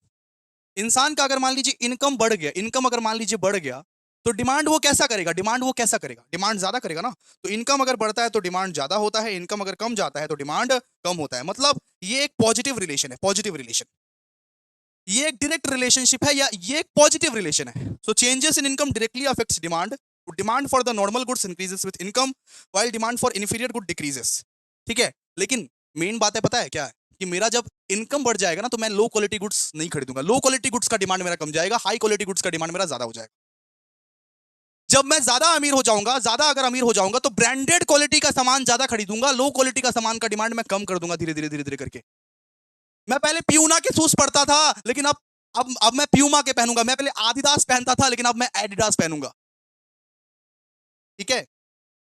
[SPEAKER 1] इंसान का अगर मान लीजिए इनकम बढ़ गया, इनकम अगर मान लीजिए बढ़ गया, तो डिमांड वो कैसा करेगा, डिमांड वो कैसा करेगा, डिमांड ज्यादा करेगा ना। तो इनकम अगर बढ़ता है तो डिमांड ज्यादा होता है, इनकम अगर कम जाता है तो डिमांड कम होता है। मतलब ये एक पॉजिटिव रिलेशन है, पॉजिटिव रिलेशन। ये एक डायरेक्ट रिलेशनशिप है या ये एक पॉजिटिव रिलेशन है। So changes in income directly affects demand. Demand for the normal goods increases with income while demand for inferior good decreases, ठीक है। लेकिन मेन बात है पता है क्या है, कि मेरा जब इनकम बढ़ जाएगा ना तो मैं लो क्वालिटी गुड्स नहीं खरीदूंगा, लो क्वालिटी गुड्स का डिमांड मेरा कम जाएगा, हाई क्वालिटी गुड्स का डिमांड मेरा ज्यादा हो जाएगा। जब मैं ज्यादा अमीर हो जाऊंगा, ज्यादा अगर अमीर हो जाऊंगा तो ब्रांडेड क्वालिटी का सामान ज्यादा खरीदूंगा, लो क्वालिटी का सामान का डिमांड मैं कम कर दूंगा धीरे धीरे धीरे धीरे करके। मैं पहले प्यूना के शूज पड़ता था, लेकिन अब मैं प्यूमा के पहनूंगा। मैं पहले आदिदास पहनता था, लेकिन अब मैं एडिडास पहनूंगा, ठीक है।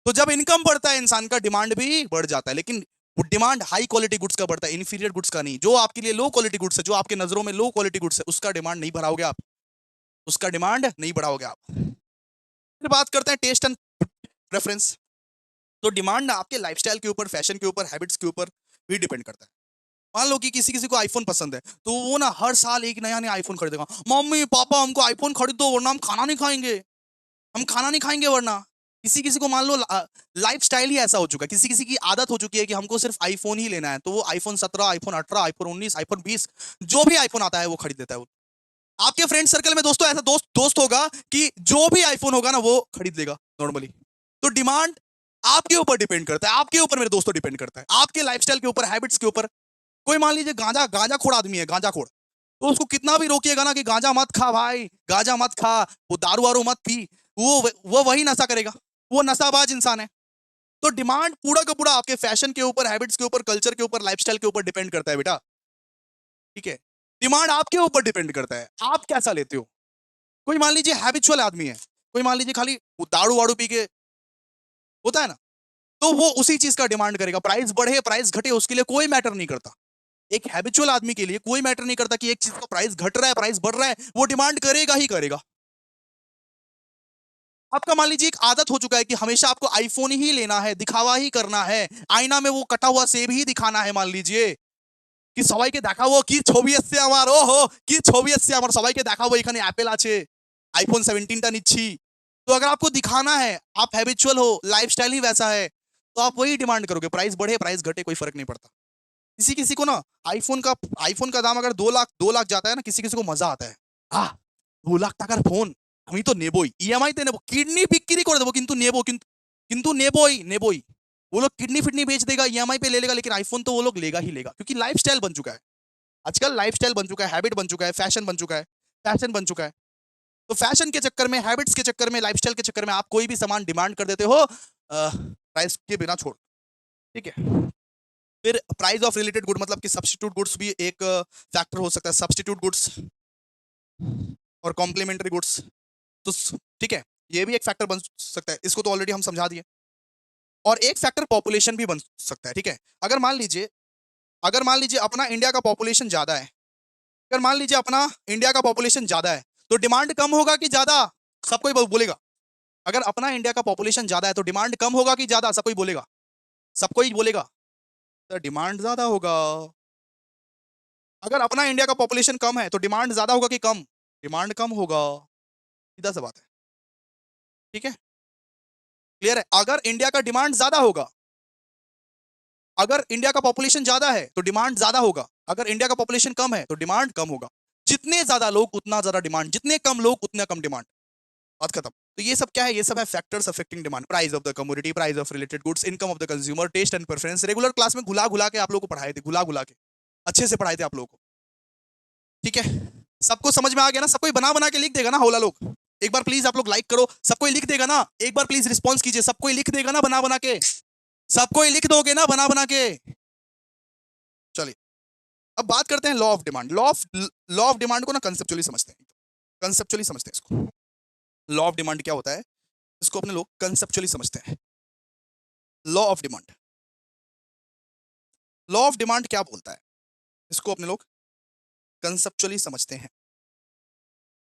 [SPEAKER 1] तो जब इनकम बढ़ता है इंसान का डिमांड भी बढ़ जाता है, लेकिन डिमांड हाई क्वालिटी गुड्स का बढ़ता है, इन्फीरियर गुड्स का नहीं। जो आपके लिए लो क्वालिटी गुड्स है, जो आपके नजरों में लो क्वालिटी गुड्स है, उसका डिमांड नहीं बढ़ाओगे आप, उसका डिमांड नहीं बढ़ाओगे आप। फिर बात करते हैं टेस्ट एंड प्रेफरेंस। तो डिमांड आपके लाइफस्टाइल के ऊपर, फैशन के ऊपर, हैबिट्स के ऊपर भी डिपेंड करता है। मान लो कि किसी किसी को आईफोन पसंद है, तो वो ना हर साल एक नया नया आईफोन खरीदेगा। मम्मी पापा हमको आईफोन खरीद दो वरना हम खाना नहीं खाएंगे, हम खाना नहीं खाएंगे वरना। किसी किसी को मान लो लाइफ स्टाइल ही ऐसा हो चुका है, किसी किसी की आदत हो चुकी है कि हमको सिर्फ आईफोन ही लेना है, तो वो आईफोन 17, आईफोन 18, आईफोन 19, आईफोन 20, जो भी आईफोन आता है वो खरीद देता है वो। आपके फ्रेंड सर्कल में दोस्तों ऐसा दोस्त दोस्त होगा कि जो भी आईफोन होगा ना वो खरीद लेगा नॉर्मली। तो डिमांड आपके ऊपर डिपेंड करता है, आपके ऊपर मेरे दोस्तों डिपेंड करता है, आपके लाइफस्टाइल के ऊपर, हैबिट्स के ऊपर। कोई मान लीजिए गांजा गांजा खोड़ आदमी है, गांजा खोड़, तो उसको कितना भी रोकिएगा ना कि गांजा मत खा भाई, गांजा मत खा, वो दारू वारू मत पी, वो वही नशा करेगा, वो नशाबाज इंसान है। तो डिमांड पूरा का पूरा आपके फैशन के ऊपर, हैबिट्स के ऊपर, कल्चर के ऊपर, लाइफस्टाइल के ऊपर डिपेंड करता है बेटा, ठीक है। डिमांड आपके ऊपर डिपेंड करता है, आप कैसा लेते हो। कोई मान लीजिए हैबिचुअल आदमी है, कोई मान लीजिए खाली दारू वारू पी के होता है ना, तो वो उसी चीज का डिमांड करेगा, प्राइस बढ़े प्राइस घटे उसके लिए कोई मैटर नहीं करता। एक हैबिचुअल आदमी के लिए कोई मैटर नहीं करता कि एक चीज का प्राइस घट रहा है, प्राइस बढ़ रहा है, वो डिमांड करेगा ही करेगा। आपका मान लीजिए एक आदत हो चुका है कि हमेशा आपको आईफोन ही लेना है, दिखावा ही करना है, आईना में वो कटा हुआ सेब ही दिखाना है मान लीजिए, कि সবাইকে দেখাবো কি ছবি এসছে আমার, ওহো কি ছবি এসছে আমার, সবাইকে দেখাবো এখানে অ্যাপেল আছে, আইফोन 17 টা নিচ্ছি। तो अगर आपको दिखाना है, आप हैबिचुअल हो, लाइफस्टाइल ही वैसा है, तो आप वही डिमांड करोगे, प्राइस बढ़े प्राइस घटे कोई फर्क नहीं पड़ता। किसी किसी को ना आईफोन का दाम अगर 2 लाख जाता है ना, किसी किसी को मजा आता है। हाँ, 2 লাখ টাকার ফোন, আমি তো নেবই, ইএমআই তে নেবো, কিডনি বিক্রি করে দেবো কিন্তু নেবো, কিন্তু কিন্তু নেबोई नेबोई। वो लोग किडनी फिडनी बेच देगा, ईएमआई पे ले लेगा, लेकिन आईफोन तो वो लोग लेगा ही लेगा, क्योंकि लाइफस्टाइल बन चुका है। आजकल लाइफस्टाइल बन चुका है, हैबिट बन चुका है, फैशन बन चुका है, फैशन बन चुका है। तो फैशन के चक्कर में, हैबिट्स के चक्कर में, लाइफस्टाइल के चक्कर में आप कोई भी सामान डिमांड कर देते हो प्राइस के बिना छोड़, ठीक है। फिर प्राइस ऑफ रिलेटेड गुड मतलब कि सब्स्टिट्यूट गुड्स भी एक फैक्टर हो सकता है, सब्स्टिट्यूट गुड्स और कॉम्प्लीमेंट्री गुड्स। तो ठीक है, ये भी एक फैक्टर बन सकता है, इसको तो ऑलरेडी हम समझा दिए। और एक फैक्टर पॉपुलेशन भी बन सकता है, ठीक है। अगर मान लीजिए अपना इंडिया का पॉपुलेशन ज्यादा है, अगर मान लीजिए अपना इंडिया का पॉपुलेशन ज्यादा है, तो डिमांड कम होगा कि ज्यादा? सब कोई बोलेगा। अगर अपना इंडिया का पॉपुलेशन ज्यादा है तो डिमांड कम होगा कि ज्यादा? सब कोई बोलेगा, सब कोई बोलेगा तो डिमांड ज्यादा होगा। अगर अपना इंडिया का पॉपुलेशन कम है तो डिमांड ज्यादा होगा कि कम? डिमांड कम होगा। सीधा सा बात है, ठीक है, क्लियर है। अगर इंडिया का डिमांड ज्यादा होगा, अगर इंडिया का पॉपुलेशन ज्यादा है तो डिमांड ज्यादा होगा, अगर इंडिया का पॉपुलेशन कम है तो डिमांड कम होगा। जितने ज्यादा लोग उतना ज्यादा डिमांड, जितने कम लोग उतना कम डिमांड। बात खत्म। तो ये सब क्या है? ये सब है factors affecting demand, price of the commodity, price of related goods, income of the consumer, taste and preference. Regular class में घुला घुला के आप लोगों को पढ़ाए थे, घुला घुला के अच्छे से पढ़ाए थे आप लोगों को, ठीक है। सबको समझ में आ गया ना? सबको बना बना के लिख देगा ना हौला लोग? एक बार प्लीज आप लोग लाइक करो, सबको लिख देगा ना? एक बार प्लीज रिस्पॉन्स कीजिए, सबको लिख देगा ना बना बना के? सबको लिख दोगे ना बना बना के? चलिए अब बात करते हैं law of demand. Law of demand को ना कंसेप्चुअली समझते हैं, कंसेप्चुअली समझते हैं इसको। लॉ ऑफ डिमांड क्या होता है, इसको अपने लोग कंसेप्चुअली समझते हैं। Law of demand, law of demand क्या बोलता है, इसको अपने लोग कंसेप्चुअली समझते हैं,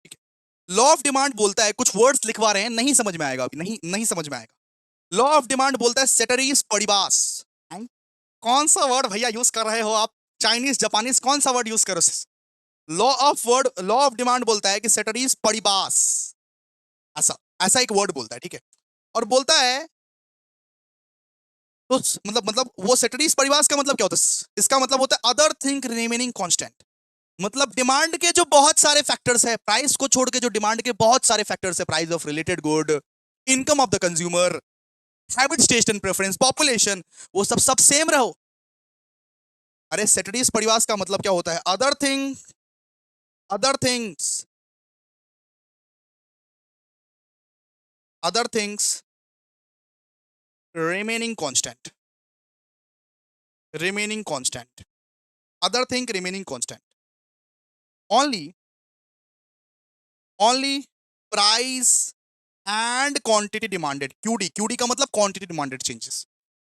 [SPEAKER 1] ठीक है। लॉ ऑफ डिमांड बोलता है, कुछ वर्ड्स लिखवा रहे हैं, नहीं समझ में आएगा अभी, नहीं नहीं समझ में आएगा। लॉ ऑफ डिमांड बोलता है सेटरीज पड़िबास। कौन सा वर्ड भैया यूज कर रहे हो आप? चाइनीज, जापानीज, कौन सा वर्ड यूज करो? लॉ ऑफ डिमांड बोलता है कि सेटरीज पड़िबास, ऐसा ऐसा एक वर्ड बोलता है, ठीक है। और बोलता है तो मतलब वो सेटरीज परिवास का मतलब क्या होता है? इसका मतलब होता है अदर थिंग रिमेनिंग कांस्टेंट। मतलब डिमांड के जो बहुत सारे फैक्टर्स है, प्राइस को छोड़ के जो डिमांड के बहुत सारे फैक्टर्स है, price of related good, income of the consumer, habits, taste and preference, population, वो सब सेम रहो। अरे सेटरीज परिवास का मतलब क्या होता है? Other things remaining constant, other thing remaining constant, only price and quantity demanded, QD का मतलब quantity demanded changes।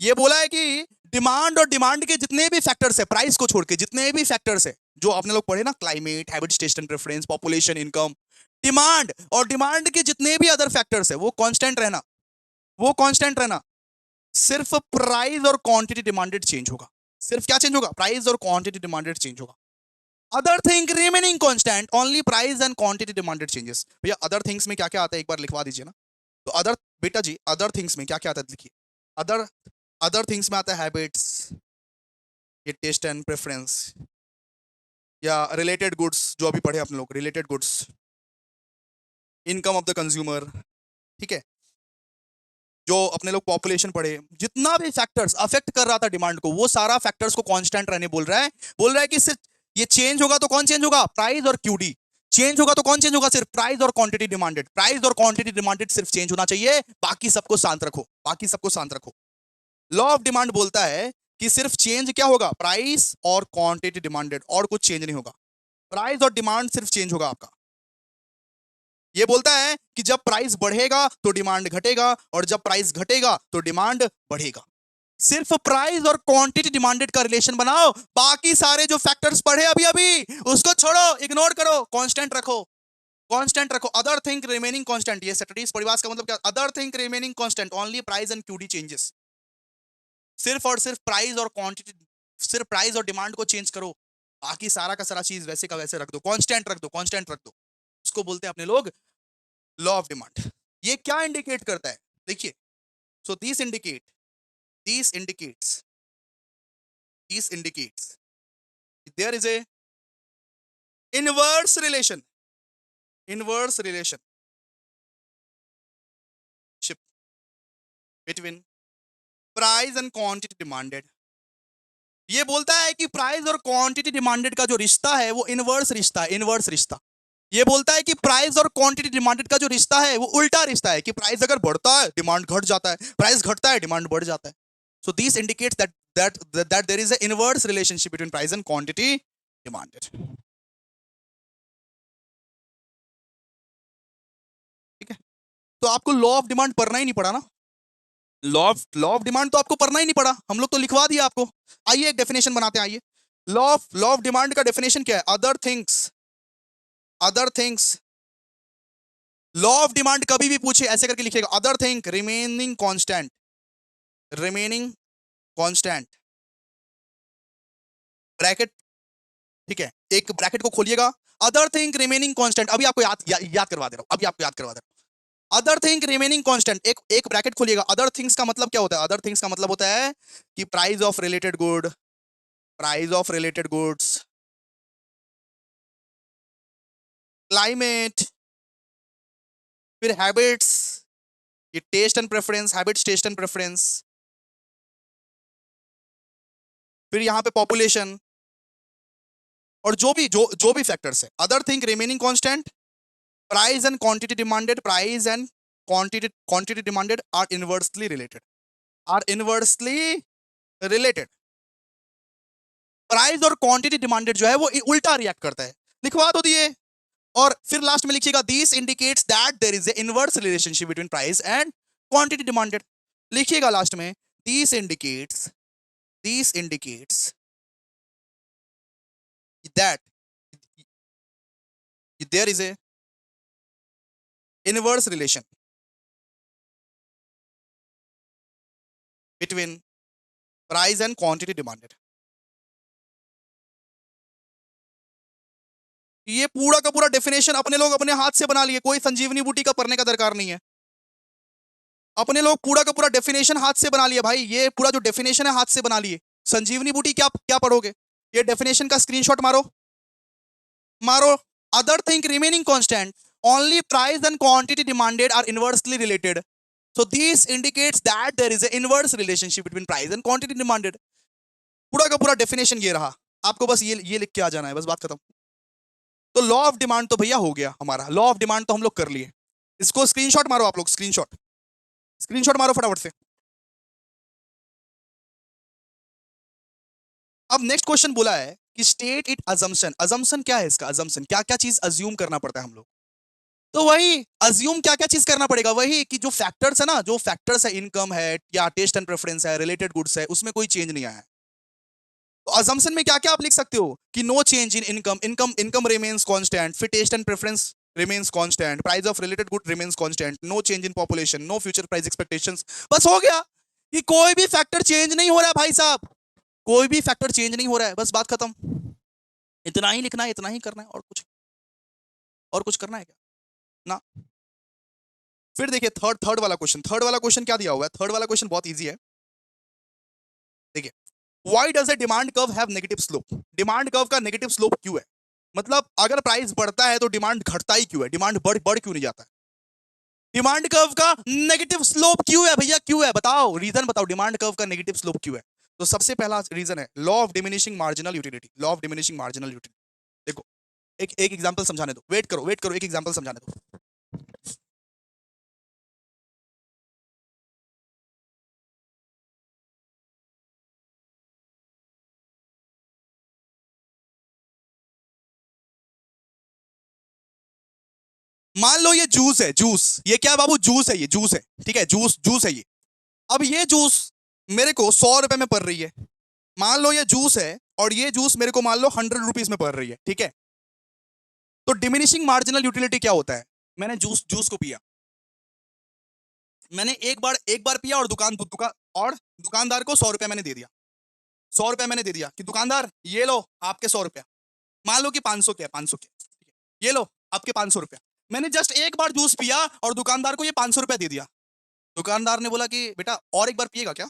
[SPEAKER 1] ये बोला है कि डिमांड और डिमांड के जितने भी फैक्टर्स है, प्राइस को छोड़ के जितने भी फैक्टर्स है जो आपने लोग पढ़े ना, climate, habits, taste and preference, population, income, demand और डिमांड के जितने भी अदर फैक्टर्स है, वो कांस्टेंट रहना, वो कांस्टेंट रहना। सिर्फ प्राइस और क्वांटिटी डिमांडेड चेंज होगा। सिर्फ क्या चेंज होगा? प्राइस और क्वांटिटी डिमांडेड चेंज होगा। Other thing remaining constant, only price and quantity demanded changes. भैया अदर थिंग्स में क्या क्या आता है एक बार लिखवा दीजिए ना। तो अदर, बेटा जी अदर थिंग्स में क्या क्या आता है लिखिए। अदर थिंग्स में आता है हैबिट्स, ये टेस्ट एंड प्रेफरेंस, या रिलेटेड गुड्स जो अभी पढ़े अपने लोग, related goods, income of the consumer, ठीक है। जो अपने लोग पॉपुलेशन पढ़े, जितना भी फैक्टर्स अफेक्ट कर रहा था डिमांड को, वो सारा फैक्टर्स को कांस्टेंट रहने बोल रहा है कि सिर्फ ये चेंज होगा तो कौन चेंज होगा? प्राइस और क्यूडी। चेंज होगा तो कौन चेंज होगा? सिर्फ प्राइस और क्वांटिटी डिमांडेड। प्राइस और क्वांटिटी डिमांडेड सिर्फ चेंज होना चाहिए, बाकी सबको शांत रखो, बाकी सबको शांत रखो। लॉ ऑफ डिमांड बोलता है कि सिर्फ चेंज क्या होगा? प्राइस और क्वांटिटी डिमांडेड, और कुछ चेंज नहीं होगा। प्राइस और डिमांड सिर्फ चेंज होगा आपका। ये बोलता है कि जब प्राइस बढ़ेगा तो डिमांड घटेगा, और जब प्राइस घटेगा तो डिमांड बढ़ेगा। सिर्फ प्राइस और क्वांटिटी डिमांडेड का रिलेशन बनाओ, बाकी सारे जो फैक्टर्स पढ़े अभी अभी उसको छोड़ो, इग्नोर करो, कांस्टेंट रखो, कांस्टेंट रखो। अदर थिंग रिमेनिंग कांस्टेंट, ये सेटरीज परिवास का मतलब क्या? Other thing remaining constant, only price and QD changes. सिर्फ और सिर्फ प्राइस और क्वांटिटी, सिर्फ प्राइस और डिमांड को चेंज करो, बाकी सारा का सारा चीज वैसे का वैसे रख दो, कांस्टेंट रख दो, कांस्टेंट रख दो। उसको बोलते हैं अपने लोग लॉ ऑफ डिमांड। ये क्या इंडिकेट करता है? देखिए, so this indicates there is a inverse relationship between price and quantity demanded। ये बोलता है कि प्राइस और क्वांटिटी डिमांडेड का जो रिश्ता है वो इनवर्स रिश्ता है, इनवर्स रिश्ता। ये बोलता है कि प्राइस और क्वांटिटी डिमांडेड का जो रिश्ता है वो उल्टा रिश्ता है, कि प्राइस अगर बढ़ता है डिमांड घट जाता है, प्राइस घटता है डिमांड बढ़ जाता है। So this indicates that that there is an inverse relationship between price and quantity demanded. ठीक है, तो आपको लॉ ऑफ डिमांड पढ़ना ही नहीं पड़ा ना। लॉ ऑफ डिमांड तो आपको पढ़ना ही नहीं पड़ा, हम लोग तो लिखवा दिया आपको। आइए एक डेफिनेशन बनाते हैं, आइए। लॉ ऑफ डिमांड का डेफिनेशन क्या है? Other things. Law of demand कभी भी पूछे ऐसे करके लिखिएगा, other thing remaining constant bracket. ठीक है, एक ब्रैकेट को खोलिएगा, अदर थिंग रिमेनिंग कांस्टेंट। अभी आपको याद करवा दे रहा हूं, अभी आपको याद करवा दे रहा हूं। अदर थिंग रिमेनिंग कांस्टेंट, एक ब्रैकेट खोलिएगा। अदर थिंग्स का मतलब क्या होता है? अदर थिंग्स का मतलब होता है कि price of related goods, climate, फिर हैबिट्स, ये taste and preference, habits, taste and preference, फिर यहां पे पॉपुलेशन, और जो भी फैक्टर्स है। Other thing remaining constant, price and quantity demanded are inversely related. Price और क्वांटिटी डिमांडेड जो है वो उल्टा रिएक्ट करता है। लिखवा तो दिए, और फिर लास्ट में लिखिएगा this indicates that there is a inverse relationship between price and quantity demanded. लिखिएगा लास्ट में this indicates that there is a inverse relation between price and quantity demanded. ये पूरा का पूरा डेफिनेशन अपने लोग अपने हाथ से बना लिए, कोई संजीवनी बूटी का पढ़ने का दरकार नहीं है। अपने लोग पूरा का पूरा डेफिनेशन हाथ से बना लिया भाई, ये पूरा जो डेफिनेशन है हाथ से बना लिए। संजीवनी बूटी क्या क्या पढ़ोगे? ये डेफिनेशन का स्क्रीनशॉट मारो। Other thing remaining constant, only price and quantity demanded are inversely related, so this indicates that there is an inverse relationship between price and quantity demanded। पूरा का पूरा डेफिनेशन ये रहा, आपको बस ये लिख के आ जाना है, बस बात खत्म। तो लॉ ऑफ डिमांड तो भैया हो गया हमारा, लॉ ऑफ डिमांड तो हम लोग कर लिए। इसको स्क्रीनशॉट मारो आप लोग, स्क्रीनशॉट मारो फटाफट से। अब नेक्स्ट क्वेश्चन बोला है कि स्टेट इट अजम्पशन क्या है इसका? अजम्पशन क्या क्या चीज अज्यूम करना पड़ता है हम लोग? तो वही अज्यूम क्या क्या चीज करना पड़ेगा, वही कि जो फैक्टर्स है ना, जो फैक्टर्स है, इनकम है या टेस्ट एंड प्रेफरेंस है, रिलेटेड गुड्स है, उसमें कोई चेंज नहीं आया है। तो अजम्पशन में क्या क्या आप लिख सकते हो कि no change in income remains constant, फिर taste and preference remains constant, price of related good remains constant, no change in population, no future price expectations. बस हो गया कि कोई भी फैक्टर चेंज नहीं हो रहा है भाई साहब, कोई भी फैक्टर चेंज नहीं हो रहा है, बस बात खत्म। इतना ही लिखना है, इतना ही करना है, और कुछ करना है क्या? ना। फिर देखिए थर्ड वाला क्वेश्चन क्या दिया हुआ है? थर्ड वाला क्वेश्चन बहुत इजी है। देखिए, why does a demand curve have negative slope? Demand curve का नेगेटिव स्लोप क्यों है? मतलब अगर प्राइस बढ़ता है तो डिमांड घटता ही क्यों है? डिमांड बढ़ क्यों नहीं जाता है? डिमांड कर्व का नेगेटिव स्लोप क्यों है भैया, क्यों है? बताओ, रीजन बताओ, डिमांड कर्व का नेगेटिव स्लोप क्यों है? तो सबसे पहला रीजन है law of diminishing marginal utility. देखो, एक एग्जांपल समझाने दो, वेट करो, एक एग्जांपल समझाने दो। मान लो ये जूस है, ये क्या है बाबू? जूस है, ये जूस है, ठीक है, जूस है ये। अब ये जूस मेरे को 100 रुपए में पड़ रही है, मान लो ये जूस है, और ये जूस मेरे को मान लो 100 रुपीज में पड़ रही है, ठीक है। तो डिमिनिशिंग मार्जिनल यूटिलिटी क्या होता है? मैंने जूस को पिया, मैंने एक बार पिया, और दुकानदार को 100 रुपया मैंने दे दिया, 100 रुपया मैंने दे दिया कि दुकानदार ये लो आपके 100 रुपया। मान लो कि 500 के, 500 के, ये लो आपके 500 रुपया। मैंने जस्ट एक बार जूस पिया और दुकानदार को ये 500 रुपया दे दिया। दुकानदार ने बोला कि बेटा और एक बार पिएगा क्या,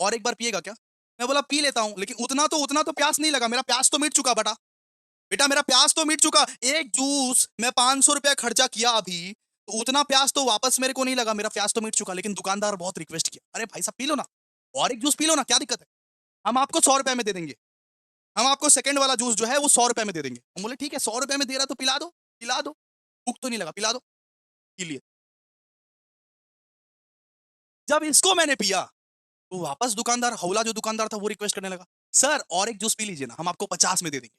[SPEAKER 1] और एक बार पिएगा क्या? मैं बोला पी लेता हूं, लेकिन उतना तो प्यास नहीं लगा, मेरा प्यास तो मिट चुका बेटा मेरा प्यास तो मिट चुका। एक जूस मैं 500 रुपया खर्चा किया अभी, तो उतना प्यास तो वापस मेरे को नहीं लगा, मेरा प्यास तो मिट चुका। लेकिन दुकानदार बहुत रिक्वेस्ट किया, अरे भाई साहब पी लो ना, और एक जूस पी लो ना, क्या दिक्कत है, हम आपको 100 रुपए में दे देंगे, हम आपको सेकंड वाला जूस जो है वो 100 रुपए में दे देंगे। हम बोले ठीक है, 100 रुपए में दे रहा तो पिला दो, भूख तो नहीं लगा, पिला दो, पी लिए। जब इसको मैंने पिया तो वापस दुकानदार, हौला जो दुकानदार था वो रिक्वेस्ट करने लगा, सर और एक जूस पी लीजिए ना, हम आपको 50 में दे देंगे,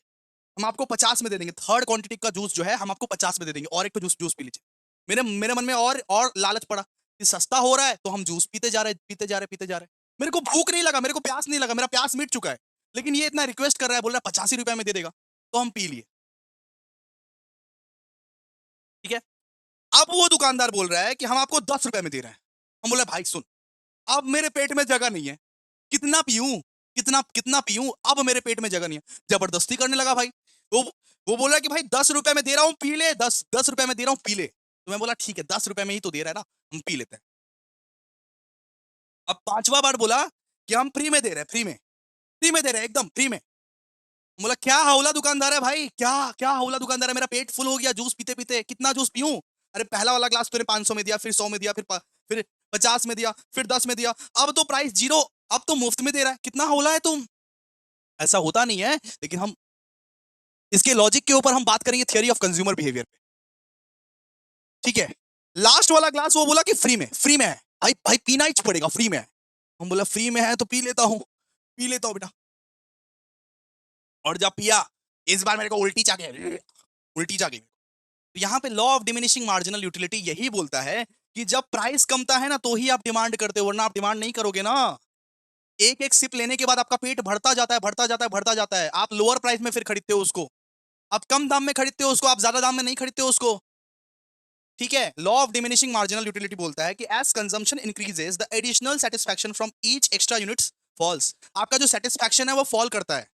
[SPEAKER 1] हम आपको 50 में दे देंगे, थर्ड क्वांटिटी का जूस जो है हम आपको 50 में दे देंगे, और एक तो जूस जूस पी लीजिए। मेरे मेरे मन में और लालच पड़ा कि सस्ता हो रहा है तो हम जूस पीते जा रहे हैं, पीते जा रहे हैं, पीते जा रहे हैं। मेरे को भूख नहीं लगा, मेरे को प्यास नहीं लगा, मेरा प्यास मिट चुका है, लेकिन ये इतना रिक्वेस्ट कर रहा है, बोल रहा है 85 रुपए में दे देगा, तो हम पी लिए। ठीक है। अब वो दुकानदार बोल रहा है कि हम आपको 10 रुपए में दे रहे हैं। हम बोला भाई सुन, अब मेरे पेट में जगह नहीं है, कितना पीऊं, कितना कितना पीऊं, अब मेरे पेट में जगह नहीं है। जबरदस्ती करने लगा भाई। वो वो बोला कि भाई 10 रुपए में दे रहा हूं, पी ले, 10 रुपए में दे रहा हूं, पी ले। तो मैं बोला ठीक है, 10 रुपए में ही तो दे रहा है ना, हम पी लेते हैं। अब पांचवा बार बोला कि हम फ्री में दे रहे हैं, फ्री में दे रहे हैं, एकदम फ्री में। बोला क्या हौला दुकानदार है भाई, क्या क्या हौला दुकानदार है, मेरा पेट फुल हो गया जूस पीते पीते, कितना जूस पीऊं। अरे पहला वाला ग्लास तूने 500 में दिया, फिर 100 में दिया, फिर 50 में दिया, फिर 10 में दिया, अब तो प्राइस जीरो, अब तो मुफ्त में दे रहा है, कितना हौला है तुम। ऐसा होता नहीं है, लेकिन हम इसके लॉजिक के ऊपर हम बात करेंगे, थियरी ऑफ कंज्यूमर बिहेवियर पे। ठीक है। लास्ट वाला ग्लास वो बोला कि फ्री में है भाई, भाई पीना ही पड़ेगा, फ्री में है। हम बोला फ्री में है तो पी लेता हूँ, पी लेता हूँ बेटा। और जब पिया, इस बार मेरे को उल्टी जा गई। तो यहाँ पे law of diminishing marginal utility यही बोलता है कि जब प्राइस कमता है ना तो ही आप डिमांड करते हो, वरना आप डिमांड नहीं करोगे ना। एक एक सिप लेने के बाद आपका पेट भरता जाता है, भरता जाता है, भरता जाता है, आप लोअर प्राइस में फिर खरीदते हो उसको, आप कम दाम में खरीदते हो उसको, आप ज्यादा दाम में नहीं खरीदते हो उसको। ठीक है। Law of diminishing marginal utility बोलता है कि as consumption increases the additional satisfaction from each extra units falls. आपका जो सेटिस्फैक्शन है वो फॉल करता है।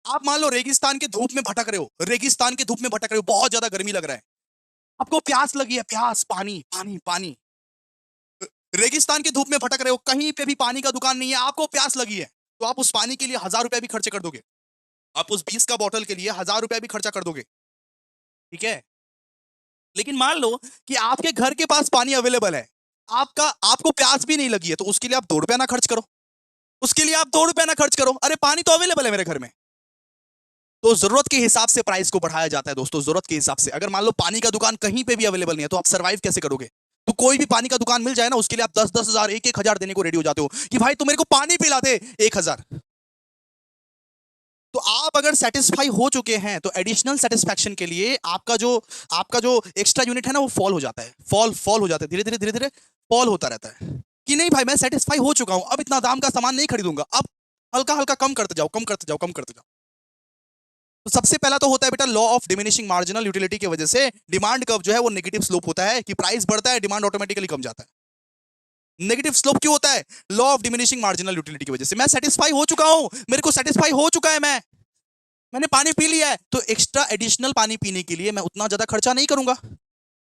[SPEAKER 1] आप मान लो रेगिस्तान के धूप में भटक रहे हो, रेगिस्तान के धूप में भटक रहे हो, बहुत ज्यादा गर्मी लग रहा है, आपको प्यास लगी है, प्यास, पानी पानी पानी। रेगिस्तान की धूप में भटक रहे हो, कहीं पे भी पानी का दुकान नहीं है, आपको प्यास लगी है, तो आप उस पानी के लिए 1000 रुपए भी खर्चे कर दोगे, आप उस 20 का बॉटल के लिए 1000 रुपए भी खर्चा कर दोगे। ठीक है। लेकिन मान लो कि आपके घर के पास पानी अवेलेबल है, आपको प्यास भी नहीं लगी है, तो उसके लिए आप 2 रुपया ना खर्च करो, उसके लिए आप 2 रुपया ना खर्च करो, अरे पानी तो अवेलेबल है मेरे घर में। तो जरूरत के हिसाब से प्राइस को बढ़ाया जाता है दोस्तों, जरूरत के हिसाब से। अगर मान लो पानी का दुकान कहीं पे भी अवेलेबल नहीं है तो आप सर्वाइव कैसे करोगे। तो कोई भी पानी का दुकान मिल जाए ना, उसके लिए आप 10-10 हजार, 1-1 हजार देने को रेडी हो जाते हो कि भाई तू मेरे को पानी पिला दे, 1 हजार। तो आप अगर सेटिस्फाई हो चुके हैं तो एडिशनल सेटिस्फैक्शन के लिए आपका जो एक्स्ट्रा यूनिट है ना वो फॉल हो जाता है, फॉल हो जाता है, धीरे धीरे फॉल होता रहता है कि नहीं भाई मैं सेटिस्फाई हो चुका हूं, अब इतना दाम का सामान नहीं खरीदूंगा, अब हल्का हल्का कम करते जाओ, कम करते जाओ, कम करते जाओ। तो सबसे पहला तो होता है बेटा law of diminishing marginal utility की वजह से डिमांड कर्व जो है वो नेगेटिव स्लोप होता है कि प्राइस बढ़ता है, डिमांड ऑटोमेटिकली कम जाता है। नेगेटिव स्लोप क्यों होता है? Law of diminishing marginal utility की वजह से। मैं सेटिस्फाई हो चुका हूं, मेरे को सेटिस्फाई हो चुका है, मैंने पानी पी लिया है, तो एक्स्ट्रा एडिशनल पानी पीने के लिए मैं उतना ज्यादा खर्चा नहीं करूंगा।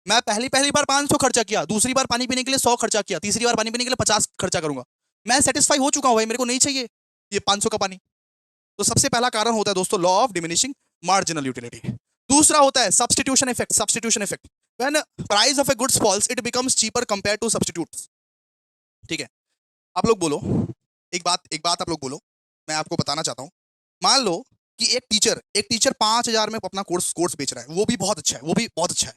[SPEAKER 1] मैं पहली बार 500 खर्चा किया, दूसरी बार पानी पीने के लिए 100 खर्चा किया, तीसरी बार पानी पीने के लिए 50 खर्चा करूंगा। मैं सेटिस्फाई हो चुका हूं भाई, मेरे को नहीं चाहिए ये 500 का पानी। तो सबसे पहला कारण होता है दोस्तों law of diminishing marginal utility. दूसरा होता है substitution effect. Substitution effect, when price of a goods falls it becomes cheaper compare to substitutes. ठीक है। आप लोग बोलो, एक बात आप लोग बोलो, मैं आपको बताना चाहता हूं। मान लो कि एक टीचर 5 हजार में अपना कोर्स बेच रहा है, वो भी बहुत अच्छा है, वो भी बहुत अच्छा है।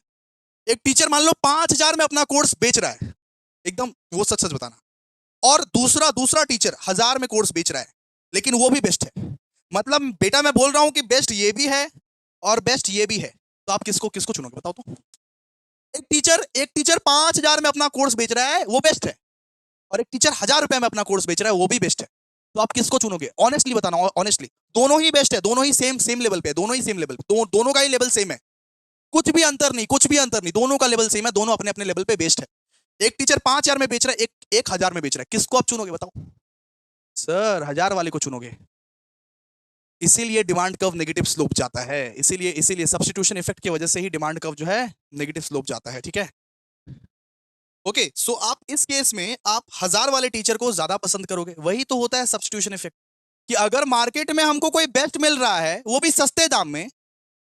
[SPEAKER 1] एक टीचर मान लो 5 हजार में अपना कोर्स बेच रहा है, एकदम वो सच सच बताना। और दूसरा दूसरा टीचर 1000 में कोर्स बेच रहा है, लेकिन वो भी बेस्ट है। मतलब बेटा मैं बोल रहा हूं कि बेस्ट ये भी है और बेस्ट ये भी है, तो आप किसको किसको चुनोगे बताओ तो। एक टीचर 5 हजार में अपना कोर्स बेच रहा है, वो बेस्ट है, और एक टीचर 1000 रुपए में अपना कोर्स बेच रहा है, वो भी बेस्ट है। तो आप किसको चुनोगे? ऑनेस्टली बताना, ऑनेस्टली। दोनों ही बेस्ट है, दोनों ही सेम सेम लेवल पे है, दोनों ही सेम लेवल पे, दोनों का ही लेवल सेम है, कुछ भी अंतर नहीं, कुछ भी अंतर नहीं, दोनों का लेवल सेम है, दोनों अपने अपने लेवल पे बेस्ट है। एक टीचर 5 हजार में बेच रहा है, एक 1000 में बेच रहा है, किसको आप चुनोगे बताओ? सर 1000 वाले को चुनोगे। इसीलिए डिमांड कर्व नेगेटिव स्लोप जाता है, इसीलिए इसीलिए सब्स्टिट्यूशन इफेक्ट की वजह से ही डिमांड कर्व जो है नेगेटिव स्लोप जाता है। ठीक है। ओके, सो आप इस केस में आप 1000 वाले टीचर को ज्यादा पसंद करोगे। वही तो होता है सब्स्टिट्यूशन इफेक्ट, कि अगर मार्केट में हमको कोई बेस्ट मिल रहा है वो भी सस्ते दाम में,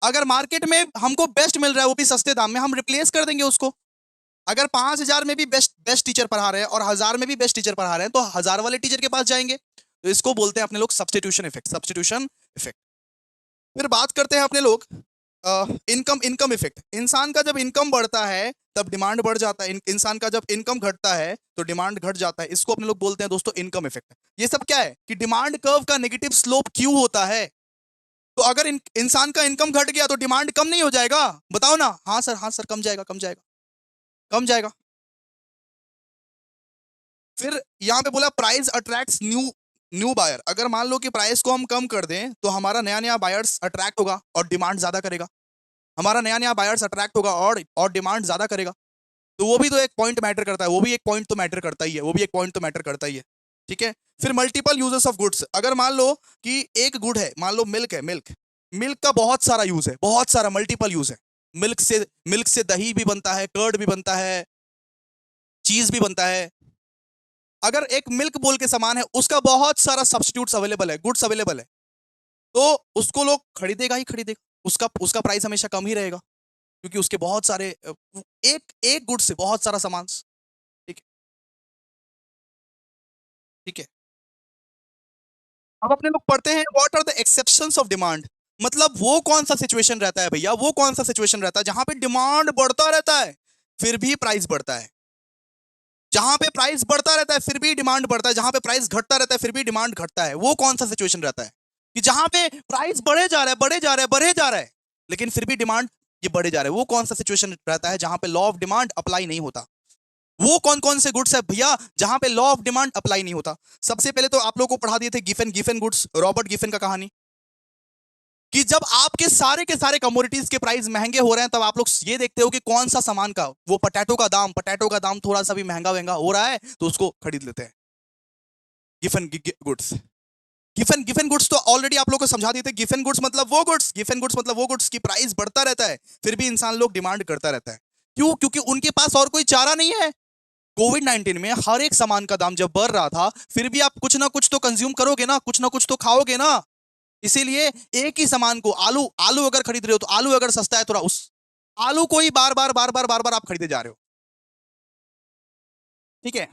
[SPEAKER 1] अगर मार्केट में हमको बेस्ट मिल रहा है वो भी सस्ते दाम में, हम रिप्लेस कर देंगे उसको। अगर 5000 में भी बेस्ट बेस्ट टीचर पढ़ा रहे हैं और 1000 में भी बेस्ट टीचर पढ़ा रहे हैं, तो 1000 वाले टीचर के पास जाएंगे। तो इसको बोलते हैं अपने लोग सब्स्टिट्यूशन इफेक्ट, सब्स्टिट्यूशन इफेक्ट। फिर बात करते हैं अपने लोग इनकम इनकम इफेक्ट। इंसान का जब इनकम बढ़ता है तब डिमांड बढ़ जाता है, इंसान का जब इनकम घटता है तो डिमांड घट जाता है। इसको अपने लोग बोलते हैं दोस्तों इनकम इफेक्ट। ये सब क्या है कि डिमांड कर्व का नेगेटिव स्लोप क्यों होता है। तो अगर इंसान का इनकम घट गया तो डिमांड कम नहीं हो जाएगा? बताओ ना। हाँ सर कम जाएगा, कम जाएगा, कम जाएगा। फिर यहां पे बोला price attracts new new buyer. अगर मान लो कि प्राइस को हम कम कर दें तो हमारा नया नया बायर्स अट्रैक्ट होगा और डिमांड ज्यादा करेगा। हमारा नया नया बायर्स अट्रैक्ट होगा और डिमांड ज्यादा करेगा। तो वो भी तो एक पॉइंट मैटर करता है, वो भी एक पॉइंट तो मैटर करता ही है, वो भी एक पॉइंट तो मैटर करता ही है। ठीक है। फिर मल्टीपल यूजेस ऑफ गुड्स। अगर मान लो कि एक गुड है, मान लो मिल्क है, मिल्क मिल्क का बहुत सारा यूज है, बहुत सारा मल्टीपल यूज है। मिल्क से दही भी बनता है, कर्ड भी बनता है, चीज भी बनता है। अगर एक मिल्क बोल के सामान है उसका बहुत सारा सब्स्टिट्यूट्स अवेलेबल है, गुड्स अवेलेबल है, तो उसको लोग खरीदेगा ही खरीदेगा। उसका उसका प्राइस हमेशा कम ही रहेगा क्योंकि उसके बहुत सारे एक एक गुड से बहुत सारा सामान। ठीक है। ठीक है। अब अपने लोग पढ़ते हैं what are the exceptions of demand. मतलब वो कौन सा सिचुएशन रहता है भैया, वो कौन सा सिचुएशन रहता है जहां पे डिमांड बढ़ता रहता है फिर भी प्राइस बढ़ता है। जहां पे प्राइस बढ़ता रहता है फिर भी डिमांड बढ़ता है, जहां पे प्राइस घटता रहता है फिर भी डिमांड घटता है। वो कौन सा सिचुएशन रहता है कि जहां पे प्राइस बढ़े जा रहा है, बढ़े जा रहा है, बढ़े जा रहा है, लेकिन फिर भी डिमांड ये बढ़े जा रहा है। वो कौन सा सिचुएशन रहता है जहां पे लॉ ऑफ डिमांड अप्लाई नहीं होता। वो कौन कौन से गुड्स है भैया जहां पे लॉ ऑफ डिमांड अप्लाई नहीं होता। सबसे पहले तो आप लोगों को पढ़ा दिए थे Giffen Giffen goods, Robert Giffen का कहानी, कि जब आपके सारे के सारे कमोडिटीज के प्राइस महंगे हो रहे हैं तब आप लोग ये देखते हो कि कौन सा सामान का, वो पटैटो का दाम थोड़ा सा भी महंगा महंगा हो रहा है तो उसको खरीद लेते हैं। Giffen goods, Giffen Giffen goods तो ऑलरेडी आप लोग को समझा दिए थे। गिफन गुड्स मतलब वो गुड्स, गिफन गुड्स मतलब वो गुड्स की प्राइस बढ़ता रहता है फिर भी इंसान लोग डिमांड करता रहता है। क्यों? क्योंकि उनके पास और कोई चारा नहीं है। कोविड 19 में हर एक सामान का दाम जब बढ़ रहा था फिर भी आप कुछ ना कुछ तो कंज्यूम करोगे ना, कुछ ना कुछ तो खाओगे ना। इसीलिए एक ही सामान को, आलू आलू अगर खरीद रहे हो तो आलू अगर सस्ता है तो उस आलू को ही बार बार बार बार बार बार आप खरीदे जा रहे हो। ठीक है।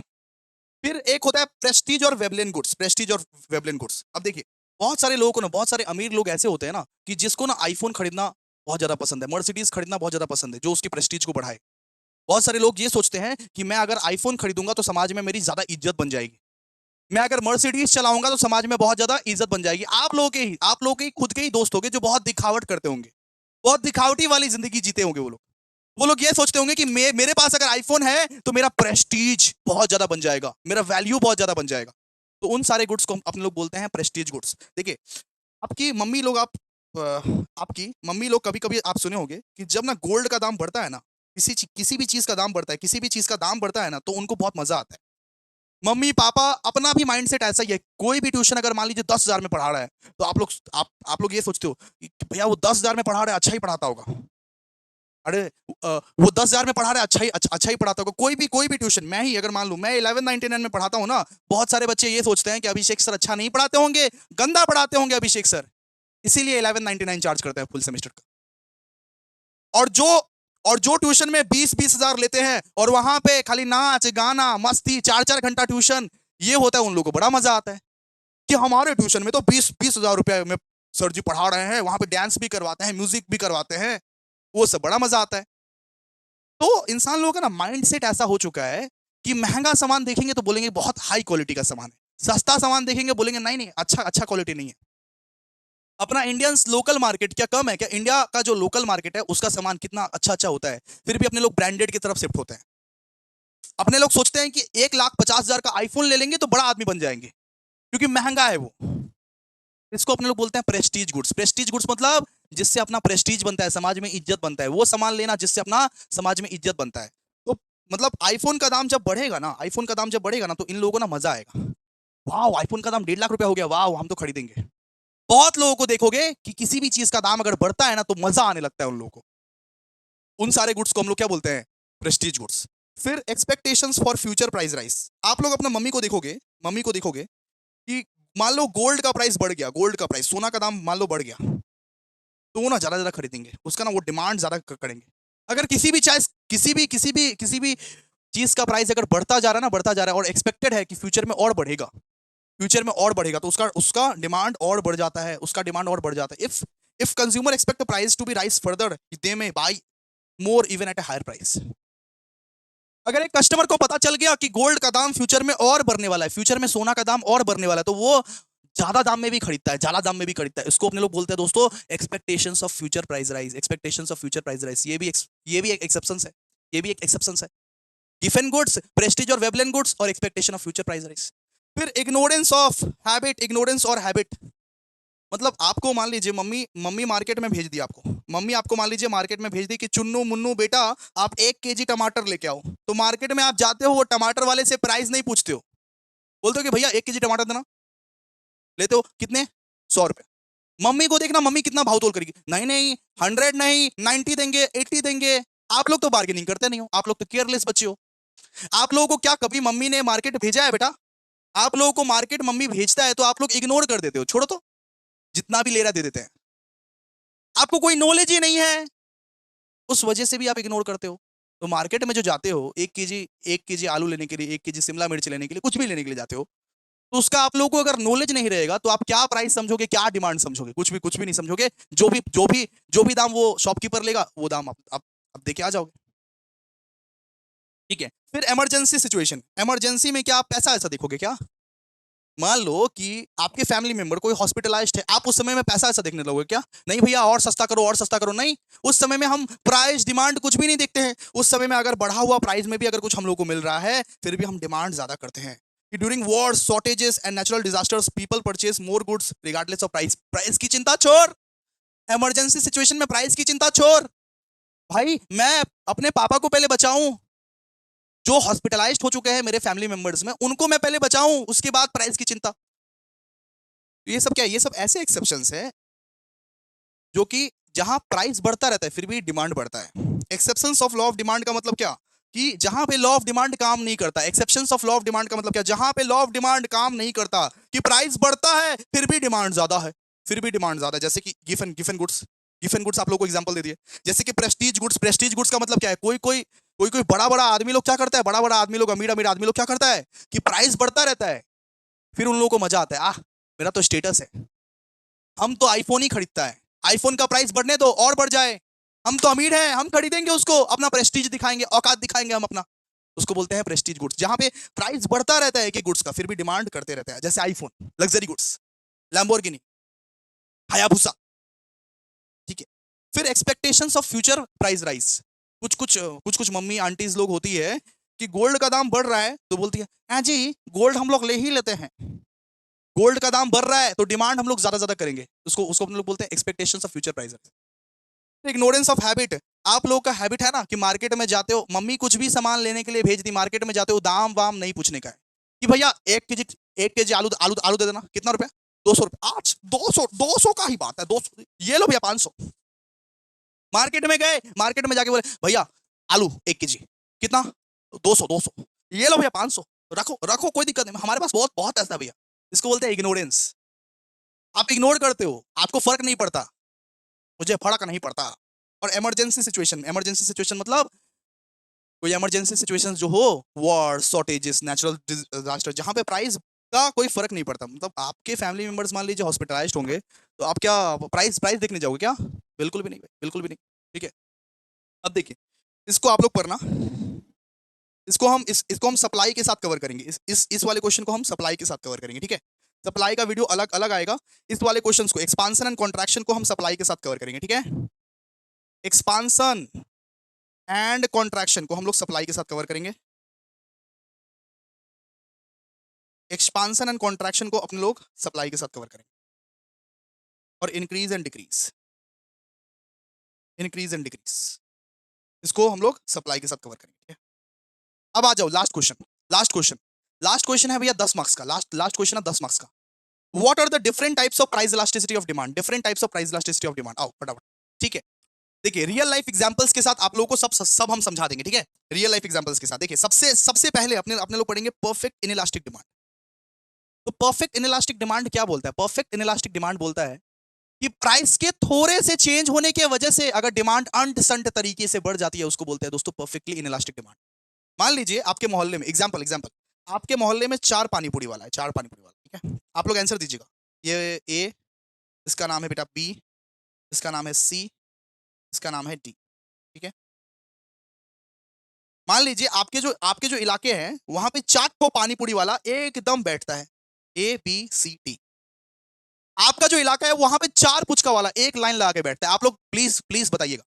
[SPEAKER 1] फिर एक होता है प्रेस्टीज और वेबलिन गुड्स। प्रेस्टीज और वेबलिन गुड्स, अब देखिए बहुत सारे लोगों को ना, बहुत सारे अमीर लोग ऐसे होते हैं ना कि जिसको ना आईफोन खरीदना बहुत ज्यादा पसंद है, मर्सिडीज खरीदना बहुत ज्यादा पसंद है जो उसकी प्रेस्टीज को बढ़ाए। बहुत सारे लोग ये सोचते हैं कि मैं अगर आईफोन खरीदूंगा तो समाज में मेरी ज्यादा इज्जत बन जाएगी, मैं अगर मर्सिडीज चलाऊंगा तो समाज में बहुत ज्यादा इज्जत बन जाएगी। आप लोगों के ही खुद के ही दोस्त होंगे जो बहुत दिखावट करते होंगे, बहुत दिखावटी वाली जिंदगी जीते होंगे। वो लोग ये सोचते होंगे कि मेरे पास अगर आईफोन है तो मेरा प्रेस्टीज बहुत ज्यादा बन जाएगा, मेरा वैल्यू बहुत ज्यादा बन जाएगा। तो उन सारे गुड्स को अपने लोग बोलते हैं प्रेस्टीज गुड्स। देखिए आपकी मम्मी लोग आपकी मम्मी लोग कभी कभी आप सुने होंगे कि जब ना गोल्ड का दाम बढ़ता है ना, किसी भी चीज का दाम बढ़ता है, किसी भी चीज का दाम बढ़ता है ना तो उनको बहुत मजा आता है। मम्मी पापा अपना भी माइंडसेट ऐसा ही है। कोई भी ट्यूशन अगर मान लीजिए 10,000 में पढ़ा रहा है तो आप लोग ये सोचते हो कि भैया वो 10,000 में पढ़ा रहा है, अच्छा ही पढ़ाता होगा। अरे वो 10,000 में पढ़ा रहा है, अच्छा ही पढ़ाता होगा। कोई भी ट्यूशन, मैं ही अगर मान लूं मैं 1199 में पढ़ाता हूँ ना, बहुत सारे बच्चे ये सोचते हैं कि अभिषेक सर अच्छा नहीं पढ़ाते होंगे, गंदा पढ़ाते होंगे अभिषेक सर, इसीलिए 1199 चार्ज करते हैं फुल सेमेस्टर का। और जो और जो ट्यूशन में 20-20 हजार लेते हैं और वहां पे खाली नाच गाना मस्ती 4-4 घंटा ट्यूशन, ये होता है उन लोगों को बड़ा मजा आता है कि हमारे ट्यूशन में तो 20-20 हजार रुपए में सर जी पढ़ा रहे हैं, वहां पे डांस भी करवाते हैं, म्यूजिक भी करवाते हैं, वो सब बड़ा मजा आता है। तो इंसान लोगों का ना माइंडसेट ऐसा हो चुका है कि महंगा सामान देखेंगे तो बोलेंगे बहुत हाई क्वालिटी का सामान है, सस्ता सामान देखेंगे बोलेंगे नहीं नहीं अच्छा अच्छा क्वालिटी नहीं है। अपना इंडियन लोकल मार्केट क्या कम है क्या? इंडिया का जो लोकल मार्केट है उसका सामान कितना अच्छा अच्छा होता है, फिर भी अपने लोग ब्रांडेड की तरफ शिफ्ट होते हैं। अपने लोग सोचते हैं कि 1,50,000 का आईफोन ले लेंगे तो बड़ा आदमी बन जाएंगे क्योंकि महंगा है वो। इसको अपने लोग बोलते हैं प्रेस्टीज गुड्स। प्रेस्टीज गुड्स मतलब जिससे अपना प्रेस्टीज बनता है, समाज में इज्जत बनता है, वो सामान लेना जिससे अपना समाज में इज्जत बनता है। तो मतलब आईफोन का दाम जब बढ़ेगा ना, आईफोन का दाम जब बढ़ेगा ना तो इन लोगों को ना मजा आएगा। वाह आईफोन का दाम 1,50,000 हो गया, वाह हम तो खरीदेंगे। बहुत लोगों को देखोगे कि किसी भी चीज का दाम अगर बढ़ता है ना तो मजा आने लगता है उन लोगों को। उन सारे गुड्स को हम लोग क्या बोलते हैं? Prestige goods. फिर expectations for future price rise. आप लोग अपना मम्मी को देखोगे कि मान लो गोल्ड का प्राइस बढ़ गया, गोल्ड का प्राइस, सोना का दाम मान लो बढ़ गया, तो वो ना ज्यादा ज्यादा खरीदेंगे, उसका ना वो डिमांड ज्यादा करेंगे। अगर किसी भी चीज का प्राइस अगर बढ़ता जा रहा है और एक्सपेक्टेड है कि फ्यूचर में और बढ़ेगा, तो उसका उसका डिमांड और बढ़ जाता है, उसका डिमांड और बढ़ जाता है। If consumer expect the price to be rise further they may buy more even at a higher price. अगर एक कस्टमर को पता चल गया कि गोल्ड का दाम फ्यूचर में और बढ़ने वाला है, फ्यूचर में सोना का दाम और बढ़ने वाला है, तो वो ज्यादा दाम में भी खरीदता है, ज्यादा दाम में भी खरीदता है। इसको अपने लोग बोलते हैं दोस्तों expectations of future price rise, expectations of future price rise. ये भी एक एक्सेप्शन है, ये भी एक एक्सेप्शन है। गिफन गुड्स, प्रेस्टीज और वेबलेन गुड्स और expectation of future price rise. फिर इग्नोरेंस ऑफ हैबिट, इग्नोरेंस और हैबिट मतलब आपको मान लीजिए मम्मी मम्मी मार्केट में भेज दी, आपको मम्मी आपको मान लीजिए मार्केट में भेज दी कि चुन्नू मुन्नू बेटा आप 1 kg टमाटर लेके आओ। तो मार्केट में आप जाते हो, वो टमाटर वाले से प्राइस नहीं पूछते हो, बोलते हो कि भैया 1 kg टमाटर देना। लेते हो कितने? 100 रुपए। मम्मी को देखना मम्मी कितना भाव तोल करेगी, नहीं नहीं 100 नहीं 90 देंगे 80 देंगे। आप लोग तो बार्गेनिंग करते नहीं हो, आप लोग तो केयरलेस बच्चे हो। आप लोगों को क्या कभी मम्मी ने मार्केट भेजा है बेटा? आप लोगों को मार्केट मम्मी भेजता है तो आप लोग इग्नोर कर देते हो, छोड़ो तो जितना भी ले रहा दे देते हैं। आपको कोई नॉलेज ही नहीं है, उस वजह से भी आप इग्नोर करते हो। तो मार्केट में जो जाते हो 1 kg आलू लेने के लिए, 1 kg शिमला मिर्च लेने के लिए, कुछ भी लेने के लिए जाते हो, तो उसका आप लोगों को अगर नॉलेज नहीं रहेगा तो आप क्या प्राइस समझोगे, क्या डिमांड समझोगे? कुछ भी नहीं समझोगे। जो भी दाम वो शॉपकीपर लेगा वो दाम आप दे के आ जाओगे। ठीक है। फिर इमरजेंसी सिचुएशन, इमरजेंसी में क्या आप पैसा ऐसा देखोगे क्या? मान लो कि आपके फैमिली मेंबर कोई हॉस्पिटलाइज्ड है, आप उस समय में पैसा ऐसा देखने लगोगे क्या? नहीं भैया और सस्ता करो, और सस्ता करो। नहीं, उस समय में हम प्राइस डिमांड कुछ भी नहीं देखते हैं। उस समय में अगर बढ़ा हुआ प्राइस में भी अगर कुछ हम लोग को मिल रहा है, फिर भी हम डिमांड ज्यादा करते हैं। During war, shortages and natural disasters people purchase more goods regardless of price. Price की चिंता छोड़, इमरजेंसी सिचुएशन में प्राइस की चिंता छोड़। भाई मैं अपने पापा को पहले बचाऊं, जो हॉस्पिटलाइज्ड हो चुके हैं मेरे फैमिली मेंबर्स में, उनको मैं पहले बचाऊं, उसके बाद प्राइस की चिंता। ये सब क्या है? ये सब ऐसे एक्सेप्शंस है जो कि जहां प्राइस बढ़ता रहता है फिर भी डिमांड बढ़ता है। Exceptions of law of demand का मतलब क्या? कि जहां पे लॉ ऑफ डिमांड काम नहीं करता। Exceptions of law of demand का मतलब क्या? जहां पे लॉ ऑफ डिमांड काम नहीं करता, कि प्राइस बढ़ता है फिर भी डिमांड ज्यादा है, फिर भी डिमांड ज्यादा है। जैसे कि गिफन गुड्स, गिफन गुड्स आप लोगों को एग्जांपल दे दिए। जैसे कि प्रेस्टीज गुड्स, प्रेस्टीज गुड्स का मतलब क्या है? कोई बड़ा बड़ा आदमी लोग क्या करता है, बड़ा बड़ा आदमी लोग, अमीर अमीर आदमी लोग क्या करता है कि प्राइस बढ़ता रहता है, फिर उन लोगों को मजा आता है, आह मेरा तो स्टेटस है, हम तो आईफोन ही खरीदता है, आईफोन का प्राइस बढ़ने दो और बढ़ जाए, हम तो अमीर हैं, हम खरीदेंगे उसको, अपना प्रेस्टीज दिखाएंगे, औकात दिखाएंगे हम अपना। उसको बोलते हैं प्रेस्टीज गुड्स। जहां पे प्राइस बढ़ता रहता है एक एक गुड्स का, फिर भी डिमांड करते रहता है। जैसे iPhone, luxury goods, Lamborghini, Hayabusa. ठीक है। फिर expectations of future price rise. कुछ मम्मी आंटीज लोग होती है कि गोल्ड का दाम बढ़ रहा है तो बोलती है हाँ जी गोल्ड हम लोग ले ही लेते हैं, गोल्ड का दाम बढ़ रहा है तो डिमांड हम लोग ज्यादा ज्यादा करेंगे। उसको उसको हम लोग बोलते हैं expectations of future price. Ignorance of habit. आप लोगों का हैबिट है ना कि मार्केट में जाते हो, मम्मी कुछ भी सामान लेने के लिए भेज दी, मार्केट में जाते हो दाम वाम नहीं पूछने का है कि भैया 1 kg आलू आलू आलू दे देना, कितना रुपया? 200 रुपया। आज 200 का ही बात है, 200 ये लो भैया 500। मार्केट में गए, मार्केट में जाके बोले भैया आलू 1 kg कितना? 200 ये लो भैया 500, रखो रखो कोई दिक्कत नहीं, हमारे पास बहुत बहुत ऐसा भैया। इसको बोलते हैं इग्नोरेंस। आप इग्नोर करते हो, आपको फर्क नहीं पड़ता, मुझे फर्क नहीं पड़ता। और इमरजेंसी सिचुएशन, इमरजेंसी सिचुएशन मतलब कोई इमरजेंसी सिचुएशन जो हो, वॉर, शॉर्टेजेस, नेचुरल डिजास्टर, जहां पे प्राइस का कोई फर्क नहीं पड़ता। मतलब आपके फैमिली मेंबर्स मान लीजिए हॉस्पिटलाइज्ड होंगे तो आप क्या प्राइस प्राइस देखने जाओगे क्या? बिल्कुल भी नहीं भाई, बिल्कुल भी नहीं। ठीक है। अब देखिए इसको आप लोग पढ़ना, इसको हम सप्लाई के साथ कवर करेंगे। इस वाले क्वेश्चन को हम सप्लाई के साथ कवर करेंगे। ठीक है। सप्लाई का वीडियो अलग अलग आएगा। इस वाले क्वेश्चंस को, एक्सपांशन एंड कॉन्ट्रैक्शन को हम सप्लाई के साथ कवर करेंगे। ठीक है। एक्सपांशन एंड कॉन्ट्रैक्शन को हम लोग सप्लाई के साथ कवर करेंगे। एक्सपांशन एंड कॉन्ट्रैक्शन को अपने लोग सप्लाई के साथ कवर करेंगे। और increase and decrease, increase and decrease इसको हम लोग सप्लाई के साथ कवर करेंगे। ठीक है। अब आ जाओ last question, last question, last question है भैया 10 मार्क्स का, लास्ट क्वेश्चन है 10 मार्क्स का। What are the different types of price elasticity of demand? Different types of price elasticity of demand. आओ फटाफट। ठीक है। देखिए रियल लाइफ एग्जांपल्स के साथ आप लोगों को सब हम समझा देंगे। ठीक है। रियल लाइफ एग्जांपल्स के साथ देखिए सबसे सबसे पहले अपने अपने लोग पढ़ेंगे परफेक्ट इनइलास्टिक डिमांड। तो परफेक्ट इनइलास्टिक डिमांड क्या बोलता है? परफेक्ट इनइलास्टिक डिमांड बोलता है कि प्राइस के थोड़े से चेंज होने की वजह से अगर डिमांड अनडिसेंट तरीके से बढ़ जाती है, उसको बोलते हैं दोस्तों परफेक्टली इनइलास्टिक डिमांड। मान लीजिए आपके मोहल्ले में, एग्जांपल एग्जांपल, आपके मोहल्ले में 4 पानीपुरी वाला है, 4 पानीपुरी वाला। ठीक है। आप लोग आंसर दीजिएगा। ये ए, इसका नाम है बेटा बी, इसका नाम है सी, इसका नाम है डी। ठीक है, मान लीजिए आपके जो इलाके हैं वहां पे 4 ठो पानी पूरी वाला एकदम बैठता है, ए बी सी डी। आपका जो इलाका है वहां पे 4 पुचका वाला एक लाइन लगा के बैठता है। आप लोग प्लीज प्लीज बताइएगा।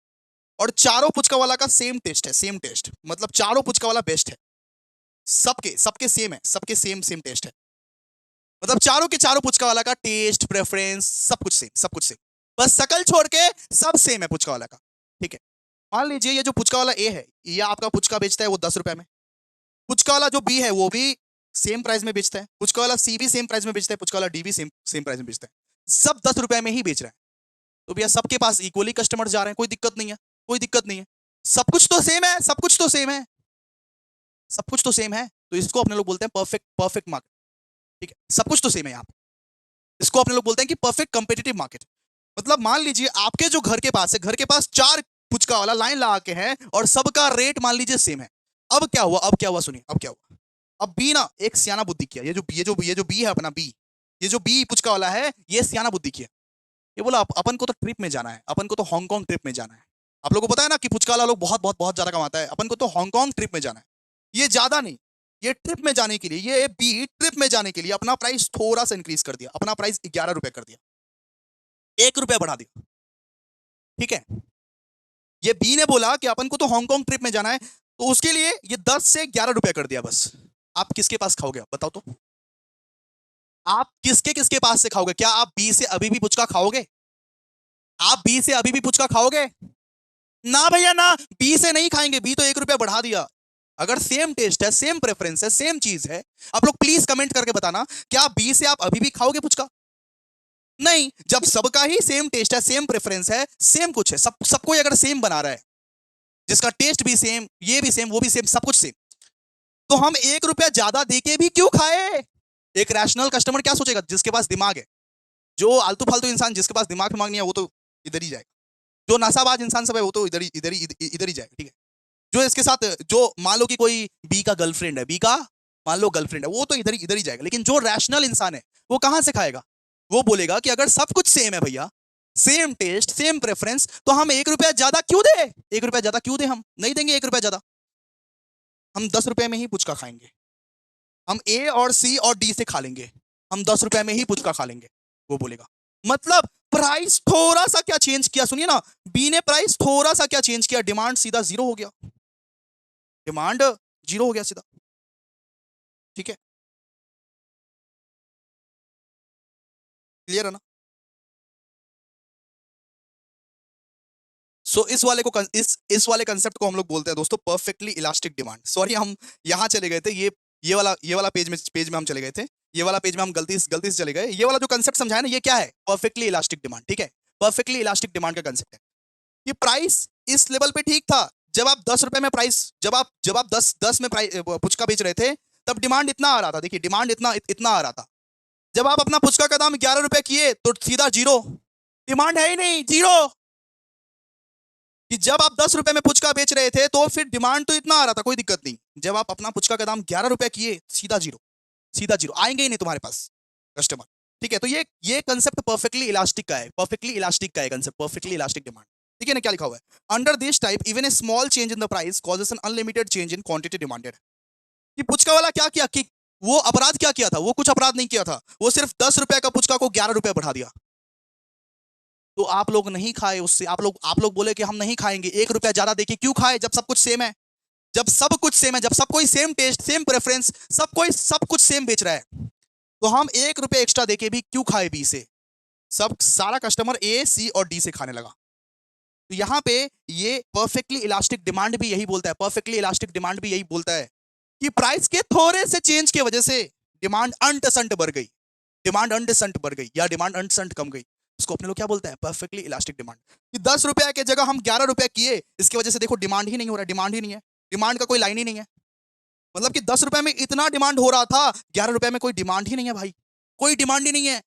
[SPEAKER 1] और चारों पुचका वाला का सेम टेस्ट है, सेम टेस्ट, मतलब चारों पुचका वाला बेस्ट है। सबके सबके सेम है, सबके सेम सेम टेस्ट है। मतलब चारों के चारों पुचका वाला का टेस्ट, प्रेफरेंस, सब कुछ सेम, सब कुछ सेम। बस शकल छोड़ के सब सेम है पुचका वाला का। ठीक है, मान लीजिए ये जो पुचका वाला ए है, ये आपका पुचका बेचता है वो 10 रुपए में। पुचका वाला जो बी है वो भी सेम प्राइस में बेचता है। पुचका वाला सी भी सेम प्राइस में बेचता है। पुचका वाला डी भी सेम सेम प्राइस में बेचता है। सब 10 रुपए में ही बेच रहा है। तो भैया सबके पास इक्वली कस्टमर जा रहे हैं, कोई दिक्कत नहीं है, कोई दिक्कत नहीं है। सब कुछ तो सेम है, सब कुछ तो सेम है, सब कुछ तो सेम है। तो इसको अपने लोग बोलते हैं परफेक्ट परफेक्ट मार्केट। ठीक है, सब कुछ तो सेम है यहाँ पे। इसको अपने लोग बोलते हैं कि परफेक्ट कंपेटिटिव मार्केट। मतलब मान लीजिए आपके जो घर के पास है, घर के पास 4 पुचका वाला लाइन लगा के है और सबका रेट मान लीजिए सेम है। अब क्या हुआ, अब क्या हुआ, सुनिए अब क्या हुआ। अब बी ना एक सियाना बुद्धि किया। ये जो बी है अपना बी, ये जो बी पुचका वाला है, ये सियाना बुद्धि किया। ये बोला अपन को तो ट्रिप में जाना है, अपन को तो हांगकांग ट्रिप में जाना है। आप लोगों को पता है ना कि पुचका वाला लोग बहुत बहुत बहुत ज्यादा कमाता है। अपन को तो हांगकांग ट्रिप में जाना है। ये ज्यादा नहीं, ये ट्रिप में जाने के लिए, ये बी ट्रिप में जाने के लिए अपना प्राइस थोड़ा सा इंक्रीज कर दिया। अपना प्राइस 11 रुपए कर दिया, 1 रुपया बढ़ा दिया। ठीक है, ये बी ने बोला कि अपन को तो हांगकांग ट्रिप में जाना है, तो उसके लिए ये 10 से 11 रुपया कर दिया बस। आप किसके पास खाओगे, बताओ तो। आप किसके किसके पास से खाओगे? क्या आप बी से अभी भी पुचका खाओगे? आप बी से अभी भी पुचका खाओगे? ना भैया ना, बी से नहीं खाएंगे। बी तो 1 रुपया बढ़ा दिया। अगर सेम टेस्ट है, सेम प्रेफरेंस है, सेम चीज है, आप लोग प्लीज कमेंट करके बताना, क्या बी से आप अभी भी खाओगे पुचका? नहीं। जब सबका ही सेम टेस्ट है, सेम प्रेफरेंस है, सेम कुछ है, सबको अगर सेम बना रहा है, जिसका टेस्ट भी सेम, ये भी सेम, वो भी सेम, सब कुछ सेम, तो हम 1 रुपया ज्यादा देके भी क्यों खाए? एक रैशनल कस्टमर क्या सोचेगा? जिसके पास दिमाग है। जो आलतू फालतू इंसान जिसके पास दिमाग नहीं है वो तो इधर ही जाएगा। जो नशाबाज इंसान सब है वो तो इधर ही जाएगा। ठीक है, जो इसके साथ, जो मान लो कि कोई बी का गर्लफ्रेंड है, बी का मान लो गर्लफ्रेंड है, वो तो इधर ही जाएगा। लेकिन जो रैशनल इंसान है वो कहां से खाएगा? वो बोलेगा कि अगर सब कुछ सेम है भैया, सेम टेस्ट, सेम प्रेफरेंस, तो हम 1 रुपया ज्यादा क्यों दे? 1 रुपया ज्यादा क्यों दे? हम नहीं देंगे 1 रुपया ज्यादा। हम 10 रुपए में ही पुचका खाएंगे। हम ए और सी और डी से खा लेंगे। हम 10 रुपए में ही पुचका खा लेंगे, वो बोलेगा। मतलब प्राइस थोड़ा सा क्या चेंज किया, सुनिए ना, बी ने प्राइस थोड़ा सा क्या चेंज किया, डिमांड सीधा 0 हो गया। डिमांड 0 हो गया सीधा। ठीक है, क्लियर है ना? सो इस वाले कंसेप्ट को हम लोग बोलते हैं दोस्तों परफेक्टली इलास्टिक डिमांड। सॉरी, हम यहां चले गए थे, ये वाला पेज में हम चले गए थे। ये वाला पेज में हम गलती से चले गए। ये वाला जो कंसेप्ट समझाया ना, ये क्या है? Perfectly elastic demand. ठीक है, परफेक्टली इलास्टिक डिमांड का कंसेप्ट है कि प्राइस इस लेवल पे ठीक था। जब आप 10 रुपए में प्राइस, जब आप 10 में प्राइस पुचका बेच रहे थे, तब डिमांड इतना आ रहा था। देखिए डिमांड इतना आ रहा था। जब आप अपना पुचका का दाम 11 रुपए किए तो सीधा 0, डिमांड है ही नहीं, 0। कि जब आप 10 रुपए में पुचका बेच रहे थे तो फिर डिमांड तो इतना आ रहा था, कोई दिक्कत नहीं। जब आप अपना पुचका का दाम 11 रुपए किए, सीधा 0, सीधा 0, आएंगे ही नहीं तुम्हारे पास कस्टमर। ठीक है, तो ये कंसेप्ट परफेक्टली इलास्टिक का है, परफेक्टली इलास्टिक का है कंसेप्ट, परफेक्टली इलास्टिक डिमांड। ठीक है ना, क्या लिखा हुआ है? Under this type even a small change in the price causes an unlimited change in quantity demanded. कि पुचका वाला क्या किया कि वो अपराध क्या किया था? वो कुछ अपराध नहीं किया था, वो सिर्फ 10 रुपए का पुचका को 11 रुपए बढ़ा दिया। तो आप लोग नहीं खाए उससे। आप लोग बोले कि हम नहीं खाएंगे, 1 रुपया ज्यादा देके क्यों खाए जब सब कुछ सेम है? जब सब कुछ सेम है, जब सब कोई सेम टेस्ट, सेम प्रेफरेंस, सब कुछ सेम बेच रहा है, तो हम 1 रुपया एक्स्ट्रा देके भी क्यों खाए बी से? सब सारा कस्टमर ए, सी और डी से खाने लगा। तो यहां पे ये परफेक्टली इलास्टिक डिमांड भी यही बोलता है, परफेक्टली इलास्टिक डिमांड भी यही बोलता है कि प्राइस के थोड़े से चेंज की वजह से डिमांड अंटसंट बढ़ गई, डिमांड अंटसंट बढ़ गई या डिमांड अंटसंट कम गई। इसको अपने लोग क्या बोलते हैं? Perfectly elastic demand. कि 10 रुपया की जगह हम 11 रुपया किए, इसकी वजह से देखो डिमांड ही नहीं हो रहा, डिमांड ही नहीं है, डिमांड का कोई लाइन ही नहीं है। मतलब कि 10 रुपए में इतना डिमांड हो रहा था, 11 रुपए में कोई डिमांड ही नहीं है भाई, कोई डिमांड ही नहीं है।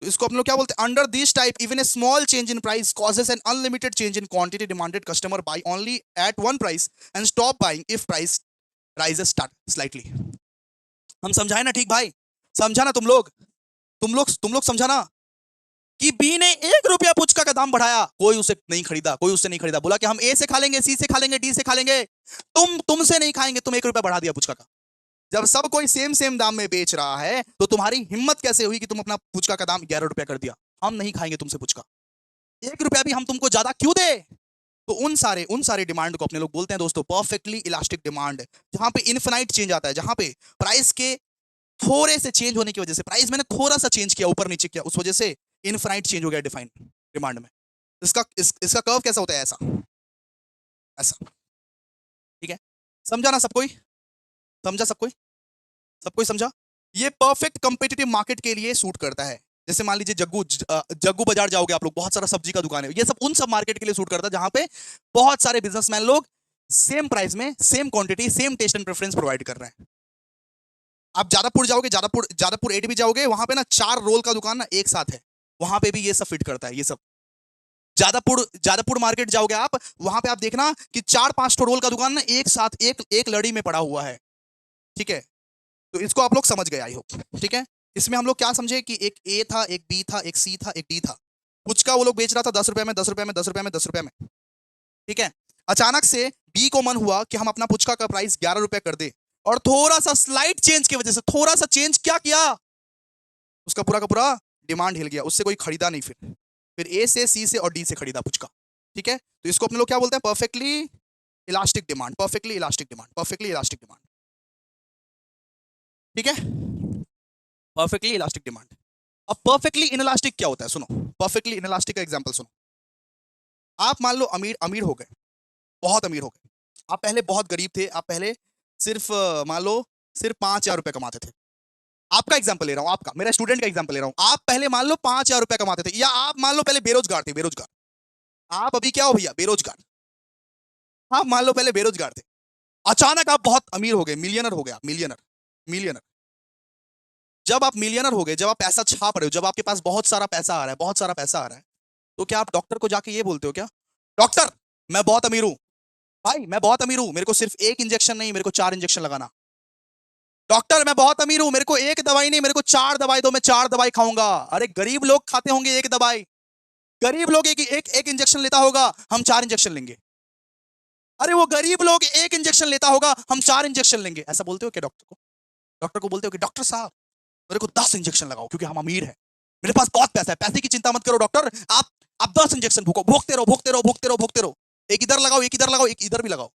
[SPEAKER 1] तो इसको हम लोग क्या बोलते हैं? Under this type even a small change in price causes an unlimited change in quantity demanded customer buy only at one price and stop buying if price rises start slightly. हम समझाए ना? ठीक भाई, समझा ना तुम लोग? तुम लोग समझा ना? कि बी ने 1 रुपया पुचका का दाम बढ़ाया, कोई उसे नहीं खरीदा, कोई उससे नहीं खरीदा, बोला कि हम ए से खा लेंगे, सी से खा लेंगे, डी से खा लेंगे, तुमसे नहीं खाएंगे, तुम 1 रुपया बढ़ा दिया पुचका का। जब सब कोई सेम सेम दाम में बेच रहा है तो तुम्हारी हिम्मत कैसे हुई कि तुम अपना पुचका का दाम 11 रुपया कर दिया? हम नहीं खाएंगे तुमसे पुचका, 1 रुपया भी हम तुमको ज्यादा क्यों दे? तो उन सारे डिमांड को अपने लोग बोलते हैं दोस्तों परफेक्टली इलास्टिक डिमांड, जहां पे इनफिनाइट चेंज आता है, जहां पे प्राइस के थोड़े से चेंज होने की वजह से, प्राइस मैंने थोड़ा सा चेंज किया, ऊपर नीचे किया, उस वजह से इनफिनाइट चेंज हो गया डिफाइन डिमांड में। इसका कर्व कैसा होता है? ऐसा ऐसा। ठीक है, समझा ना सब कोई? समझा सब कोई? सब कोई समझा? ये परफेक्ट कंपेटिटिव मार्केट के लिए सूट करता है। जैसे मान लीजिए जग्गू बाजार जाओगे आप लोग, बहुत सारा सब्जी का दुकान है, ये सब उन सब मार्केट के लिए सूट करता है जहां पे बहुत सारे बिजनेसमैन लोग सेम प्राइस में same quantity same taste and preference provide कर रहे हैं। आप जादवपुर जाओगे, जादवपुर 8 भी जाओगे, वहां पे ना 4 रोल का दुकान ना एक साथ है, वहां पे भी ये सब फिट करता है। ये सब जादवपुर मार्केट जाओगे आप, वहां पे आप देखना कि 4-5 रोल का दुकान ना एक साथ एक एक लड़ी में पड़ा हुआ है। ठीक है, तो इसको आप लोग समझ गए आई होप। ठीक है, इसमें हम लोग क्या समझे कि एक ए था, एक बी था, एक सी था, एक डी था। पुचका वो लोग बेच रहा था 10 रुपए में, 10 रुपए में, 10 रुपए में, 10 रुपए में। ठीक है, अचानक से बी को मन हुआ कि हम अपना पुचका का प्राइस 11 रुपए कर दे, और थोड़ा सा स्लाइट चेंज की वजह से, थोड़ा सा चेंज क्या किया, उसका पूरा का पूरा डिमांड हिल गया, उससे कोई खरीदा नहीं। फिर ए से, सी से और डी से खरीदा पुचका। ठीक है, तो इसको अपने लोग क्या बोलते हैं? Perfectly elastic demand, perfectly elastic demand, perfectly elastic demand. ठीक है, परफेक्टली इलास्टिक डिमांड। अब परफेक्टली इनइलास्टिक क्या होता है? सुनो, परफेक्टली इनइलास्टिक का एग्जांपल सुनो। आप मान लो अमीर अमीर हो गए, बहुत अमीर हो गए। आप पहले बहुत गरीब थे, आप पहले सिर्फ मान लो सिर्फ 5,000 रुपए कमाते थे। आपका एग्जांपल ले रहा हूं, आपका, मेरा स्टूडेंट का एग्जांपल ले रहा हूं। आप पहले मान लो 5,000 रुपए कमाते थे, या आप मान लो पहले बेरोजगार थे, बेरोजगार। आप अभी क्या हो भैया? बेरोजगार। आप मान लो पहले बेरोजगार थे, अचानक आप बहुत अमीर हो गए, मिलियनर हो गए आप, मिलियनर, मिलियनर। जब आप मिलियनर हो गए, जब आप पैसा छाप रहे हो, जब आपके पास बहुत सारा पैसा आ रहा है, बहुत सारा पैसा आ रहा है, तो क्या आप डॉक्टर को जाके ये बोलते हो क्या? डॉक्टर, मैं बहुत अमीर हूं, भाई मैं बहुत अमीर हूं, मेरे को सिर्फ 1 इंजेक्शन नहीं, मेरे को 4 इंजेक्शन लगाना। डॉक्टर, मैं बहुत अमीर हूं, मेरे को 1 दवाई नहीं, मेरे को 4 दवाई दो, मैं 4 दवाई खाऊंगा। अरे गरीब लोग खाते होंगे 1 दवाई, गरीब लोग एक इंजेक्शन लेता होगा, हम 4 इंजेक्शन लेंगे। अरे वो गरीब लोग 1 इंजेक्शन लेता होगा, हम 4 इंजेक्शन लेंगे। ऐसा बोलते हो क्या डॉक्टर को? डॉक्टर को बोलते हो कि डॉक्टर साहब मेरे को 10 इंजेक्शन लगाओ, क्योंकि हम अमीर है, मेरे पास बहुत पैसा है, पैसे की चिंता मत करो डॉक्टर, आप 10 इंजेक्शन भूको, भोगते रहो, भोगते रहो, भोगते रहो, भोगते रहो। एक इधर लगाओ, एक इधर लगाओ, एक इधर भी लगाओ।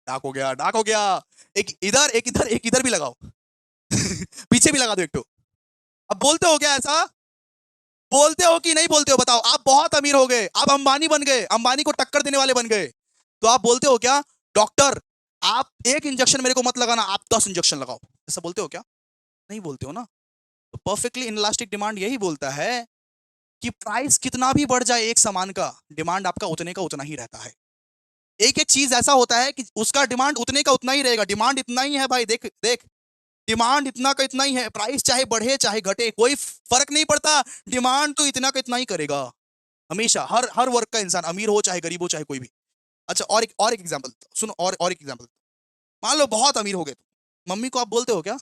[SPEAKER 1] डाक हो गया, डाक हो गया। एक इधर, एक इधर, एक इधर भी लगाओ। पीछे भी लगा दो एक तो। अब बोलते हो क्या ऐसा? बोलते हो कि नहीं बोलते हो? बताओ। आप बहुत अमीर हो गए, आप अंबानी बन गए, अंबानी को टक्कर देने वाले बन गए, तो आप बोलते हो क्या? डॉक्टर, आप 1 इंजेक्शन मेरे को मत लगाना, आप 10 इंजेक्शन लगाओ। ऐसा बोलते हो क्या? नहीं बोलते हो ना। तो परफेक्टली इनलास्टिक डिमांड यही बोलता है कि प्राइस कितना भी बढ़ जाए एक सामान का, डिमांड आपका उतने का उतना ही रहता है। एक एक चीज ऐसा होता है कि उसका डिमांड उतने का उतना ही रहेगा। डिमांड इतना ही है भाई, देख देख, डिमांड इतना का इतना ही है। प्राइस चाहे बढ़े चाहे घटे, कोई फर्क नहीं पड़ता, डिमांड तो इतना का इतना ही करेगा हमेशा। हर हर वर्ग का इंसान, अमीर हो चाहे गरीब हो चाहे कोई भी। अच्छा, और एक एग्जांपल सुनो, और एक एग्जांपल। मान लो बहुत अमीर हो गए, मम्मी को आप बोलते हो क्या?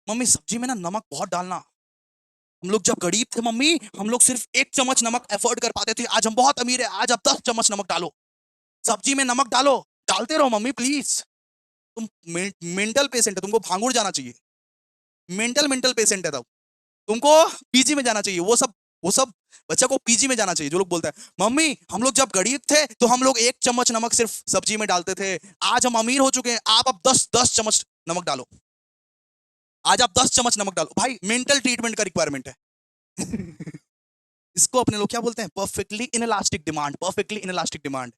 [SPEAKER 1] मम्मी सब्जी में ना नमक बहुत डालना। हम लोग जब गरीब थे मम्मी, हम लोग सिर्फ 1 चम्मच नमक अफोर्ड कर पाते थे, आज हम बहुत अमीर है, आज आप 10 चम्मच नमक डालो, सब्जी में नमक डालो, डालते रहो मम्मी प्लीज। तुम मेंटल पेशेंट है, तुमको भांगुर जाना चाहिए। मेंटल पेशेंट है तब, तुमको पीजी में जाना चाहिए। वो सब बच्चा को पीजी में जाना चाहिए जो लोग बोलते हैं मम्मी हम लोग जब गरीब थे तो हम लोग 1 चम्मच नमक सिर्फ सब्जी में डालते थे, आज हम अमीर हो चुके हैं, आप अब 10 चम्मच नमक डालो, आज आप 10 चम्मच नमक डालो। भाई मेंटल ट्रीटमेंट का रिक्वायरमेंट है। इसको अपने लोग क्या बोलते हैं? Perfectly inelastic demand, perfectly inelastic demand.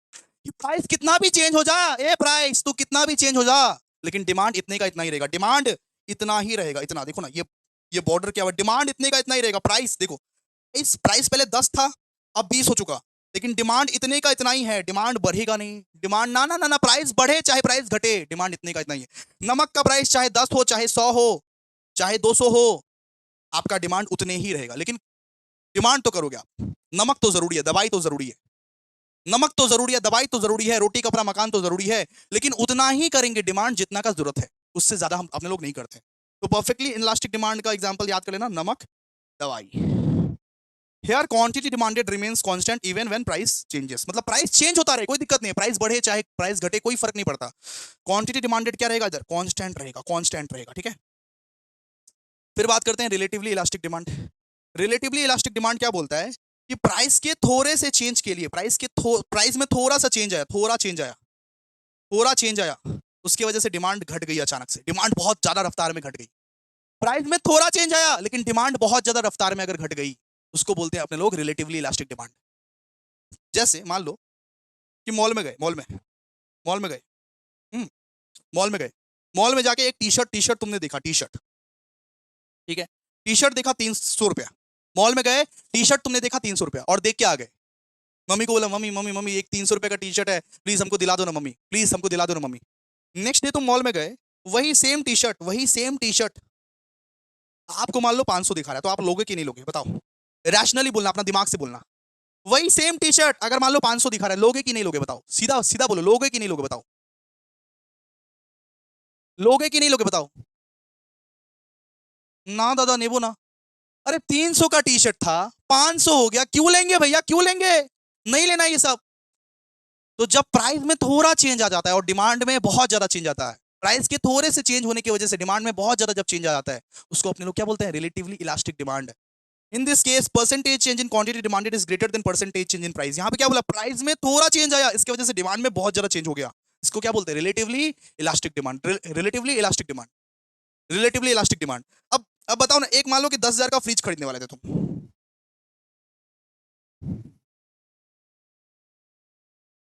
[SPEAKER 1] कि प्राइस कितना भी चेंज हो जा, ए प्राइस तू कितना भी चेंज हो जा, लेकिन डिमांड इतने का इतना ही रहेगा, डिमांड इतना ही रहेगा, इतना। देखो ना, ये बॉर्डर क्या हुआ, डिमांड इतने का इतना ही रहेगा। प्राइस देखो, इस प्राइस पहले 10 था, अब 20 हो चुका, लेकिन डिमांड इतने का इतना ही है, डिमांड बढ़ेगा नहीं। डिमांड ना ना ना ना, प्राइस बढ़े चाहे प्राइस घटे, डिमांड इतने का इतना ही है। नमक का प्राइस चाहे 10 हो, चाहे 100 हो, चाहे 200 हो, आपका डिमांड उतने ही रहेगा। लेकिन डिमांड तो करोगे आप। नमक तो जरूरी है, दवाई तो जरूरी है, नमक तो जरूरी है, दवाई तो जरूरी है, रोटी कपड़ा मकान तो जरूरी है, लेकिन उतना ही करेंगे डिमांड जितना का जरूरत है, उससे ज्यादा हम अपने लोग नहीं करते। तो परफेक्टली इनलास्टिक डिमांड का एग्जांपल याद कर लेना, नमक, दवाई। Here quantity demanded remains constant even when price changes, मतलब प्राइस चेंज होता रहे कोई दिक्कत नहीं है, प्राइस बढ़े चाहे प्राइस घटे कोई फर्क नहीं पड़ता, क्वांटिटी डिमांडेड क्या रहेगा इधर, कांस्टेंट रहेगा, कांस्टेंट रहेगा, ठीक है। फिर बात करते हैं relatively elastic demand. Relatively elastic demand क्या बोलता है कि प्राइस के थोड़े से चेंज के लिए, प्राइस में थोड़ा सा चेंज आया, थोड़ा चेंज आया, उसकी वजह से डिमांड घट गई, अचानक से डिमांड बहुत ज्यादा रफ्तार में घट गई। प्राइस में थोड़ा चेंज आया लेकिन डिमांड बहुत ज्यादा रफ्तार में अगर घट गई, उसको बोलते हैं अपने लोग रिलेटिवली इलास्टिक डिमांड। जैसे मान लो कि मॉल में गए, मॉल में गए, हम्म, मॉल में गए, मॉल में जाके एक टी शर्ट तुमने देखा, टी शर्ट, ठीक है, टी शर्ट देखा 300 रुपया, मॉल में गए, टी शर्ट तुमने देखा 300 रुपया और देख के आ गए, मम्मी को बोला मम्मी मम्मी मम्मी एक 300 रुपये का टी शर्ट है, प्लीज हमको दिला दो ना मम्मी, प्लीज हमको दिला दो ना मम्मी। नेक्स्ट डे तुम मॉल में गए, वही सेम टी शर्ट आपको मान लो 500 दिखा रहा है, तो आप लोगे कि नहीं लोगे बताओ, रैशनली बोलना, अपना दिमाग से बोलना। वही सेम टी शर्ट अगर मान लो 500 दिखा रहा है, लोगे कि नहीं लोगे बताओ, सीधा सीधा बोलो, लोगे कि नहीं लोगे बताओ, लोगे कि नहीं लोगे बताओ। ना दादा नेबो ना, अरे 300 का टी शर्ट था 500 हो गया, क्यों लेंगे भैया, क्यों लेंगे, नहीं लेना ये सब। तो जब प्राइस में थोड़ा चेंज आ जाता है और डिमांड में बहुत ज्यादा चेंज आता है, प्राइस के थोड़े से चेंज होने की वजह से डिमांड में बहुत ज्यादा जब चेंज आ जाता है, उसको अपने लोग क्या बोलते हैं, relatively elastic demand. In this case percentage change in quantity demanded is greater than percentage change in price. यहाँ पे क्या बोला, प्राइस में थोड़ा चेंज आया, इसकी वजह से डिमांड में बहुत ज्यादा चेंज हो गया, इसको क्या बोलते हैं, relatively elastic demand, relatively elastic demand, relatively elastic demand. अब बताओ ना, एक मान लो कि 10,000 का फ्रिज खरीदने वाले थे तुम,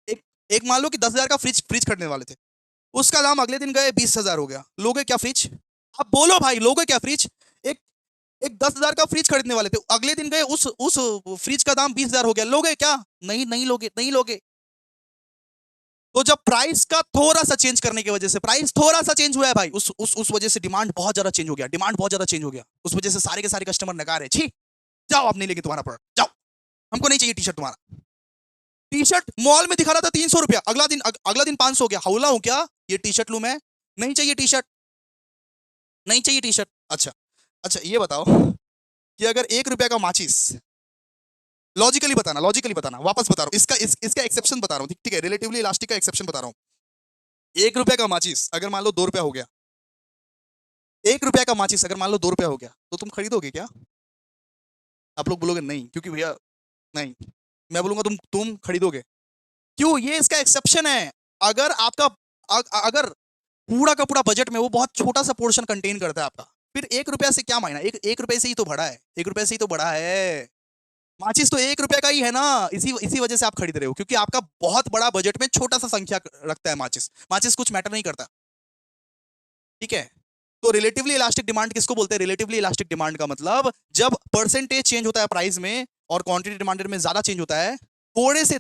[SPEAKER 1] एक एक मान लो कि 10,000 का फ्रिज फ्रिज खरीदने वाले थे, उसका दाम अगले दिन गए 20,000 हो गया, लोगे क्या फ्रिज, अब बोलो भाई लोगे क्या फ्रिज। एक एक 10,000 का फ्रिज खरीदने वाले थे, अगले दिन गए उस फ्रिज का दाम 20,000 हो गया, लोगे क्या, नहीं नहीं लोगे, नहीं लोगे। तो जब प्राइस का थोड़ा सा चेंज करने की वजह से, प्राइस थोड़ा सा चेंज हुआ है भाई, उस वजह से डिमांड बहुत ज्यादा चेंज हो गया, डिमांड बहुत ज्यादा चेंज हो गया, उस वजह से सारे के सारे कस्टमर नकार है, छी जाओ आप नहीं लेंगे तुम्हारा प्रोडक्ट, जाओ हमको नहीं चाहिए टी शर्ट तुम्हारा। टी शर्ट मॉल में दिखा रहा था 300 रुपया, अगला दिन 500 हो गया, हौला हूं क्या, ये टी शर्ट लू मैं, नहीं चाहिए टी शर्ट, नहीं चाहिए टी शर्ट। अच्छा, अच्छा ये बताओ कि अगर 1 रुपया का माचिस, लॉजिकली बताना, वापस बता रहा हूँ, इसका एक्सेप्शन बता रहा हूँ, ठीक है, रिलेटिवली इलास्टिक का एक्सेप्शन बता रहा हूँ। 1 रुपया का माचिस अगर मान लो 2 रुपया हो गया, 1 रुपया का माचिस अगर मान लो 2 रुपया हो गया, तो तुम खरीदोगे क्या, आप लोग बोलोगे नहीं, क्योंकि भैया नहीं, मैं बोलूंगा तुम खरीदोगे, क्यों, ये इसका एक्सेप्शन है। अगर आपका अगर पूरा का पूरा बजट में वो बहुत छोटा सा पोर्शन कंटेन करता है आपका, फिर 1 रुपया से क्या मायना, एक रुपए से ही तो बढ़ा है, 1 रुपये से ही तो बढ़ा है, माचिस तो 1 रुपया का ही है ना, इसी इसी वजह से आप खरीद रहे हो, क्योंकि आपका बहुत बड़ा बजट में छोटा सा संख्या रखता है माचिस, माचिस कुछ मैटर नहीं करता, ठीक है। तो रिलेटिवली इलास्टिक डिमांड किसको बोलते हैं, रिलेटिवली इलास्टिक डिमांड का मतलब जब परसेंटेज चेंज होता है प्राइस में और क्वांटिटी डिमांडेड में ज्यादा चेंज होता है, थोड़े से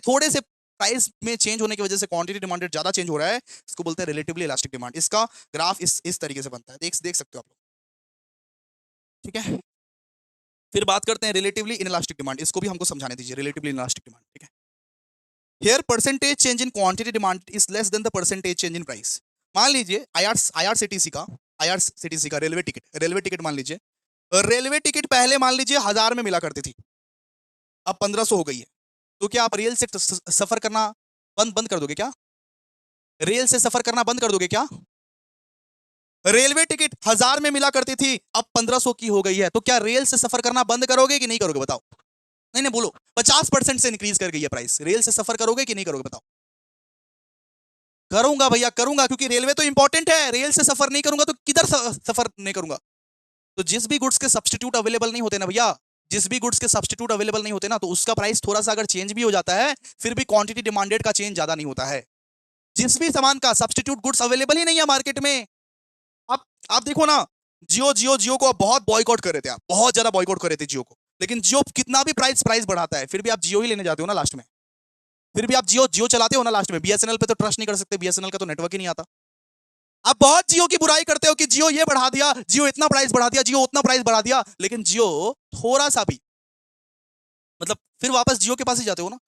[SPEAKER 1] प्राइस में चेंज होने की वजह से क्वांटिटी डिमांडेड ज्यादा चेंज हो रहा है, इसको बोलते हैं रिलेटिवली इलास्टिक डिमांड। इसका ग्राफ इस तरीके से बनता है, देख सकते हो आप लोग, ठीक है। फिर बात करते हैं रिलेटिवली इनइलास्टिक डिमांड, इसको भी हमको समझाने दीजिए, रिलेटिवली इनइलास्टिक डिमांड, ठीक है। Here percentage change in quantity demand is less than the percentage change in price. मान लीजिए आईआरसीटीसी का रेलवे टिकट मान लीजिए, रेलवे टिकट पहले मान लीजिए 1,000 में मिला करती थी, अब 1,500 हो गई है, तो क्या आप रेल से सफर करना बंद बंद कर दोगे क्या, रेल से सफर करना बंद कर दोगे क्या। रेलवे टिकट 1,000 में मिला करती थी, अब 1,500 की हो गई है, तो क्या रेल से सफर करना बंद करोगे कि नहीं करोगे बताओ, नहीं नहीं बोलो, 50% से इंक्रीज कर गई है प्राइस, रेल से सफर करोगे कि नहीं करोगे बताओ। करूंगा भैया करूंगा, क्योंकि रेलवे तो इंपॉर्टेंट है, रेल से सफर नहीं करूंगा तो किधर सफर नहीं करूंगा। तो जिस भी गुड्स के सब्सटीट्यूट अवेलेबल नहीं होते ना भैया, जिस भी गुड्स के सब्सटीट्यूट अवेलेबल नहीं होते ना, तो उसका प्राइस थोड़ा सा अगर चेंज भी हो जाता है, फिर भी क्वांटिटी डिमांडेड का चेंज ज्यादा नहीं होता है। जिस भी सामान का सब्सटीट्यूट गुड्स अवेलेबल ही नहीं है मार्केट में, आप आप देखो ना, जियो को बहुत बॉयकॉट कर रहे थे, आप बहुत ज्यादा बॉयकॉट कर रहे थे जियो को, लेकिन जियो कितना भी प्राइस बढ़ाता है, फिर भी आप जियो ही लेने जाते हो ना लास्ट में, फिर भी आप जियो जियो चलाते हो ना लास्ट में, बीएसएनएल पे तो ट्रस्ट नहीं कर सकते, बीएसएनएल का तो नेटवर्क ही नहीं आता। आप बहुत जियो की बुराई करते हो कि जियो ये बढ़ा दिया, जियो इतना प्राइस बढ़ा दिया, जियो उतना प्राइस बढ़ा दिया, लेकिन जियो थोड़ा सा भी, मतलब फिर वापस जियो के पास ही जाते हो ना।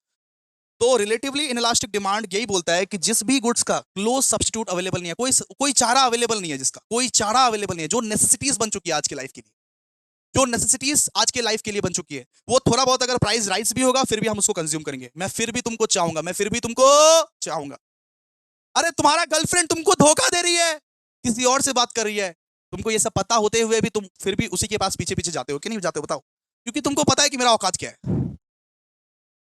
[SPEAKER 1] तो रिलेटिवली इनइलास्टिक डिमांड यही बोलता है कि जिस भी गुड्स का क्लोज सब्स्टिट्यूट अवेलेबल नहीं है, कोई चारा अवेलेबल नहीं है, जिसका कोई चारा अवेलेबल नहीं है, जो नेसेसिटीज बन चुकी है आज की लाइफ के लिए, जो नेसेसिटीज आज के लाइफ के लिए बन चुकी है, वो थोड़ा बहुत अगर प्राइस राइज भी होगा फिर भी हम उसको कंज्यूम करेंगे। मैं फिर भी तुमको चाहूंगा, मैं फिर भी तुमको चाहूंगा। अरे तुम्हारा गर्लफ्रेंड तुमको धोखा दे रही है, किसी और से बात कर रही है, तुमको ये सब पता होते हुए भी तुम फिर भी उसी के पास पीछे पीछे जाते हो कि नहीं जाते हो? बताओ। क्योंकि तुमको पता है कि मेरा औकात क्या है।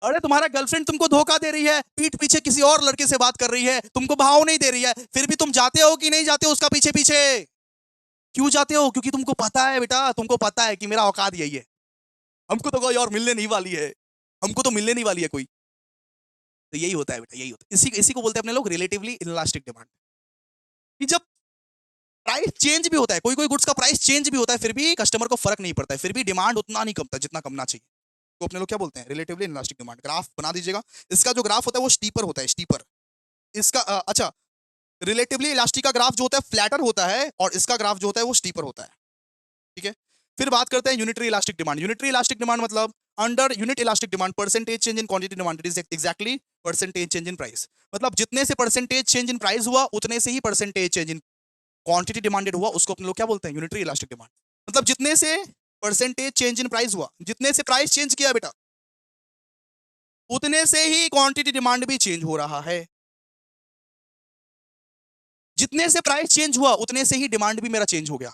[SPEAKER 1] अरे तुम्हारा गर्लफ्रेंड तुमको धोखा दे रही है, पीठ पीछे किसी और लड़के से बात कर रही है, तुमको भाव नहीं दे रही है, फिर भी तुम जाते हो कि नहीं जाते हो उसका पीछे पीछे? क्यों जाते हो? क्योंकि तुमको पता है बेटा, तुमको पता है कि मेरा औकात यही है, हमको तो कोई और मिलने नहीं वाली है, हमको तो मिलने नहीं वाली है कोई। तो यही होता है बेटा, यही होता है। इसी इसी को बोलते हैं अपने लोग रिलेटिवली इनलास्टिक डिमांड। कि जब प्राइस चेंज भी होता है, कोई कोई गुड्स का प्राइस चेंज भी होता है, फिर भी कस्टमर को फर्क नहीं पड़ता है, फिर भी डिमांड उतना नहीं कमता जितना कमना चाहिए। तो अपने लोग क्या बोलते हैं? Relatively inelastic demand. ग्राफ बना दीजिएगा। इसका जो ग्राफ होता है वो स्टीपर होता है, स्टीपर। इसका अच्छा, रिलेटिवली इलास्टिक का ग्राफ जो होता है फ्लैटर होता है और इसका ग्राफ जो होता है वो स्टीपर होता है। ठीक है। फिर बात करते हैं unitary elastic demand. Unitary elastic demand मतलब under unit elastic demand percentage change in quantity demand is exactly percentage change in price. मतलब जितने से परसेंटेज चेंज इन प्राइस हुआ उतने से ही percentage change in quantity demanded हुआ, उसको अपने लोग क्या बोलते हैं? Unitary elastic demand. मतलब जितने से परसेंटेज चेंज इन प्राइस हुआ, जितने से प्राइस चेंज किया बेटा, उतने से ही क्वांटिटी डिमांड भी चेंज हो रहा है। जितने से प्राइस चेंज हुआ उतने से ही डिमांड भी मेरा चेंज हो गया,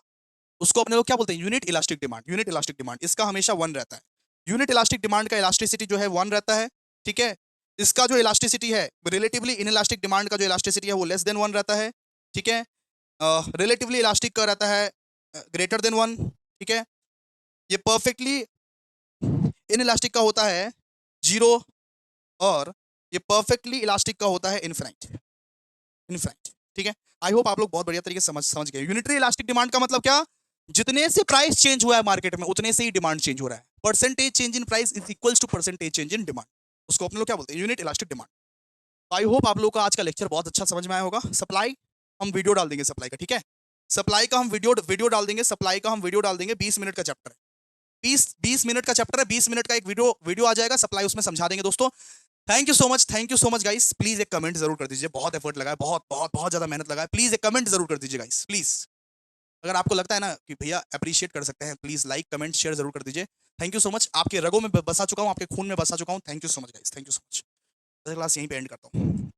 [SPEAKER 1] उसको अपने लोग क्या बोलते हैं? Unit elastic demand. Unit elastic demand इसका हमेशा 1 रहता है। यूनिट इलास्टिक डिमांड का इलास्टिसिटी जो है 1 रहता है। ठीक है। इसका जो इलास्टिसिटी है रिलेटिवली इनइलास्टिक डिमांड का जो इलास्टिसिटी है वो लेस देन 1 रहता है। ठीक है। रिलेटिवली इलास्टिक का रहता है ग्रेटर देन 1। ठीक है। ये परफेक्टली इनइलास्टिक का होता है 0 और ये परफेक्टली इलास्टिक का होता है इनफिनाइट। इनफिनाइट। ठीक है। आई होप आप लोग बहुत बढ़िया तरीके से समझ गए। यूनिटरी इलास्टिक डिमांड का मतलब क्या? जितने से प्राइस चेंज हुआ है मार्केट में उतने से ही डिमांड चेंज हो रहा है। Percentage change in price is equals to percentage change in demand, उसको अपने लोग क्या बोलते हैं? Unit elastic demand. I hope आप लोग का आज का लेक्चर बहुत अच्छा समझ में आया होगा। सप्लाई हम वीडियो डाल देंगे सप्लाई का। ठीक है। सप्लाई का हम वीडियो डाल देंगे। सप्लाई का हम वीडियो डाल देंगे। 20 मिनट का चैप्टर है। 20 मिनट का चैप्टर है। 20 मिनट का एक वीडियो आ जाएगा। सप्लाई उसमें समझा देंगे दोस्तों। Thank you so much guys. Please एक कमेंट जरूर कर दीजिए। बहुत एफर्ट लगा है, बहुत बहुत बहुत ज्यादा मेहनत लगा है। प्लीज एक कमेंट जरूर कर दीजिए गाइस, प्लीज। अगर आपको लगता है ना कि भैया अप्रिशिएट कर सकते हैं, प्लीज लाइक कमेंट शेयर जरूर कर दीजिए। Thank you so much. आपके रगों में बसा चुका हूँ, आपके खून में बसा चुका हूँ। Thank you so much guys, thank you so much. Class यहीं पे एंड करता हूँ।